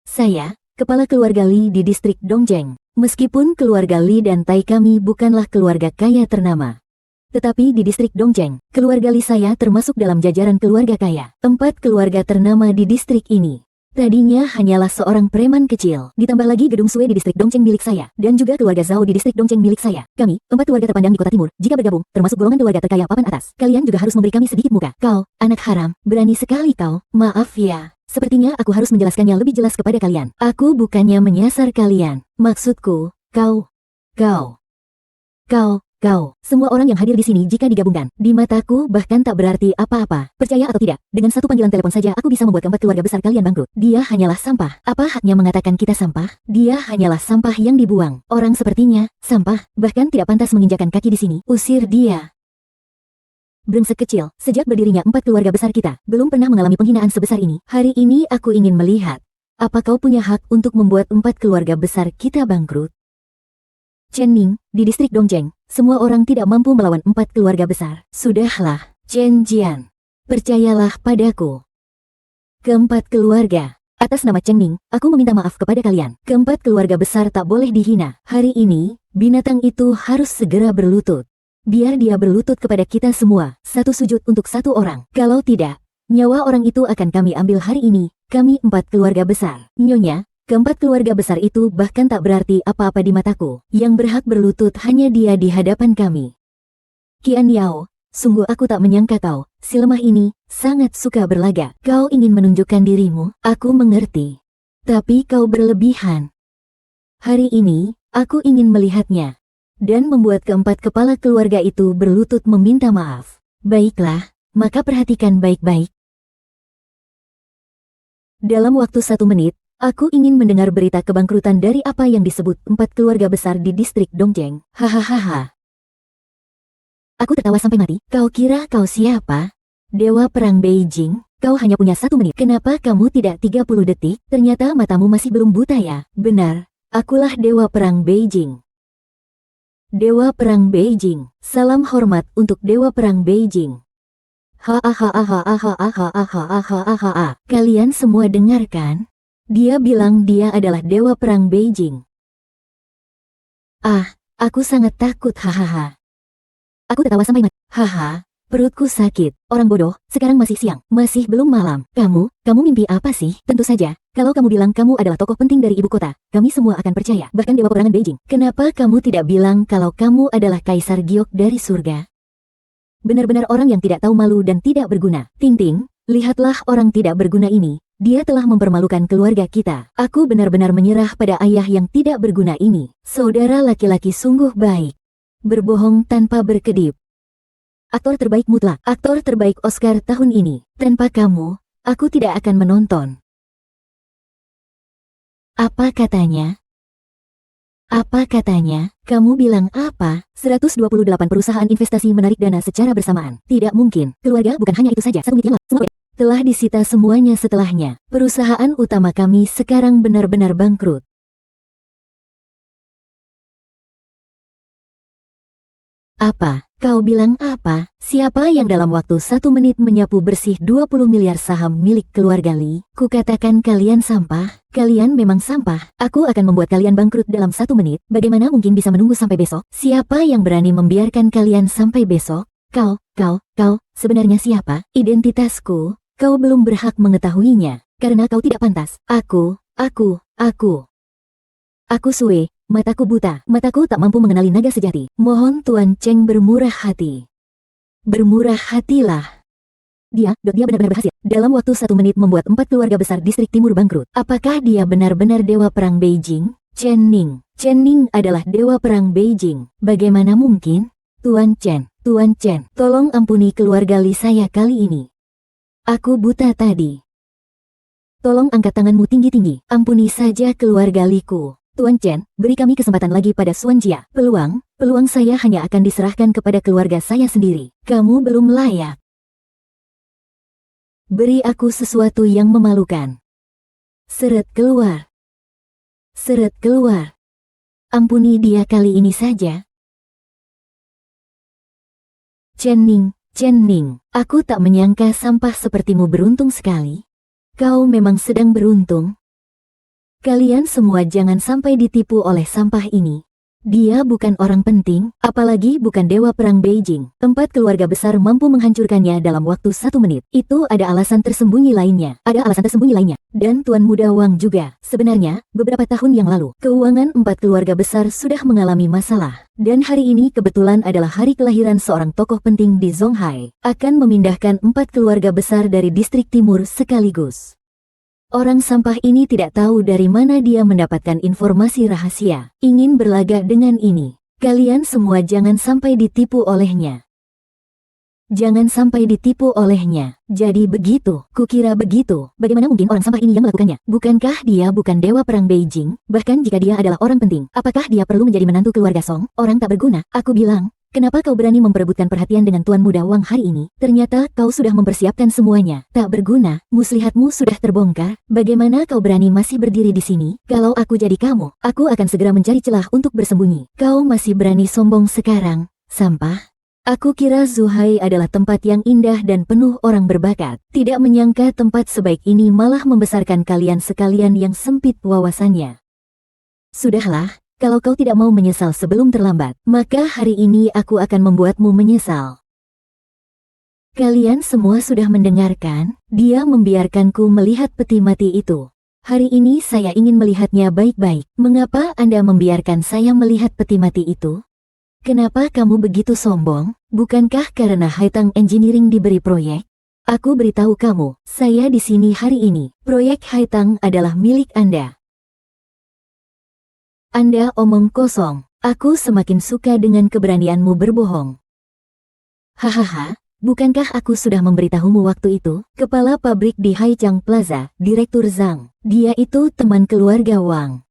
Saya, kepala keluarga Li di distrik Dongjeng. Meskipun keluarga Li dan Tai kami bukanlah keluarga kaya ternama. Tetapi di distrik Dongjeng, keluarga Li saya termasuk dalam jajaran keluarga kaya. 4 keluarga ternama di distrik ini. Tadinya hanyalah seorang preman kecil. Ditambah lagi gedung Sue di distrik Dongjeng milik saya. Dan juga keluarga Zhao di distrik Dongjeng milik saya. Kami, 4 keluarga terpandang di kota timur. Jika bergabung, termasuk golongan keluarga terkaya papan atas. Kalian juga harus memberi kami sedikit muka. Kau, anak haram, berani sekali kau. Maaf ya. Sepertinya aku harus menjelaskannya lebih jelas kepada kalian. Aku bukannya menyasar kalian. Maksudku, kau. Semua orang yang hadir di sini jika digabungkan, di mataku bahkan tak berarti apa-apa. Percaya atau tidak, dengan satu panggilan telepon saja aku bisa membuat 4 keluarga besar kalian bangkrut. Dia hanyalah sampah. Apa haknya mengatakan kita sampah? Dia hanyalah sampah yang dibuang. Orang sepertinya, sampah, bahkan tidak pantas menginjakan kaki di sini. Usir dia. Brengsek kecil, sejak berdirinya 4 keluarga besar kita, belum pernah mengalami penghinaan sebesar ini. Hari ini aku ingin melihat, apa kau punya hak untuk membuat 4 keluarga besar kita bangkrut? Chen Ning, di distrik Dongjeng, semua orang tidak mampu melawan 4 keluarga besar. Sudahlah, Chen Jian. Percayalah padaku. Keempat keluarga. Atas nama Chen Ning, aku meminta maaf kepada kalian. Keempat keluarga besar tak boleh dihina. Hari ini, binatang itu harus segera berlutut. Biar dia berlutut kepada kita semua, satu sujud untuk satu orang. Kalau tidak, nyawa orang itu akan kami ambil hari ini. Kami 4 keluarga besar. Nyonya, keempat keluarga besar itu bahkan tak berarti apa-apa di mataku. Yang berhak berlutut hanya dia di hadapan kami. Qian Yao, sungguh aku tak menyangka kau, si lemah ini, sangat suka berlaga. Kau ingin menunjukkan dirimu, aku mengerti. Tapi kau berlebihan. Hari ini, aku ingin melihatnya. Dan membuat keempat kepala keluarga itu berlutut meminta maaf. Baiklah, maka perhatikan baik-baik. Dalam waktu 1 menit, aku ingin mendengar berita kebangkrutan dari apa yang disebut 4 keluarga besar di distrik Dongjeng. Hahaha. Aku tertawa sampai mati. Kau kira kau siapa? Dewa Perang Beijing? Kau hanya punya 1 menit. Kenapa kamu tidak 30 detik? Ternyata matamu masih belum buta ya? Benar, akulah Dewa Perang Beijing. Dewa Perang Beijing. Salam hormat untuk Dewa Perang Beijing. Hahaha. Kalian semua dengarkan? Dia bilang dia adalah Dewa Perang Beijing. Ah, aku sangat takut hahaha. Aku tertawa sampai mati. Haha, perutku sakit. Orang bodoh, sekarang masih siang, masih belum malam. Kamu mimpi apa sih? Tentu saja, kalau kamu bilang kamu adalah tokoh penting dari ibu kota, kami semua akan percaya. Bahkan Dewa Peperangan Beijing. Kenapa kamu tidak bilang kalau kamu adalah Kaisar Giok dari surga? Benar-benar orang yang tidak tahu malu dan tidak berguna. Ting Ting, lihatlah orang tidak berguna ini. Dia telah mempermalukan keluarga kita. Aku benar-benar menyerah pada ayah yang tidak berguna ini. Saudara laki-laki sungguh baik. Berbohong tanpa berkedip. Aktor terbaik mutlak, aktor terbaik Oscar tahun ini. Tanpa kamu, aku tidak akan menonton. Apa katanya? Apa katanya? Kamu bilang apa? 128 perusahaan investasi menarik dana secara bersamaan. Tidak mungkin. Keluarga bukan hanya itu saja. 1 menit yang lalu, telah disita semuanya setelahnya. Perusahaan utama kami sekarang benar-benar bangkrut. Apa? Kau bilang apa? Siapa yang dalam waktu 1 menit menyapu bersih 20 miliar saham milik keluarga Li? Kukatakan kalian sampah. Kalian memang sampah. Aku akan membuat kalian bangkrut dalam 1 menit. Bagaimana mungkin bisa menunggu sampai besok? Siapa yang berani membiarkan kalian sampai besok? Kau, sebenarnya siapa? Identitasku, kau belum berhak mengetahuinya. Karena kau tidak pantas. Aku Sue. Mataku buta, mataku tak mampu mengenali naga sejati. Mohon Tuan Cheng bermurah hati. Bermurah hatilah. Dia benar-benar berhasil. Dalam waktu 1 menit membuat 4 keluarga besar distrik timur bangkrut. Apakah dia benar-benar Dewa Perang Beijing? Chen Ning adalah Dewa Perang Beijing. Bagaimana mungkin? Tuan Chen, tolong ampuni keluarga Li saya kali ini. Aku buta tadi. Tolong angkat tanganmu tinggi-tinggi. Ampuni saja keluarga Liku. Tuan Chen, beri kami kesempatan lagi pada Xuan Jia. Peluang saya hanya akan diserahkan kepada keluarga saya sendiri. Kamu belum layak. Beri aku sesuatu yang memalukan. Seret keluar. Seret keluar. Ampuni dia kali ini saja. Chen Ning, aku tak menyangka sampah sepertimu beruntung sekali. Kau memang sedang beruntung. Kalian semua jangan sampai ditipu oleh sampah ini. Dia bukan orang penting, apalagi bukan dewa perang Beijing. 4 keluarga besar mampu menghancurkannya dalam waktu 1 menit. Itu ada alasan tersembunyi lainnya. Dan Tuan Muda Wang juga. Sebenarnya, beberapa tahun yang lalu, keuangan 4 keluarga besar sudah mengalami masalah. Dan hari ini kebetulan adalah hari kelahiran seorang tokoh penting di Zonghai. Akan memindahkan 4 keluarga besar dari distrik timur sekaligus. Orang sampah ini tidak tahu dari mana dia mendapatkan informasi rahasia. Ingin berlagak dengan ini. Kalian semua jangan sampai ditipu olehnya. Jangan sampai ditipu olehnya. Jadi begitu, kukira begitu. Bagaimana mungkin orang sampah ini yang melakukannya? Bukankah dia bukan dewa perang Beijing? Bahkan jika dia adalah orang penting, apakah dia perlu menjadi menantu keluarga Song? Orang tak berguna. Aku bilang, kenapa kau berani memperebutkan perhatian dengan Tuan Muda Wang hari ini? Ternyata kau sudah mempersiapkan semuanya. Tak berguna, muslihatmu sudah terbongkar. Bagaimana kau berani masih berdiri di sini? Kalau aku jadi kamu, aku akan segera mencari celah untuk bersembunyi. Kau masih berani sombong sekarang, sampah? Aku kira Zuhai adalah tempat yang indah dan penuh orang berbakat. Tidak menyangka tempat sebaik ini malah membesarkan kalian sekalian yang sempit wawasannya. Sudahlah. Kalau kau tidak mau menyesal sebelum terlambat, maka hari ini aku akan membuatmu menyesal. Kalian semua sudah mendengarkan, dia membiarkanku melihat peti mati itu. Hari ini saya ingin melihatnya baik-baik. Mengapa Anda membiarkan saya melihat peti mati itu? Kenapa kamu begitu sombong? Bukankah karena Haitang Engineering diberi proyek? Aku beritahu kamu, saya di sini hari ini. Proyek Haitang adalah milik Anda. Anda omong kosong. Aku semakin suka dengan keberanianmu berbohong. Hahaha, bukankah aku sudah memberitahumu waktu itu? Kepala pabrik di Haichang Plaza, Direktur Zhang. Dia itu teman keluarga Wang.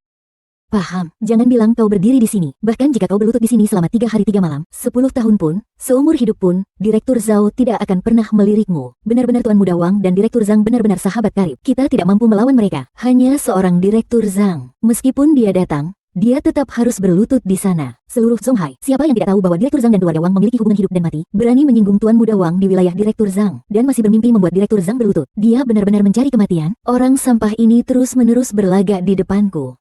Paham, jangan bilang kau berdiri di sini. Bahkan jika kau berlutut di sini selama 3 hari 3 malam, 10 tahun pun, seumur hidup pun, Direktur Zhao tidak akan pernah melirikmu. Benar-benar Tuan Muda Wang dan Direktur Zhang benar-benar sahabat karib. Kita tidak mampu melawan mereka. Hanya seorang Direktur Zhang. Meskipun dia datang, dia tetap harus berlutut di sana. Seluruh Zonghai, siapa yang tidak tahu bahwa Direktur Zhang dan keluarga Wang memiliki hubungan hidup dan mati, berani menyinggung Tuan Muda Wang di wilayah Direktur Zhang, dan masih bermimpi membuat Direktur Zhang berlutut. Dia benar-benar mencari kematian. Orang sampah ini terus-menerus berlagak di depanku.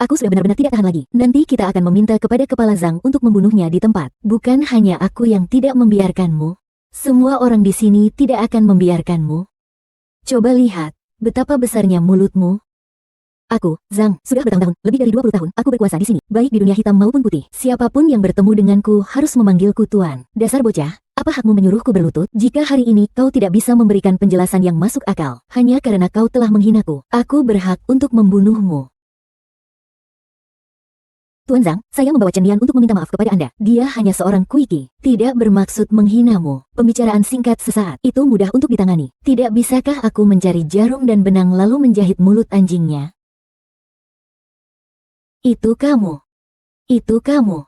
Aku sudah benar-benar tidak tahan lagi. Nanti kita akan meminta kepada Kepala Zhang untuk membunuhnya di tempat. Bukan hanya aku yang tidak membiarkanmu. Semua orang di sini tidak akan membiarkanmu. Coba lihat, betapa besarnya mulutmu. Aku, Zhang, sudah bertahun-tahun, lebih dari 20 tahun, aku berkuasa di sini, baik di dunia hitam maupun putih. Siapapun yang bertemu denganku harus memanggilku Tuan. Dasar bocah, apa hakmu menyuruhku berlutut? Jika hari ini kau tidak bisa memberikan penjelasan yang masuk akal, hanya karena kau telah menghinaku, aku berhak untuk membunuhmu. Tuan Zhang, saya membawa Chen Lian untuk meminta maaf kepada Anda. Dia hanya seorang kuiki, tidak bermaksud menghinamu. Pembicaraan singkat sesaat, itu mudah untuk ditangani. Tidak bisakah aku mencari jarum dan benang lalu menjahit mulut anjingnya? Itu kamu. Itu kamu.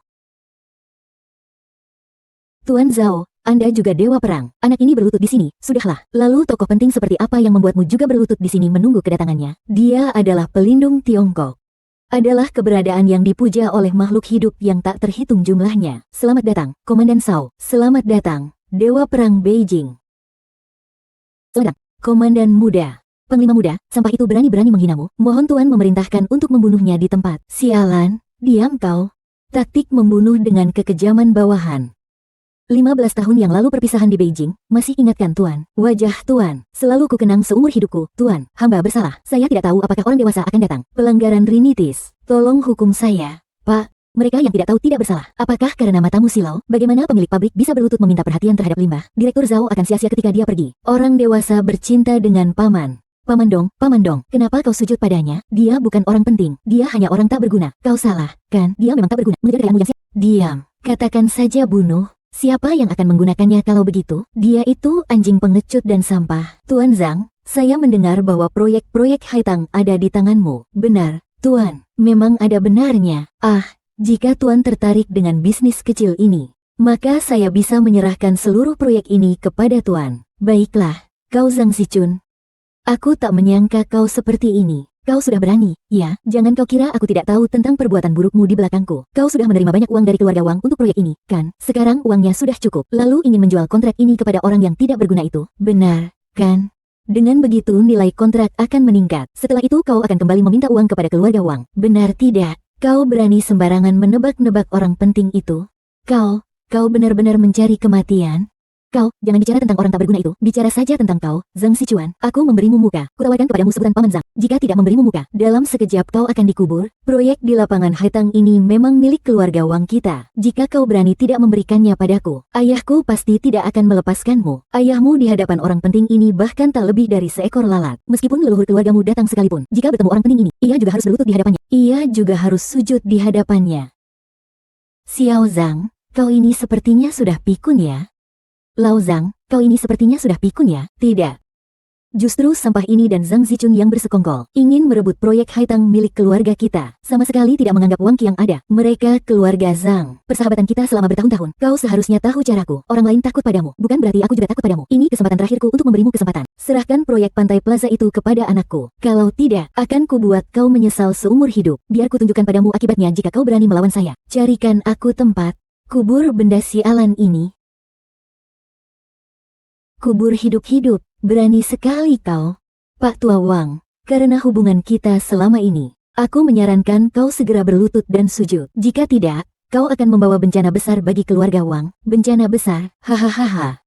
Tuan Zhao, Anda juga dewa perang. Anak ini berlutut di sini, sudahlah. Lalu tokoh penting seperti apa yang membuatmu juga berlutut di sini menunggu kedatangannya? Dia adalah pelindung Tiongkok. Adalah keberadaan yang dipuja oleh makhluk hidup yang tak terhitung jumlahnya. Selamat datang, Komandan Shao. Selamat datang, Dewa Perang Beijing. Selamat, Komandan Muda. Panglima Muda, sampah itu berani-berani menghinamu. Mohon Tuan memerintahkan untuk membunuhnya di tempat. Sialan, diam kau. Taktik membunuh dengan kekejaman bawahan. 15 tahun yang lalu perpisahan di Beijing, masih ingatkan Tuan? Wajah Tuan, selalu kukenang seumur hidupku. Tuan, hamba bersalah. Saya tidak tahu apakah orang dewasa akan datang. Pelanggaran rinitis. Tolong hukum saya. Pak, mereka yang tidak tahu tidak bersalah. Apakah karena matamu silau? Bagaimana pemilik pabrik bisa berlutut meminta perhatian terhadap limbah? Direktur Zhao akan sia-sia ketika dia pergi. Orang dewasa bercinta dengan paman. Paman dong, kenapa kau sujud padanya? Dia bukan orang penting. Dia hanya orang tak berguna. Kau salah, kan? Dia memang tak berguna. Menjaga kekayaanmu yang diam. Katakan saja bunuh. Siapa yang akan menggunakannya kalau begitu? Dia itu anjing pengecut dan sampah. Tuan Zhang, Saya mendengar bahwa proyek-proyek Haitang ada di tanganmu. Benar, Tuan. Memang ada benarnya. Jika Tuan tertarik dengan bisnis kecil ini, maka saya bisa menyerahkan seluruh proyek ini kepada Tuan. Baiklah, kau Zhang Zichun. Aku tak menyangka kau seperti ini. Kau sudah berani, ya? Jangan kau kira aku tidak tahu tentang perbuatan burukmu di belakangku. Kau sudah menerima banyak uang dari keluarga Wang untuk proyek ini, kan? Sekarang uangnya sudah cukup. Lalu ingin menjual kontrak ini kepada orang yang tidak berguna itu. Benar, kan? Dengan begitu nilai kontrak akan meningkat. Setelah itu kau akan kembali meminta uang kepada keluarga Wang. Benar tidak? Kau berani sembarangan menebak-nebak orang penting itu? Kau benar-benar mencari kematian? Kau, jangan bicara tentang orang tak berguna itu. Bicara saja tentang kau, Zhang Sichuan. Aku memberimu muka. Kutawarkan kepadamu sebutan Paman Zhang. Jika tidak memberimu muka, dalam sekejap kau akan dikubur. Proyek di lapangan Haitang ini memang milik keluarga Wang kita. Jika kau berani tidak memberikannya padaku, ayahku pasti tidak akan melepaskanmu. Ayahmu di hadapan orang penting ini bahkan tak lebih dari seekor lalat. Meskipun leluhur keluargamu datang sekalipun, jika bertemu orang penting ini, ia juga harus berlutut di hadapannya. Ia juga harus sujud di hadapannya. Xiao Zhang, kau ini sepertinya sudah pikun ya? Lao Zhang, kau ini sepertinya sudah pikun ya? Tidak. Justru sampah ini dan Zhang Zichun yang bersekongkol, ingin merebut proyek Haitang milik keluarga kita. Sama sekali tidak menganggap Wang Qiang ada. Mereka keluarga Zhang. Persahabatan kita selama bertahun-tahun. Kau seharusnya tahu caraku. Orang lain takut padamu. Bukan berarti aku juga takut padamu. Ini kesempatan terakhirku untuk memberimu kesempatan. Serahkan proyek Pantai Plaza itu kepada anakku. Kalau tidak, akan kubuat kau menyesal seumur hidup. Biar kutunjukkan padamu akibatnya jika kau berani melawan saya. Carikan aku tempat. Kubur benda sialan ini. Kubur hidup-hidup, berani sekali kau. Pak Tua Wang, karena hubungan kita selama ini, aku menyarankan kau segera berlutut dan sujud. Jika tidak, kau akan membawa bencana besar bagi keluarga Wang. Bencana besar, hahaha.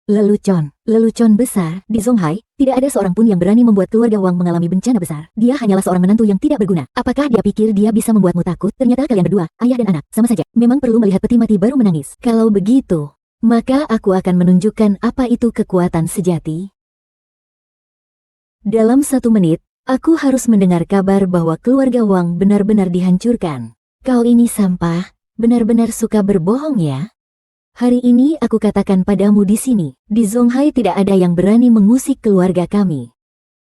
Lelucon besar. Di Zonghai, tidak ada seorang pun yang berani membuat keluarga Wang mengalami bencana besar. Dia hanyalah seorang menantu yang tidak berguna. Apakah dia pikir dia bisa membuatmu takut? Ternyata kalian berdua, ayah dan anak, sama saja. Memang perlu melihat peti mati baru menangis. Kalau begitu, maka aku akan menunjukkan apa itu kekuatan sejati. Dalam 1 menit, aku harus mendengar kabar bahwa keluarga Wang benar-benar dihancurkan. Kau ini sampah, benar-benar suka berbohong ya? Hari ini aku katakan padamu di sini, di Zonghai tidak ada yang berani mengusik keluarga kami.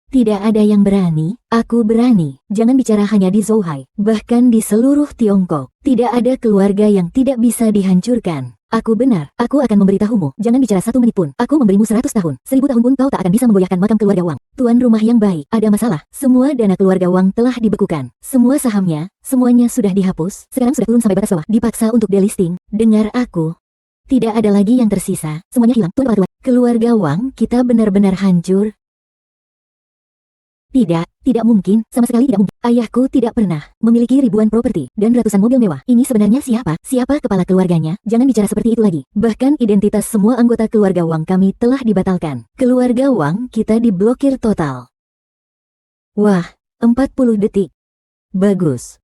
Tidak ada yang berani, aku berani. Jangan bicara hanya di Zonghai, bahkan di seluruh Tiongkok, tidak ada keluarga yang tidak bisa dihancurkan. Aku benar, aku akan memberitahumu. Jangan bicara 1 menit pun. Aku memberimu 100 tahun. 1000 tahun pun kau tak akan bisa menggoyahkan makam keluarga Wang. Tuan rumah yang baik, ada masalah. Semua dana keluarga Wang telah dibekukan. Semua sahamnya, semuanya sudah dihapus. Sekarang sudah turun sampai batas bawah. Dipaksa untuk delisting. Dengar aku. Tidak ada lagi yang tersisa. Semuanya hilang. Tuan. Keluarga Wang kita benar-benar hancur. Tidak mungkin, sama sekali tidak mungkin. Ayahku tidak pernah memiliki ribuan properti dan ratusan mobil mewah. Ini sebenarnya siapa? Siapa kepala keluarganya? Jangan bicara seperti itu lagi. Bahkan identitas semua anggota keluarga Wang kami telah dibatalkan. Keluarga Wang kita diblokir total. Wah, 40 detik. Bagus.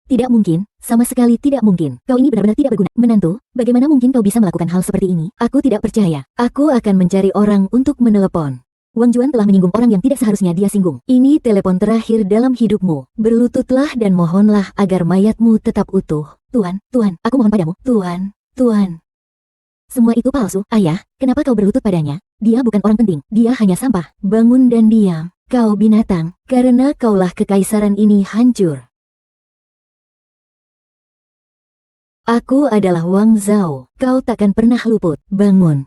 Tidak mungkin, sama sekali tidak mungkin. Kau ini benar-benar tidak berguna. Menantu, bagaimana mungkin kau bisa melakukan hal seperti ini? Aku tidak percaya. Aku akan mencari orang untuk menelepon. Wang Juan telah menyinggung orang yang tidak seharusnya dia singgung. Ini telepon terakhir dalam hidupmu. Berlututlah dan mohonlah agar mayatmu tetap utuh. Tuan, aku mohon padamu. Tuan. Semua itu palsu. Ayah, kenapa kau berlutut padanya? Dia bukan orang penting. Dia hanya sampah. Bangun dan diam. Kau binatang, karena kaulah kekaisaran ini hancur. Aku adalah Wang Zhao. Kau takkan pernah luput. Bangun.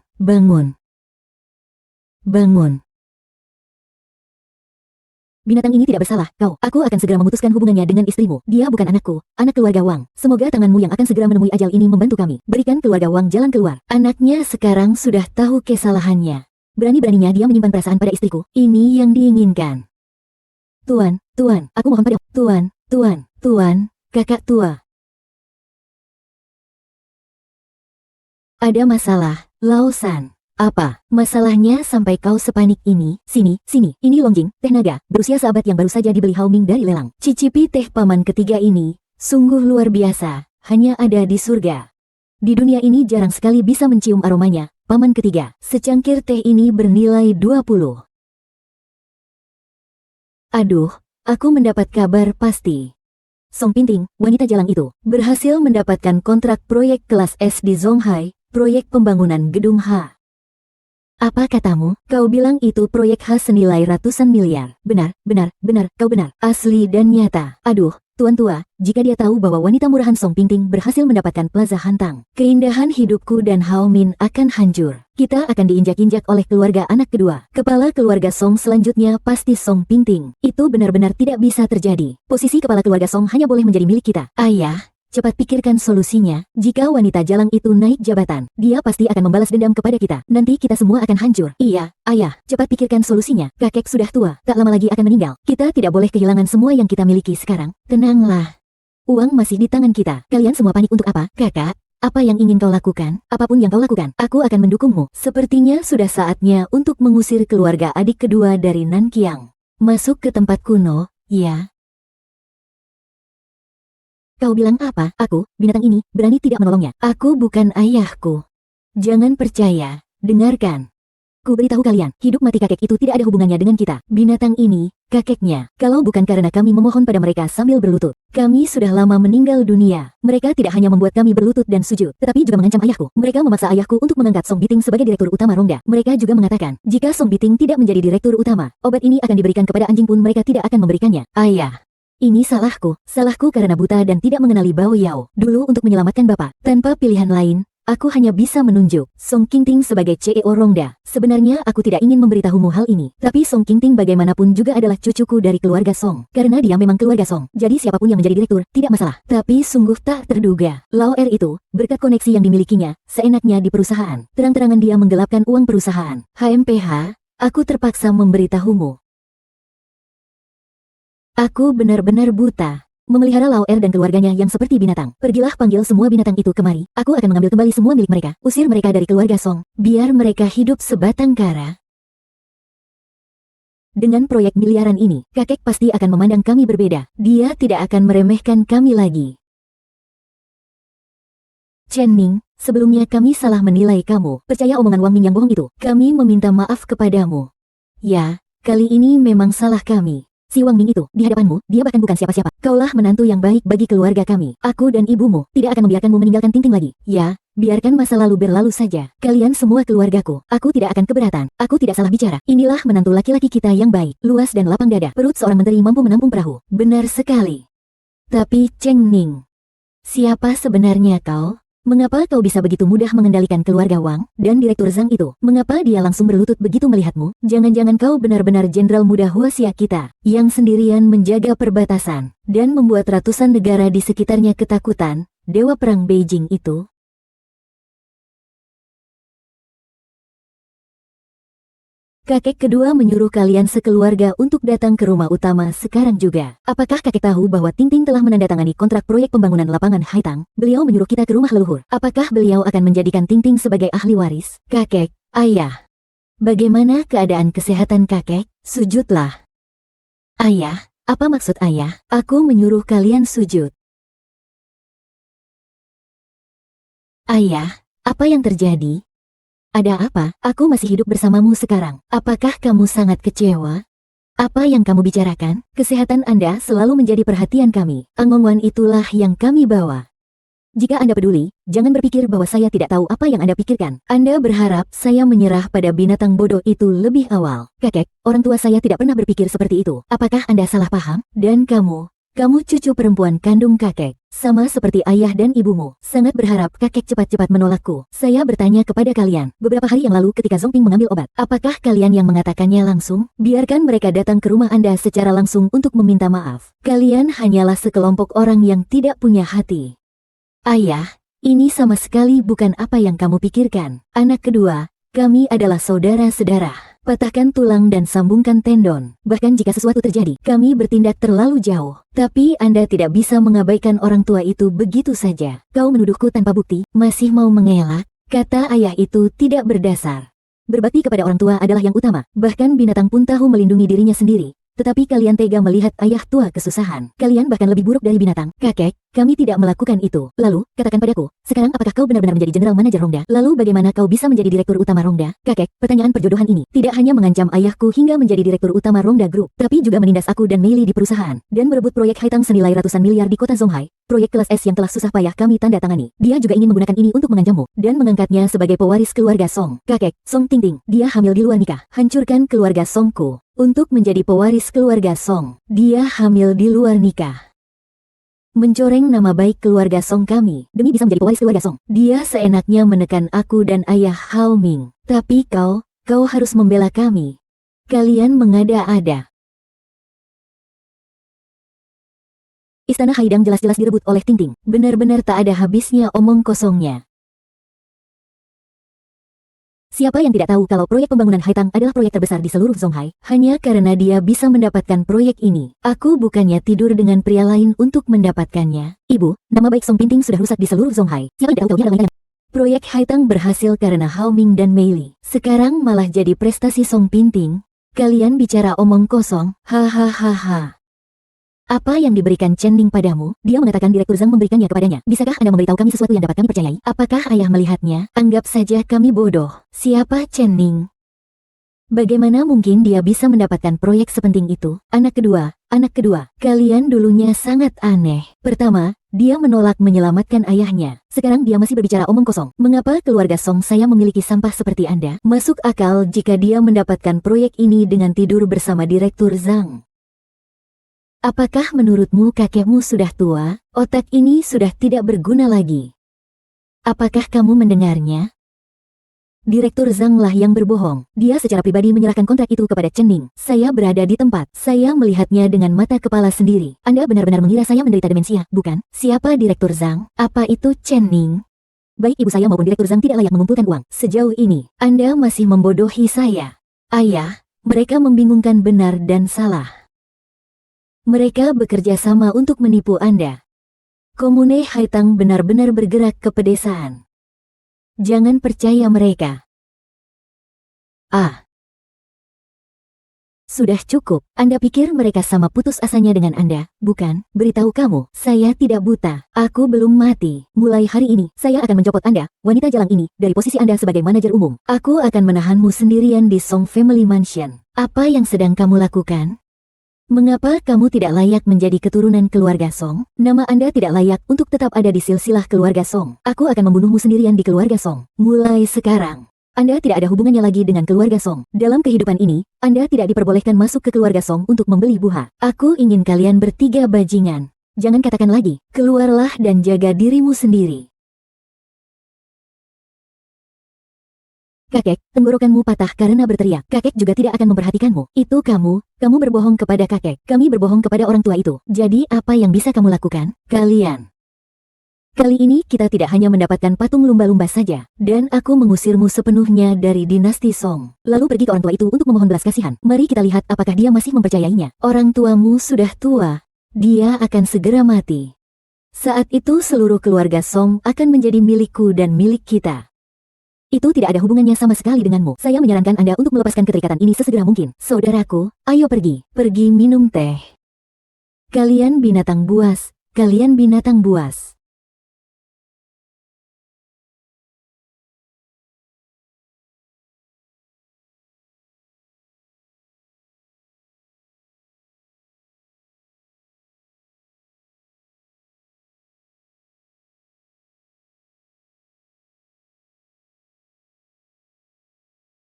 Binatang ini tidak bersalah, aku akan segera memutuskan hubungannya dengan istrimu. Dia bukan anakku, anak keluarga Wang. Semoga tanganmu yang akan segera menemui ajal ini membantu kami. Berikan keluarga Wang jalan keluar. Anaknya sekarang sudah tahu kesalahannya. Berani-beraninya dia menyimpan perasaan pada istriku. Ini yang diinginkan. Tuan, aku mohon padamu. Tuan, kakak tua. Ada masalah, Lao San. Apa masalahnya sampai kau sepanik ini? Sini, ini Longjing, teh naga, berusia seabad yang baru saja dibeli Hao Ming dari lelang. Cicipi teh paman ketiga ini, sungguh luar biasa, hanya ada di surga. Di dunia ini jarang sekali bisa mencium aromanya, paman ketiga. Secangkir teh ini bernilai 20. Aduh, aku mendapat kabar pasti. Song Pinting, wanita jalang itu, berhasil mendapatkan kontrak proyek kelas S di Zonghai, proyek pembangunan gedung H. Apa katamu? Kau bilang itu proyek khas senilai ratusan miliar. Benar, kau benar. Asli dan nyata. Aduh, Tuan Tua, jika dia tahu bahwa wanita murahan Song Pingting berhasil mendapatkan Plaza Hantang, keindahan hidupku dan Hao Min akan hancur. Kita akan diinjak-injak oleh keluarga anak kedua. Kepala keluarga Song selanjutnya pasti Song Pingting. Itu benar-benar tidak bisa terjadi. Posisi kepala keluarga Song hanya boleh menjadi milik kita. Ayah, cepat pikirkan solusinya. Jika wanita jalang itu naik jabatan, dia pasti akan membalas dendam kepada kita. Nanti kita semua akan hancur. Iya, ayah, cepat pikirkan solusinya. Kakek sudah tua, tak lama lagi akan meninggal. Kita tidak boleh kehilangan semua yang kita miliki sekarang. Tenanglah. Uang masih di tangan kita. Kalian semua panik untuk apa? Kakak, apa yang ingin kau lakukan? Apapun yang kau lakukan, aku akan mendukungmu. Sepertinya sudah saatnya untuk mengusir keluarga adik kedua dari Nankiang. Masuk ke tempat kuno, ya. Kau bilang apa? Aku, binatang ini, berani tidak menolongnya. Aku bukan ayahku. Jangan percaya. Dengarkan. Ku beritahu kalian, hidup mati kakek itu tidak ada hubungannya dengan kita. Binatang ini, kakeknya. Kalau bukan karena kami memohon pada mereka sambil berlutut. Kami sudah lama meninggal dunia. Mereka tidak hanya membuat kami berlutut dan sujud, tetapi juga mengancam ayahku. Mereka memaksa ayahku untuk mengangkat Song Biting sebagai direktur utama Rongda. Mereka juga mengatakan, jika Song Biting tidak menjadi direktur utama, obat ini akan diberikan kepada anjing pun mereka tidak akan memberikannya. Ayah. Ini salahku karena buta dan tidak mengenali Bao Yao. Dulu untuk menyelamatkan bapak, tanpa pilihan lain, aku hanya bisa menunjuk Song Qingting sebagai CEO Rongda. Sebenarnya aku tidak ingin memberitahumu hal ini, tapi Song Qingting bagaimanapun juga adalah cucuku dari keluarga Song. Karena dia memang keluarga Song, jadi siapapun yang menjadi direktur, tidak masalah. Tapi sungguh tak terduga, Lao Er itu, berkat koneksi yang dimilikinya, seenaknya di perusahaan. Terang-terangan dia menggelapkan uang perusahaan. HMPH, aku terpaksa memberitahumu. Aku benar-benar buta. Memelihara Lao Er dan keluarganya yang seperti binatang. Pergilah panggil semua binatang itu kemari. Aku akan mengambil kembali semua milik mereka. Usir mereka dari keluarga Song. Biar mereka hidup sebatang kara. Dengan proyek miliaran ini, kakek pasti akan memandang kami berbeda. Dia tidak akan meremehkan kami lagi. Chen Ning, sebelumnya kami salah menilai kamu. Percaya omongan Wang Ming yang bohong itu. Kami meminta maaf kepadamu. Ya, kali ini memang salah kami. Si Wang Ming itu, di hadapanmu, dia bahkan bukan siapa-siapa. Kaulah menantu yang baik bagi keluarga kami. Aku dan ibumu tidak akan membiarkanmu meninggalkan Tingting lagi. Ya, biarkan masa lalu berlalu saja. Kalian semua keluargaku. Aku tidak akan keberatan. Aku tidak salah bicara. Inilah menantu laki-laki kita yang baik, luas dan lapang dada. Perut seorang menteri mampu menampung perahu. Benar sekali. Tapi Cheng Ning, siapa sebenarnya kau? Mengapa kau bisa begitu mudah mengendalikan keluarga Wang dan Direktur Zhang itu? Mengapa dia langsung berlutut begitu melihatmu? Jangan-jangan kau benar-benar jenderal muda Huaxia kita, yang sendirian menjaga perbatasan, dan membuat ratusan negara di sekitarnya ketakutan, Dewa Perang Beijing itu? Kakek kedua menyuruh kalian sekeluarga untuk datang ke rumah utama sekarang juga. Apakah kakek tahu bahwa Tingting telah menandatangani kontrak proyek pembangunan lapangan Haitang? Beliau menyuruh kita ke rumah leluhur. Apakah beliau akan menjadikan Tingting sebagai ahli waris? Kakek, ayah. Bagaimana keadaan kesehatan kakek? Sujudlah. Ayah, apa maksud ayah? Aku menyuruh kalian sujud. Ayah, apa yang terjadi? Ada apa? Aku masih hidup bersamamu sekarang. Apakah kamu sangat kecewa? Apa yang kamu bicarakan? Kesehatan Anda selalu menjadi perhatian kami. Angongwan itulah yang kami bawa. Jika Anda peduli, jangan berpikir bahwa saya tidak tahu apa yang Anda pikirkan. Anda berharap saya menyerah pada binatang bodoh itu lebih awal. Kakek, orang tua saya tidak pernah berpikir seperti itu. Apakah Anda salah paham? Dan kamu cucu perempuan kandung kakek. Sama seperti ayah dan ibumu, sangat berharap kakek cepat-cepat menolakku. Saya bertanya kepada kalian, beberapa hari yang lalu ketika Zongping mengambil obat, apakah kalian yang mengatakannya langsung? Biarkan mereka datang ke rumah Anda secara langsung untuk meminta maaf. Kalian hanyalah sekelompok orang yang tidak punya hati. Ayah, ini sama sekali bukan apa yang kamu pikirkan. Anak kedua, kami adalah saudara-saudara. Patahkan tulang dan sambungkan tendon. Bahkan jika sesuatu terjadi, kami bertindak terlalu jauh. Tapi Anda tidak bisa mengabaikan orang tua itu begitu saja. Kau menuduhku tanpa bukti, masih mau mengelak? Kata ayah itu tidak berdasar. Berbakti kepada orang tua adalah yang utama. Bahkan binatang pun tahu melindungi dirinya sendiri. Tetapi kalian tega melihat ayah tua kesusahan. Kalian bahkan lebih buruk dari binatang. Kakek, kami tidak melakukan itu. Lalu, katakan padaku, sekarang apakah kau benar-benar menjadi general manager Rongda? Lalu bagaimana kau bisa menjadi direktur utama Rongda? Kakek, pertanyaan perjodohan ini tidak hanya mengancam ayahku hingga menjadi direktur utama Rongda Group, tapi juga menindas aku dan Meili di perusahaan, dan merebut proyek Haitang senilai ratusan miliar di kota Zonghai, proyek kelas S yang telah susah payah kami tanda tangani. Dia juga ingin menggunakan ini untuk mengancammu, dan mengangkatnya sebagai pewaris keluarga Song. Kakek, Song Tingting, dia hamil di luar nikah. Hancurkan keluarga Songku untuk menjadi pewaris keluarga Song. Dia hamil di luar nikah. Mencoreng nama baik keluarga Song kami, demi bisa menjadi pewaris keluarga Song. Dia seenaknya menekan aku dan ayah Hao Ming. Tapi kau harus membela kami. Kalian mengada-ada. Istana Haidang jelas-jelas direbut oleh Tingting. Benar-benar tak ada habisnya omong kosongnya. Siapa yang tidak tahu kalau proyek pembangunan Haitang adalah proyek terbesar di seluruh Zonghai, hanya karena dia bisa mendapatkan proyek ini. Aku bukannya tidur dengan pria lain untuk mendapatkannya. Ibu, nama baik Song Tingting sudah rusak di seluruh Zonghai. Siapa yang tidak tahu proyek Haitang berhasil karena Hao Ming dan Meili. Sekarang malah jadi prestasi Song Tingting. Kalian bicara omong kosong, hahaha. Apa yang diberikan Chen Ning padamu? Dia mengatakan Direktur Zhang memberikannya kepadanya. Bisakah Anda memberitahu kami sesuatu yang dapat kami percayai? Apakah ayah melihatnya? Anggap saja kami bodoh. Siapa Chen Ning? Bagaimana mungkin dia bisa mendapatkan proyek sepenting itu? Anak kedua, kalian dulunya sangat aneh. Pertama, dia menolak menyelamatkan ayahnya. Sekarang dia masih berbicara omong kosong. Mengapa keluarga Song saya memiliki sampah seperti Anda? Masuk akal jika dia mendapatkan proyek ini dengan tidur bersama Direktur Zhang. Apakah menurutmu kakekmu sudah tua? Otak ini sudah tidak berguna lagi. Apakah kamu mendengarnya? Direktur Zhang lah yang berbohong. Dia secara pribadi menyerahkan kontrak itu kepada Chen Ning. Saya berada di tempat. Saya melihatnya dengan mata kepala sendiri. Anda benar-benar mengira saya menderita demensia, bukan? Siapa Direktur Zhang? Apa itu Chen Ning? Baik ibu saya maupun Direktur Zhang tidak layak mengumpulkan uang. Sejauh ini, Anda masih membodohi saya. Ayah, mereka membingungkan benar dan salah. Mereka bekerja sama untuk menipu Anda. Komune Haitang benar-benar bergerak ke pedesaan. Jangan percaya mereka. Sudah cukup. Anda pikir mereka sama putus asanya dengan Anda, bukan? Beritahu kamu, saya tidak buta. Aku belum mati. Mulai hari ini, saya akan mencopot Anda, wanita jalang ini, dari posisi Anda sebagai manajer umum. Aku akan menahanmu sendirian di Song Family Mansion. Apa yang sedang kamu lakukan? Mengapa kamu tidak layak menjadi keturunan keluarga Song? Nama Anda tidak layak untuk tetap ada di silsilah keluarga Song. Aku akan membunuhmu sendirian di keluarga Song. Mulai sekarang, Anda tidak ada hubungannya lagi dengan keluarga Song. Dalam kehidupan ini, Anda tidak diperbolehkan masuk ke keluarga Song untuk membeli buah. Aku ingin kalian bertiga bajingan. Jangan katakan lagi, keluarlah dan jaga dirimu sendiri. Kakek, tenggorokanmu patah karena berteriak. Kakek juga tidak akan memperhatikanmu. Itu kamu berbohong kepada kakek. Kami berbohong kepada orang tua itu. Jadi apa yang bisa kamu lakukan? Kalian. Kali ini kita tidak hanya mendapatkan patung lumba-lumba saja. Dan aku mengusirmu sepenuhnya dari dinasti Song. Lalu pergi ke orang tua itu untuk memohon belas kasihan. Mari kita lihat apakah dia masih mempercayainya. Orang tuamu sudah tua. Dia akan segera mati. Saat itu seluruh keluarga Song akan menjadi milikku dan milik kita. Itu tidak ada hubungannya sama sekali denganmu. Saya menyarankan Anda untuk melepaskan keterikatan ini sesegera mungkin. Saudaraku, ayo pergi. Pergi minum teh. Kalian binatang buas. Kalian binatang buas.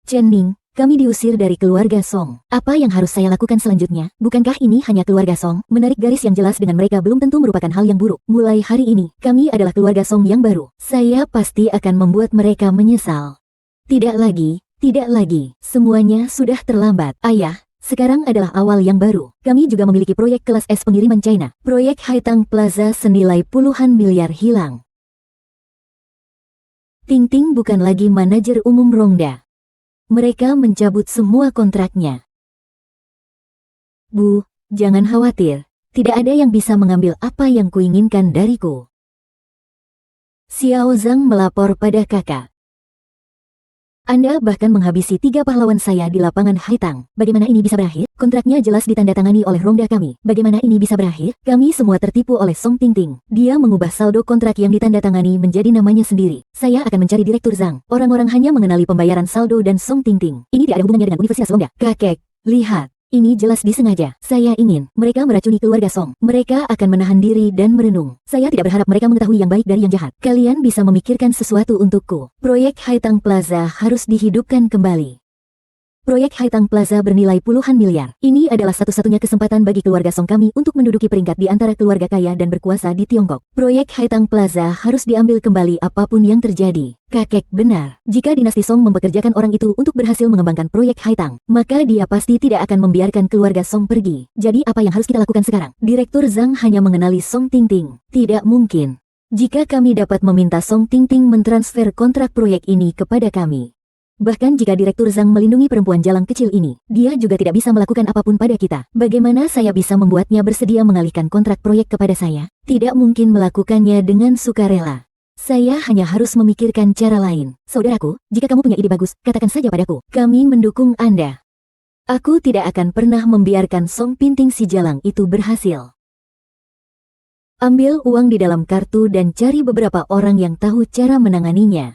Chen Ning, kami diusir dari keluarga Song. Apa yang harus saya lakukan selanjutnya? Bukankah ini hanya keluarga Song? Menarik garis yang jelas dengan mereka belum tentu merupakan hal yang buruk. Mulai hari ini, kami adalah keluarga Song yang baru. Saya pasti akan membuat mereka menyesal. Tidak lagi, tidak lagi. Semuanya sudah terlambat. Ayah, sekarang adalah awal yang baru. Kami juga memiliki proyek kelas S pengiriman China. Proyek Haitang Plaza senilai puluhan miliar hilang. Tingting bukan lagi manajer umum Rongda. Mereka mencabut semua kontraknya. Bu, jangan khawatir. Tidak ada yang bisa mengambil apa yang kuinginkan dariku. Xiao Zhang melapor pada kakak. Anda bahkan menghabisi 3 pahlawan saya di lapangan Haitang. Bagaimana ini bisa berakhir? Kontraknya jelas ditandatangani oleh Rongda kami. Bagaimana ini bisa berakhir? Kami semua tertipu oleh Song Tingting. Dia mengubah saldo kontrak yang ditandatangani menjadi namanya sendiri. Saya akan mencari Direktur Zhang. Orang-orang hanya mengenali pembayaran saldo dan Song Tingting. Ini tidak ada hubungannya dengan Universitas Rongda. Kakek, lihat. Ini jelas disengaja. Saya ingin mereka meracuni keluarga Song. Mereka akan menahan diri dan merenung. Saya tidak berharap mereka mengetahui yang baik dari yang jahat. Kalian bisa memikirkan sesuatu untukku. Proyek Haitang Plaza harus dihidupkan kembali. Proyek Haitang Plaza bernilai puluhan miliar. Ini adalah satu-satunya kesempatan bagi keluarga Song kami untuk menduduki peringkat di antara keluarga kaya dan berkuasa di Tiongkok. Proyek Haitang Plaza harus diambil kembali apapun yang terjadi. Kakek benar. Jika dinasti Song mempekerjakan orang itu untuk berhasil mengembangkan proyek Haitang, maka dia pasti tidak akan membiarkan keluarga Song pergi. Jadi apa yang harus kita lakukan sekarang? Direktur Zhang hanya mengenali Song Tingting. Tidak mungkin. Jika kami dapat meminta Song Tingting mentransfer kontrak proyek ini kepada kami. Bahkan jika Direktur Zhang melindungi perempuan jalang kecil ini, dia juga tidak bisa melakukan apapun pada kita. Bagaimana saya bisa membuatnya bersedia mengalihkan kontrak proyek kepada saya? Tidak mungkin melakukannya dengan sukarela. Saya hanya harus memikirkan cara lain. Saudaraku, jika kamu punya ide bagus, katakan saja padaku. Kami mendukung Anda. Aku tidak akan pernah membiarkan Song Tingting si jalang itu berhasil. Ambil uang di dalam kartu dan cari beberapa orang yang tahu cara menanganinya.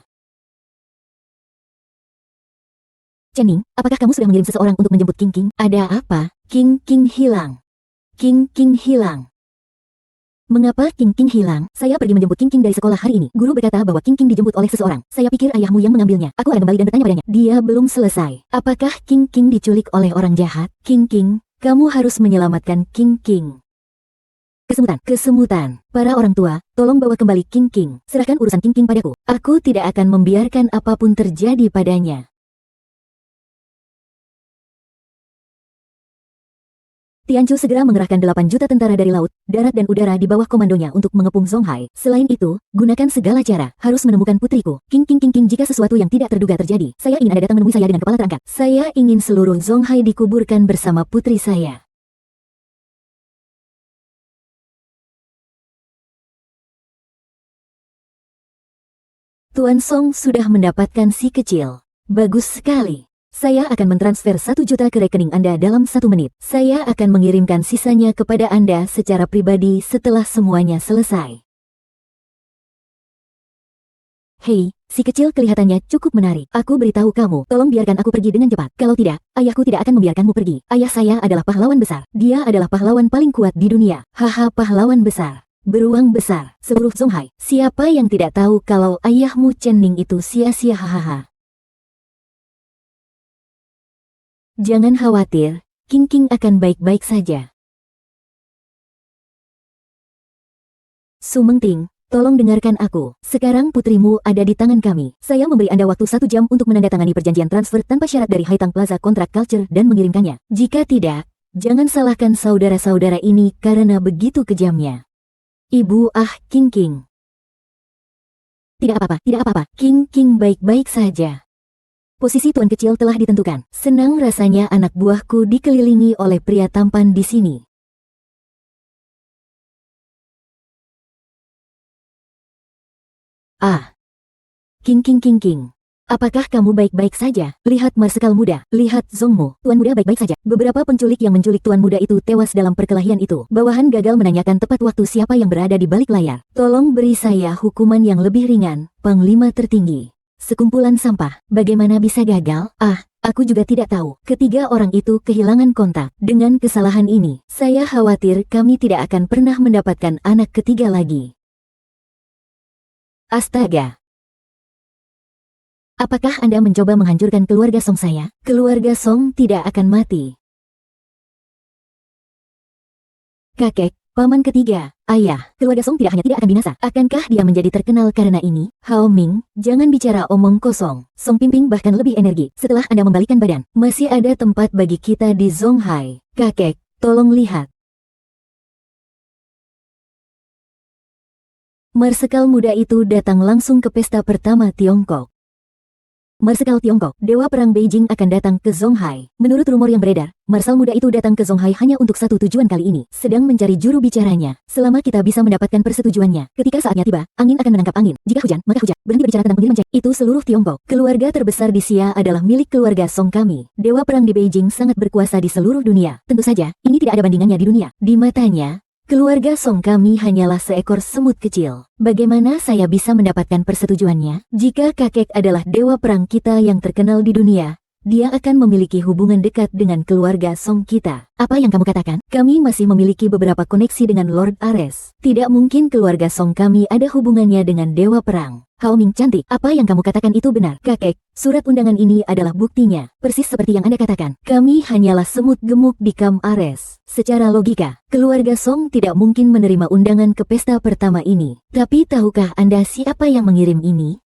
Chen, apakah kamu sudah mengirim seseorang untuk menjemput King King? Ada apa? King hilang. King hilang. Mengapa King hilang? Saya pergi menjemput King dari sekolah hari ini. Guru berkata bahwa King dijemput oleh seseorang. Saya pikir ayahmu yang mengambilnya. Aku akan kembali dan bertanya padanya. Dia belum selesai. Apakah King diculik oleh orang jahat? King, kamu harus menyelamatkan King. Kesemutan. Para orang tua, tolong bawa kembali King. Serahkan urusan King padaku. Aku tidak akan membiarkan apapun terjadi padanya. Tianchu segera mengerahkan 8 juta tentara dari laut, darat dan udara di bawah komandonya untuk mengepung Zonghai. Selain itu, gunakan segala cara, harus menemukan putriku. King, jika sesuatu yang tidak terduga terjadi, saya ingin Anda datang menemui saya dengan kepala terangkat. Saya ingin seluruh Zonghai dikuburkan bersama putri saya. Tuan Song sudah mendapatkan si kecil. Bagus sekali. Saya akan mentransfer 1 juta ke rekening Anda dalam 1 menit. Saya akan mengirimkan sisanya kepada Anda secara pribadi setelah semuanya selesai. Hei, si kecil kelihatannya cukup menarik. Aku beritahu kamu, tolong biarkan aku pergi dengan cepat. Kalau tidak, ayahku tidak akan membiarkanmu pergi. Ayah saya adalah pahlawan besar. Dia adalah pahlawan paling kuat di dunia. Haha, pahlawan besar. Beruang besar. Seluruh Zonghai. Siapa yang tidak tahu kalau ayahmu Chen Ning itu sia-sia hahaha. Jangan khawatir, King akan baik-baik saja. Su Mengting, tolong dengarkan aku. Sekarang putrimu ada di tangan kami. Saya memberi Anda waktu 1 jam untuk menandatangani perjanjian transfer tanpa syarat dari Haitang Plaza Kontrak Culture dan mengirimkannya. Jika tidak, jangan salahkan saudara-saudara ini karena begitu kejamnya. Ibu King. Tidak apa-apa. King baik-baik saja. Posisi tuan kecil telah ditentukan. Senang rasanya anak buahku dikelilingi oleh pria tampan di sini. King. Apakah kamu baik-baik saja? Lihat Marsekal muda, lihat Zongmu. Tuan muda baik-baik saja. Beberapa penculik yang menculik tuan muda itu tewas dalam perkelahian itu. Bawahan gagal menanyakan tepat waktu siapa yang berada di balik layar. Tolong beri saya hukuman yang lebih ringan, Panglima tertinggi. Sekumpulan sampah, bagaimana bisa gagal? Aku juga tidak tahu. Ketiga orang itu kehilangan kontak. Dengan kesalahan ini, saya khawatir kami tidak akan pernah mendapatkan anak ketiga lagi. Astaga. Apakah Anda mencoba menghancurkan keluarga Song saya? Keluarga Song tidak akan mati. Kakek, paman ketiga, ayah, keluarga Song tidak akan binasa. Akankah dia menjadi terkenal karena ini? Hao Ming, jangan bicara omong kosong. Song Pimping bahkan lebih energi. Setelah Anda membalikkan badan, masih ada tempat bagi kita di Zonghai. Kakek, tolong lihat. Marsekal muda itu datang langsung ke pesta pertama Tiongkok. Marsekal Tiongkok, Dewa Perang Beijing akan datang ke Zonghai. Menurut rumor yang beredar, Marsal muda itu datang ke Zonghai hanya untuk satu tujuan kali ini, sedang mencari juru bicaranya. Selama kita bisa mendapatkan persetujuannya, ketika saatnya tiba, angin akan menangkap angin. Jika hujan, maka hujan. Berhenti berbicara tentang pengiriman cek. Itu seluruh Tiongkok. Keluarga terbesar di Xia adalah milik keluarga Song kami. Dewa Perang di Beijing sangat berkuasa di seluruh dunia. Tentu saja, ini tidak ada bandingannya di dunia. Di matanya, keluarga Song kami hanyalah seekor semut kecil. Bagaimana saya bisa mendapatkan persetujuannya? Jika kakek adalah dewa perang kita yang terkenal di dunia, dia akan memiliki hubungan dekat dengan keluarga Song kita. Apa yang kamu katakan? Kami masih memiliki beberapa koneksi dengan Lord Ares. Tidak mungkin keluarga Song kami ada hubungannya dengan dewa perang. Hao Ming cantik, apa yang kamu katakan itu benar. Kakek, surat undangan ini adalah buktinya. Persis seperti yang Anda katakan. Kami hanyalah semut gemuk di Kam Ares. Secara logika, keluarga Song tidak mungkin menerima undangan ke pesta pertama ini. Tapi tahukah Anda siapa yang mengirim ini?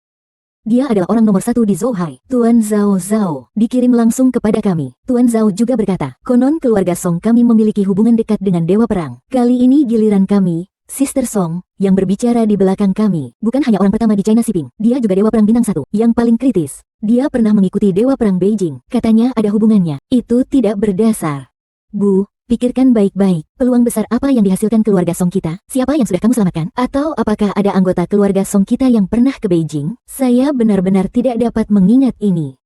Dia adalah orang nomor satu di Zonghai. Tuan Zhao Zhao dikirim langsung kepada kami. Tuan Zhao juga berkata, konon keluarga Song kami memiliki hubungan dekat dengan dewa perang. Kali ini giliran kami, Sister Song, yang berbicara di belakang kami. Bukan hanya orang pertama di China Shipping, dia juga dewa perang bintang 1. Yang paling kritis, dia pernah mengikuti dewa perang Beijing. Katanya ada hubungannya. Itu tidak berdasar. Bu, pikirkan baik-baik, peluang besar apa yang dihasilkan keluarga Song kita? Siapa yang sudah kamu selamatkan? Atau apakah ada anggota keluarga Song kita yang pernah ke Beijing? Saya benar-benar tidak dapat mengingat ini.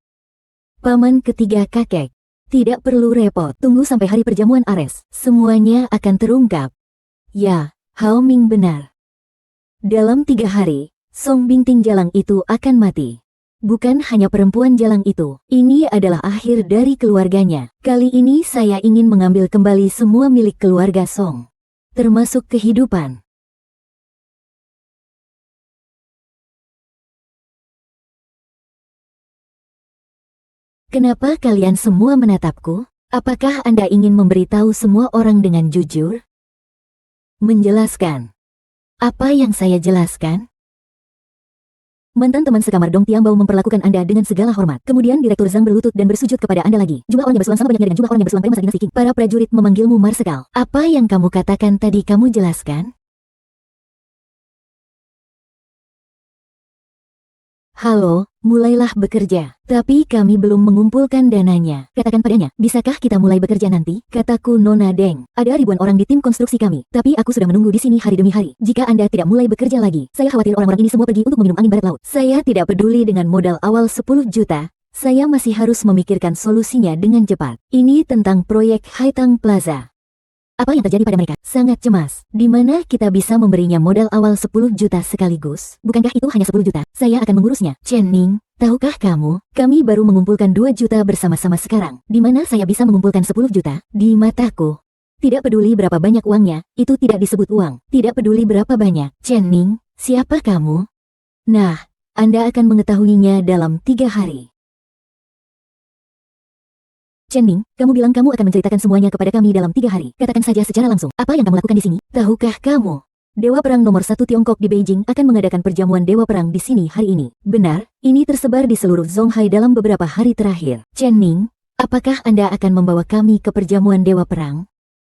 Paman ketiga kakek. Tidak perlu repot, tunggu sampai hari perjamuan Ares. Semuanya akan terungkap. Ya, Hao Ming benar. Dalam 3 hari, Song Bingting Jalang itu akan mati. Bukan hanya perempuan jalang itu, ini adalah akhir dari keluarganya. Kali ini saya ingin mengambil kembali semua milik keluarga Song, termasuk kehidupan. Kenapa kalian semua menatapku? Apakah Anda ingin memberitahu semua orang dengan jujur? Menjelaskan. Apa yang saya jelaskan? Mantan teman sekamar Dong Tiambao memperlakukan Anda dengan segala hormat. Kemudian Direktur Zhang berlutut dan bersujud kepada Anda lagi. Jumlah orang yang bersulang sama banyaknya dengan jumlah orang yang bersulang pada masa dinasti Qing. Para prajurit memanggilmu Marsekal. Apa yang kamu katakan tadi kamu jelaskan? Halo, mulailah bekerja. Tapi kami belum mengumpulkan dananya. Katakan padanya, bisakah kita mulai bekerja nanti? Kataku Nona Deng. Ada ribuan orang di tim konstruksi kami. Tapi aku sudah menunggu di sini hari demi hari. Jika Anda tidak mulai bekerja lagi, saya khawatir orang-orang ini semua pergi untuk meminum angin barat laut. Saya tidak peduli dengan modal awal 10 juta. Saya masih harus memikirkan solusinya dengan cepat. Ini tentang proyek Haitang Plaza. Apa yang terjadi pada mereka? Sangat cemas. Di mana kita bisa memberinya modal awal 10 juta sekaligus? Bukankah itu hanya 10 juta? Saya akan mengurusnya. Chen Ning, tahukah kamu, kami baru mengumpulkan 2 juta bersama-sama sekarang. Di mana saya bisa mengumpulkan 10 juta? Di mataku. Tidak peduli berapa banyak uangnya, itu tidak disebut uang. Tidak peduli berapa banyak. Chen Ning, siapa kamu? Nah, Anda akan mengetahuinya dalam 3 hari. Chen Ning, kamu bilang kamu akan menceritakan semuanya kepada kami dalam 3 hari. Katakan saja secara langsung, apa yang kamu lakukan di sini? Tahukah kamu? Dewa Perang nomor 1 Tiongkok di Beijing akan mengadakan perjamuan Dewa Perang di sini hari ini. Benar, ini tersebar di seluruh Zonghai dalam beberapa hari terakhir. Chen Ning, apakah Anda akan membawa kami ke perjamuan Dewa Perang?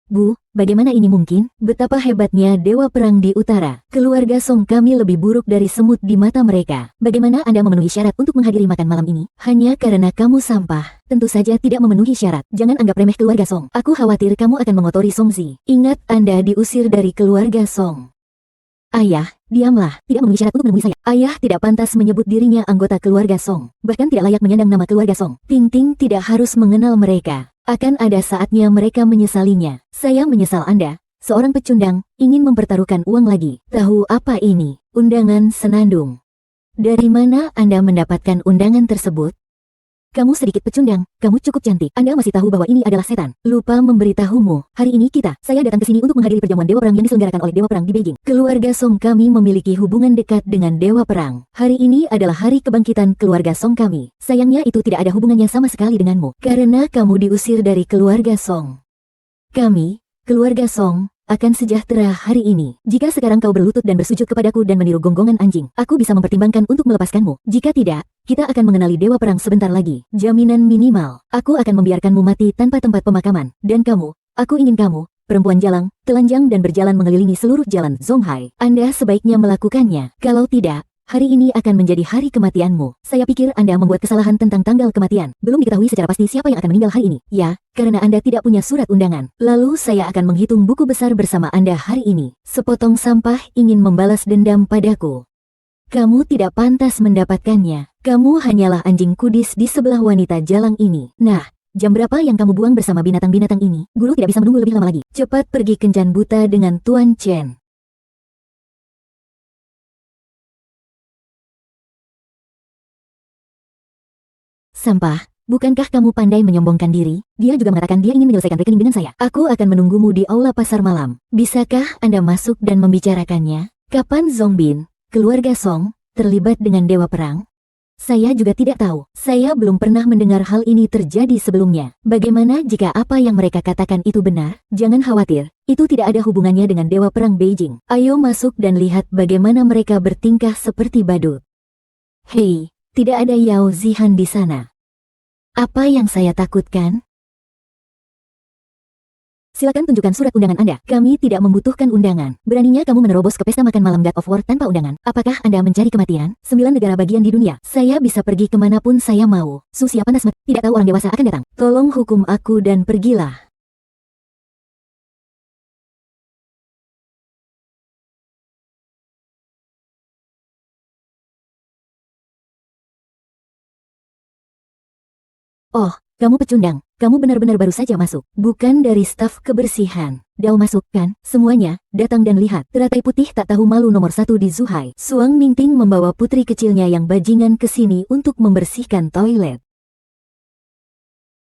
Bu, bagaimana ini mungkin? Betapa hebatnya Dewa Perang di utara. Keluarga Song kami lebih buruk dari semut di mata mereka. Bagaimana Anda memenuhi syarat untuk menghadiri makan malam ini? Hanya karena kamu sampah. Tentu saja tidak memenuhi syarat. Jangan anggap remeh keluarga Song. Aku khawatir kamu akan mengotori Songzi. Ingat, Anda diusir dari keluarga Song. Ayah, diamlah. Tidak memenuhi syarat untuk menemui saya. Ayah tidak pantas menyebut dirinya anggota keluarga Song. Bahkan tidak layak menyandang nama keluarga Song. Ting Ting tidak harus mengenal mereka. Akan ada saatnya mereka menyesalinya. Saya menyesal Anda, seorang pecundang, ingin mempertaruhkan uang lagi. Tahu apa ini? Undangan senandung. Dari mana Anda mendapatkan undangan tersebut? Kamu sedikit pecundang, kamu cukup cantik. Anda masih tahu bahwa ini adalah setan. Lupa memberitahumu. Hari ini saya datang ke sini untuk menghadiri perjamuan Dewa Perang yang diselenggarakan oleh Dewa Perang di Beijing. Keluarga Song kami memiliki hubungan dekat dengan Dewa Perang. Hari ini adalah hari kebangkitan keluarga Song kami. Sayangnya itu tidak ada hubungannya sama sekali denganmu. Karena kamu diusir dari keluarga Song. Kami, keluarga Song, akan sejahtera hari ini. Jika sekarang kau berlutut dan bersujud kepadaku dan meniru gonggongan anjing, aku bisa mempertimbangkan untuk melepaskanmu. Jika tidak, kita akan mengenali Dewa Perang sebentar lagi. Jaminan minimal, aku akan membiarkanmu mati tanpa tempat pemakaman. Dan kamu, aku ingin kamu, perempuan jalang, telanjang dan berjalan mengelilingi seluruh jalan Zonghai. Anda sebaiknya melakukannya. Kalau tidak, Hari ini akan menjadi hari kematianmu. Saya pikir Anda membuat kesalahan tentang tanggal kematian. Belum diketahui secara pasti siapa yang akan meninggal hari ini. Ya, karena Anda tidak punya surat undangan. Lalu saya akan menghitung buku besar bersama Anda hari ini. Sepotong sampah ingin membalas dendam padaku. Kamu tidak pantas mendapatkannya. Kamu hanyalah anjing kudis di sebelah wanita jalang ini. Nah, jam berapa yang kamu buang bersama binatang-binatang ini? Guru tidak bisa menunggu lebih lama lagi. Cepat pergi kencan buta dengan Tuan Chen. Sampah, bukankah kamu pandai menyombongkan diri? Dia juga mengatakan dia ingin menyelesaikan rekening dengan saya. Aku akan menunggumu di aula pasar malam. Bisakah Anda masuk dan membicarakannya? Kapan Zongbin, keluarga Song, terlibat dengan Dewa Perang? Saya juga tidak tahu. Saya belum pernah mendengar hal ini terjadi sebelumnya. Bagaimana jika apa yang mereka katakan itu benar? Jangan khawatir, itu tidak ada hubungannya dengan Dewa Perang Beijing. Ayo masuk dan lihat bagaimana mereka bertingkah seperti badut. Hei, tidak ada Yao Zihan di sana. Apa yang saya takutkan? Silakan tunjukkan surat undangan Anda. Kami tidak membutuhkan undangan. Beraninya kamu menerobos ke pesta makan malam God of War tanpa undangan? Apakah Anda mencari kematian? 9 negara bagian di dunia. Saya bisa pergi kemanapun saya mau. Susia panas mati. Tidak tahu orang dewasa akan datang. Tolong hukum aku dan pergilah. Oh, kamu pecundang. Kamu benar-benar baru saja masuk. Bukan dari staf kebersihan. Dao masuk, kan? Semuanya, datang dan lihat. Teratai putih tak tahu malu nomor 1 di Zuhai. Suang Mingting membawa putri kecilnya yang bajingan ke sini untuk membersihkan toilet.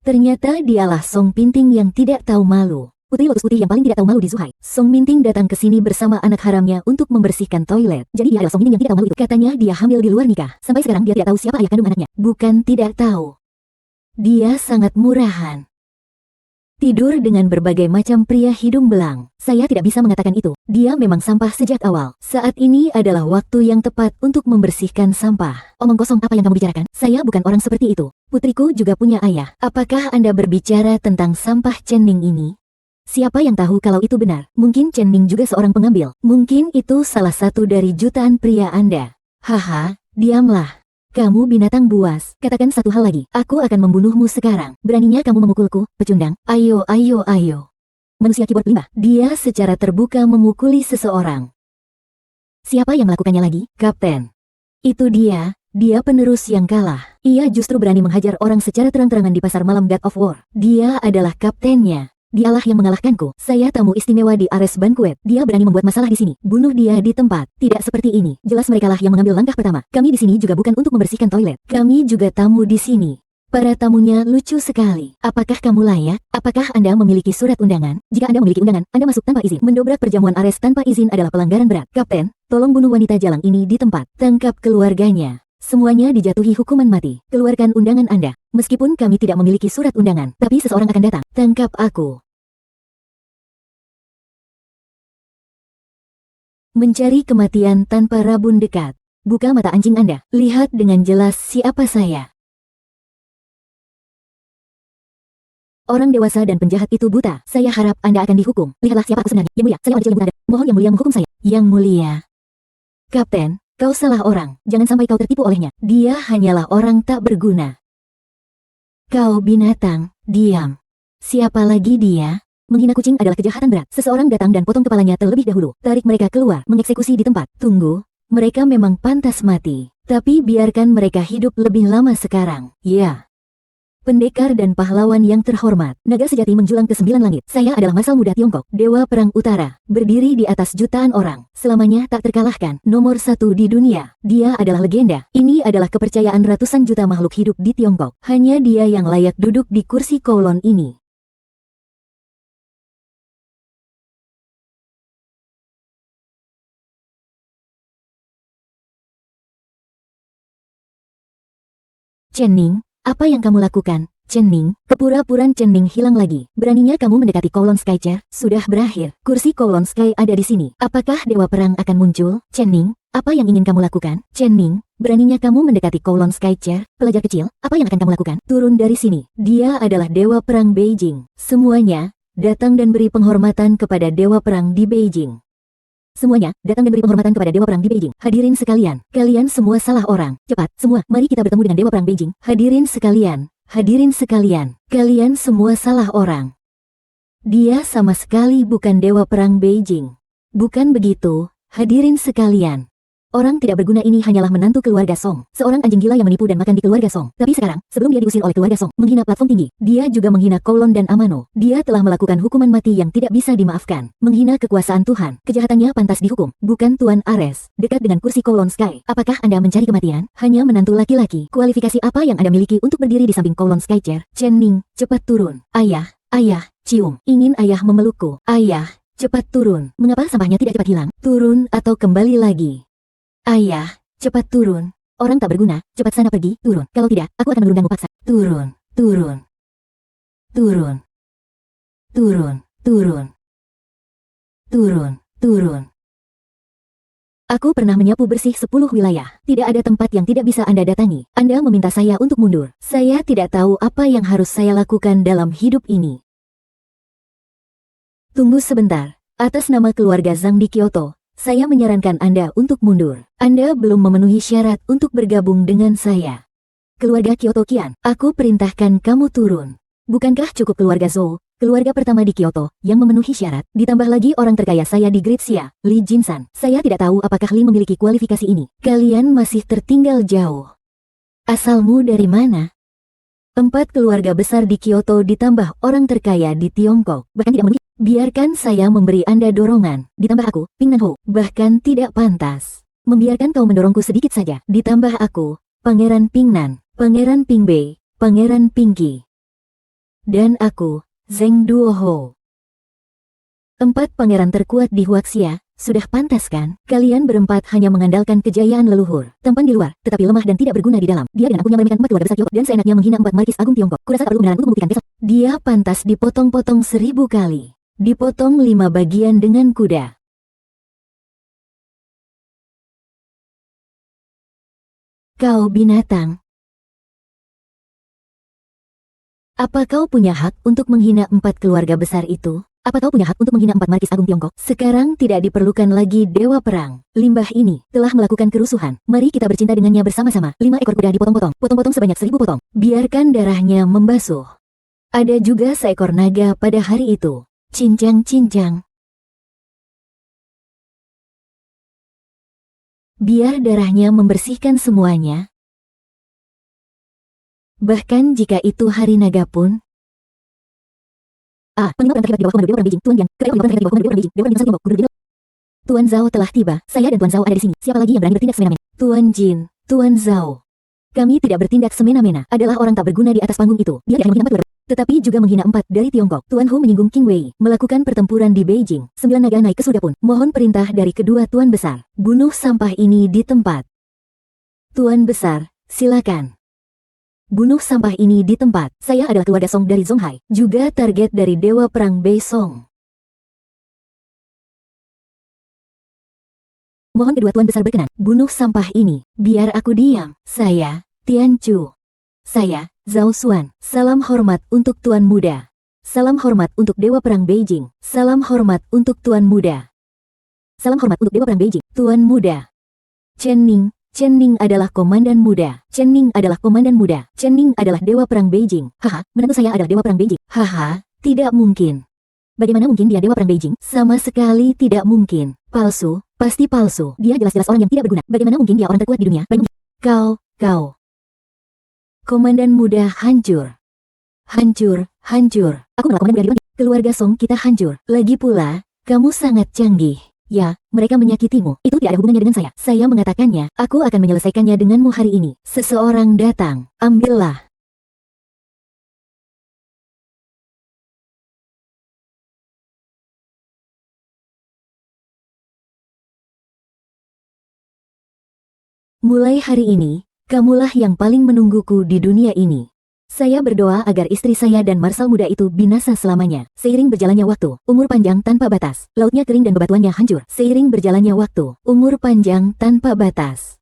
Ternyata dialah Song Pinting yang tidak tahu malu. Putri lotus putih yang paling tidak tahu malu di Zuhai. Song Minting datang ke sini bersama anak haramnya untuk membersihkan toilet. Jadi dia adalah Song Minting yang tidak tahu malu itu. Katanya dia hamil di luar nikah. Sampai sekarang dia tidak tahu siapa ayah kandung anaknya. Bukan tidak tahu. Dia sangat murahan. Tidur dengan berbagai macam pria hidung belang. Saya tidak bisa mengatakan itu. Dia memang sampah sejak awal. Saat ini adalah waktu yang tepat untuk membersihkan sampah. Omong kosong, apa yang kamu bicarakan? Saya bukan orang seperti itu. Putriku juga punya ayah. Apakah Anda berbicara tentang sampah Chen Ning ini? Siapa yang tahu kalau itu benar? Mungkin Chen Ning juga seorang pengambil. Mungkin itu salah satu dari jutaan pria Anda. Haha, diamlah. Kamu binatang buas. Katakan satu hal lagi. Aku akan membunuhmu sekarang. Beraninya kamu memukulku, pecundang? Ayo, ayo, ayo. Manusia keyboard limbah. Dia secara terbuka memukuli seseorang. Siapa yang melakukannya lagi? Kapten. Itu dia. Dia penerus yang kalah. Ia justru berani menghajar orang secara terang-terangan di pasar malam God of War. Dia adalah kaptennya. Dialah yang mengalahkanku. Saya tamu istimewa di Ares Banquet. Dia berani membuat masalah di sini. Bunuh dia di tempat. Tidak seperti ini. Jelas merekalah yang mengambil langkah pertama. Kami di sini juga bukan untuk membersihkan toilet. Kami juga tamu di sini. Para tamunya lucu sekali. Apakah kamu layak? Apakah Anda memiliki surat undangan? Jika Anda memiliki undangan, Anda masuk tanpa izin. Mendobrak perjamuan Ares tanpa izin adalah pelanggaran berat. Kapten, tolong bunuh wanita jalang ini di tempat. Tangkap keluarganya. Semuanya dijatuhi hukuman mati. Keluarkan undangan Anda. Meskipun kami tidak memiliki surat undangan, tapi seseorang akan datang. Tangkap aku. Mencari kematian tanpa rabun dekat. Buka mata anjing Anda. Lihat dengan jelas siapa saya. Orang dewasa dan penjahat itu buta. Saya harap Anda akan dihukum. Lihatlah siapa aku sebenarnya. Yang mulia, saya orang kecil yang buta. Mohon Yang Mulia menghukum saya. Yang Mulia. Kapten, kau salah orang. Jangan sampai kau tertipu olehnya. Dia hanyalah orang tak berguna. Kau binatang, diam. Siapa lagi dia? Menghina kucing adalah kejahatan berat. Seseorang datang dan potong kepalanya terlebih dahulu. Tarik mereka keluar, mengeksekusi di tempat. Tunggu, mereka memang pantas mati. Tapi biarkan mereka hidup lebih lama sekarang. Ya. Pendekar dan pahlawan yang terhormat. Naga sejati menjulang ke 9 langit. Saya adalah Masal Muda Tiongkok. Dewa Perang Utara. Berdiri di atas jutaan orang. Selamanya tak terkalahkan. Nomor 1 di dunia. Dia adalah legenda. Ini adalah kepercayaan ratusan juta makhluk hidup di Tiongkok. Hanya dia yang layak duduk di kursi Kowloon ini. Chen Ning, apa yang kamu lakukan? Chen Ning, kepura-puraan Chen Ning hilang lagi. Beraninya kamu mendekati Kowloon Sky Chair? Sudah berakhir. Kursi Kowloon Sky ada di sini. Apakah Dewa Perang akan muncul? Chen Ning, apa yang ingin kamu lakukan? Chen Ning, beraninya kamu mendekati Kowloon Sky Chair? Pelajar kecil, apa yang akan kamu lakukan? Turun dari sini. Dia adalah Dewa Perang Beijing. Semuanya, datang dan beri penghormatan kepada Dewa Perang di Beijing. Semuanya, datang dan beri penghormatan kepada Dewa Perang di Beijing. Hadirin sekalian, kalian semua salah orang. Cepat, semua, mari kita bertemu dengan Dewa Perang Beijing. Hadirin sekalian, kalian semua salah orang. Dia sama sekali bukan Dewa Perang Beijing. Bukan begitu, hadirin sekalian. Orang tidak berguna ini hanyalah menantu keluarga Song. Seorang anjing gila yang menipu dan makan di keluarga Song. Tapi sekarang, sebelum dia diusir oleh keluarga Song, menghina platform tinggi, dia juga menghina Kowloon dan Amano. Dia telah melakukan hukuman mati yang tidak bisa dimaafkan. Menghina kekuasaan Tuhan. Kejahatannya pantas dihukum. Bukan Tuan Ares. Dekat dengan kursi Kowloon Sky. Apakah Anda mencari kematian? Hanya menantu laki-laki. Kualifikasi apa yang Anda miliki untuk berdiri di samping Kowloon Sky Chair? Chen Ning, cepat turun. Ayah, cium. Ingin ayah memelukku. Ayah, cepat turun. Mengapa sampahnya tidak cepat hilang? Turun atau kembali lagi. Ayah, cepat turun. Orang tak berguna, cepat sana pergi, turun. Kalau tidak, aku akan menurunkanmu paksa. Turun. Aku pernah menyapu bersih 10 wilayah. Tidak ada tempat yang tidak bisa Anda datangi. Anda meminta saya untuk mundur. Saya tidak tahu apa yang harus saya lakukan dalam hidup ini. Tunggu sebentar. Atas nama keluarga Zhang di Kyoto, saya menyarankan Anda untuk mundur. Anda belum memenuhi syarat untuk bergabung dengan saya. Keluarga Kyoto Kian, aku perintahkan kamu turun. Bukankah cukup keluarga Zhou, keluarga pertama di Kyoto, yang memenuhi syarat? Ditambah lagi orang terkaya saya di Great Xia, Li Jinsan. Saya tidak tahu apakah Li memiliki kualifikasi ini. Kalian masih tertinggal jauh. Asalmu dari mana? 4 keluarga besar di Kyoto ditambah orang terkaya di Tiongkok. Bahkan tidak memenuhi. Biarkan saya memberi Anda dorongan. Ditambah aku, Ping Nan Ho. Bahkan tidak pantas. Membiarkan kau mendorongku sedikit saja. Ditambah aku, Pangeran Ping Nan, Pangeran Ping Bei, Pangeran Ping Qi. Dan aku, Zheng Duoho. 4 pangeran terkuat di Huaxia. Sudah pantas kan? Kalian berempat hanya mengandalkan kejayaan leluhur. Tampan di luar, tetapi lemah dan tidak berguna di dalam. Dia dan akunya meremehkan 4 keluarga besar Kyoto dan seenaknya menghina 4 markis agung Tiongkok. Kurasa tak perlu benaran untuk membuktikan besok. Dia pantas dipotong-potong 1000 kali. Dipotong 5 bagian dengan kuda. Kau binatang. Apa kau punya hak untuk menghina 4 keluarga besar itu? Apa kau punya hak untuk menghina 4 markis agung Tiongkok? Sekarang tidak diperlukan lagi dewa perang. Limbah ini telah melakukan kerusuhan. Mari kita bercinta dengannya bersama-sama. 5 ekor kuda dipotong-potong. Potong-potong sebanyak 1000 potong. Biarkan darahnya membasuh. Ada juga seekor naga pada hari itu. Cincang-cincang. Biar darahnya membersihkan semuanya. Bahkan jika itu hari naga pun. Panglima perang terhebat di bawah komando Dewa Perang Beijing, Tuan Yang. Ketua Panglima terhebat di bawah komando Dewa Perang Beijing, Dewa Perang Bintang 1 Tiongkok, Gubernur Jenderal. Tuan Zhao telah tiba. Saya dan Tuan Zhao ada di sini. Siapa lagi yang berani bertindak semena-mena? Tuan Jin, Tuan Zhao. Kami tidak bertindak semena-mena. Adalah orang tak berguna di atas panggung itu. Dia tidak hanya menghina 4 keluarga, tetapi juga menghina 4 dari Tiongkok. Tuan Hu menyinggung King Wei, melakukan pertempuran di Beijing. 9 naga naik ke surga pun. Mohon perintah dari kedua tuan besar. Bunuh sampah ini di tempat. Tuan besar, silakan. Bunuh sampah ini di tempat. Saya adalah keluarga Song dari Zonghai, juga target dari Dewa Perang Bei Song. Mohon kedua tuan besar berkenan. Bunuh sampah ini. Biar aku diam. Saya, Tian Chu. Saya, Zhao Xuan. Salam hormat untuk tuan muda. Salam hormat untuk Dewa Perang Beijing. Salam hormat untuk tuan muda. Salam hormat untuk Dewa Perang Beijing. Tuan muda. Chen Ning. Chen Ning adalah komandan muda. Chen Ning adalah komandan muda. Chen Ning adalah Dewa Perang Beijing. Haha, menantu saya adalah Dewa Perang Beijing. Haha, tidak mungkin. Bagaimana mungkin dia Dewa Perang Beijing? Sama sekali tidak mungkin. Palsu, pasti palsu. Dia jelas-jelas orang yang tidak berguna. Bagaimana mungkin dia orang terkuat di dunia? Kau. Komandan muda hancur. Hancur. Aku menolak komandan muda di bangkit. Keluarga Song kita hancur. Lagi pula, kamu sangat canggih. Ya, mereka menyakitimu. Itu tidak ada hubungannya dengan saya. Saya mengatakannya, aku akan menyelesaikannya denganmu hari ini. Seseorang datang. Ambillah. Mulai hari ini, kamulah yang paling menungguku di dunia ini. Saya berdoa agar istri saya dan marsal muda itu binasa selamanya. Seiring berjalannya waktu, umur panjang tanpa batas. Lautnya kering dan bebatuannya hancur. Seiring berjalannya waktu, umur panjang tanpa batas.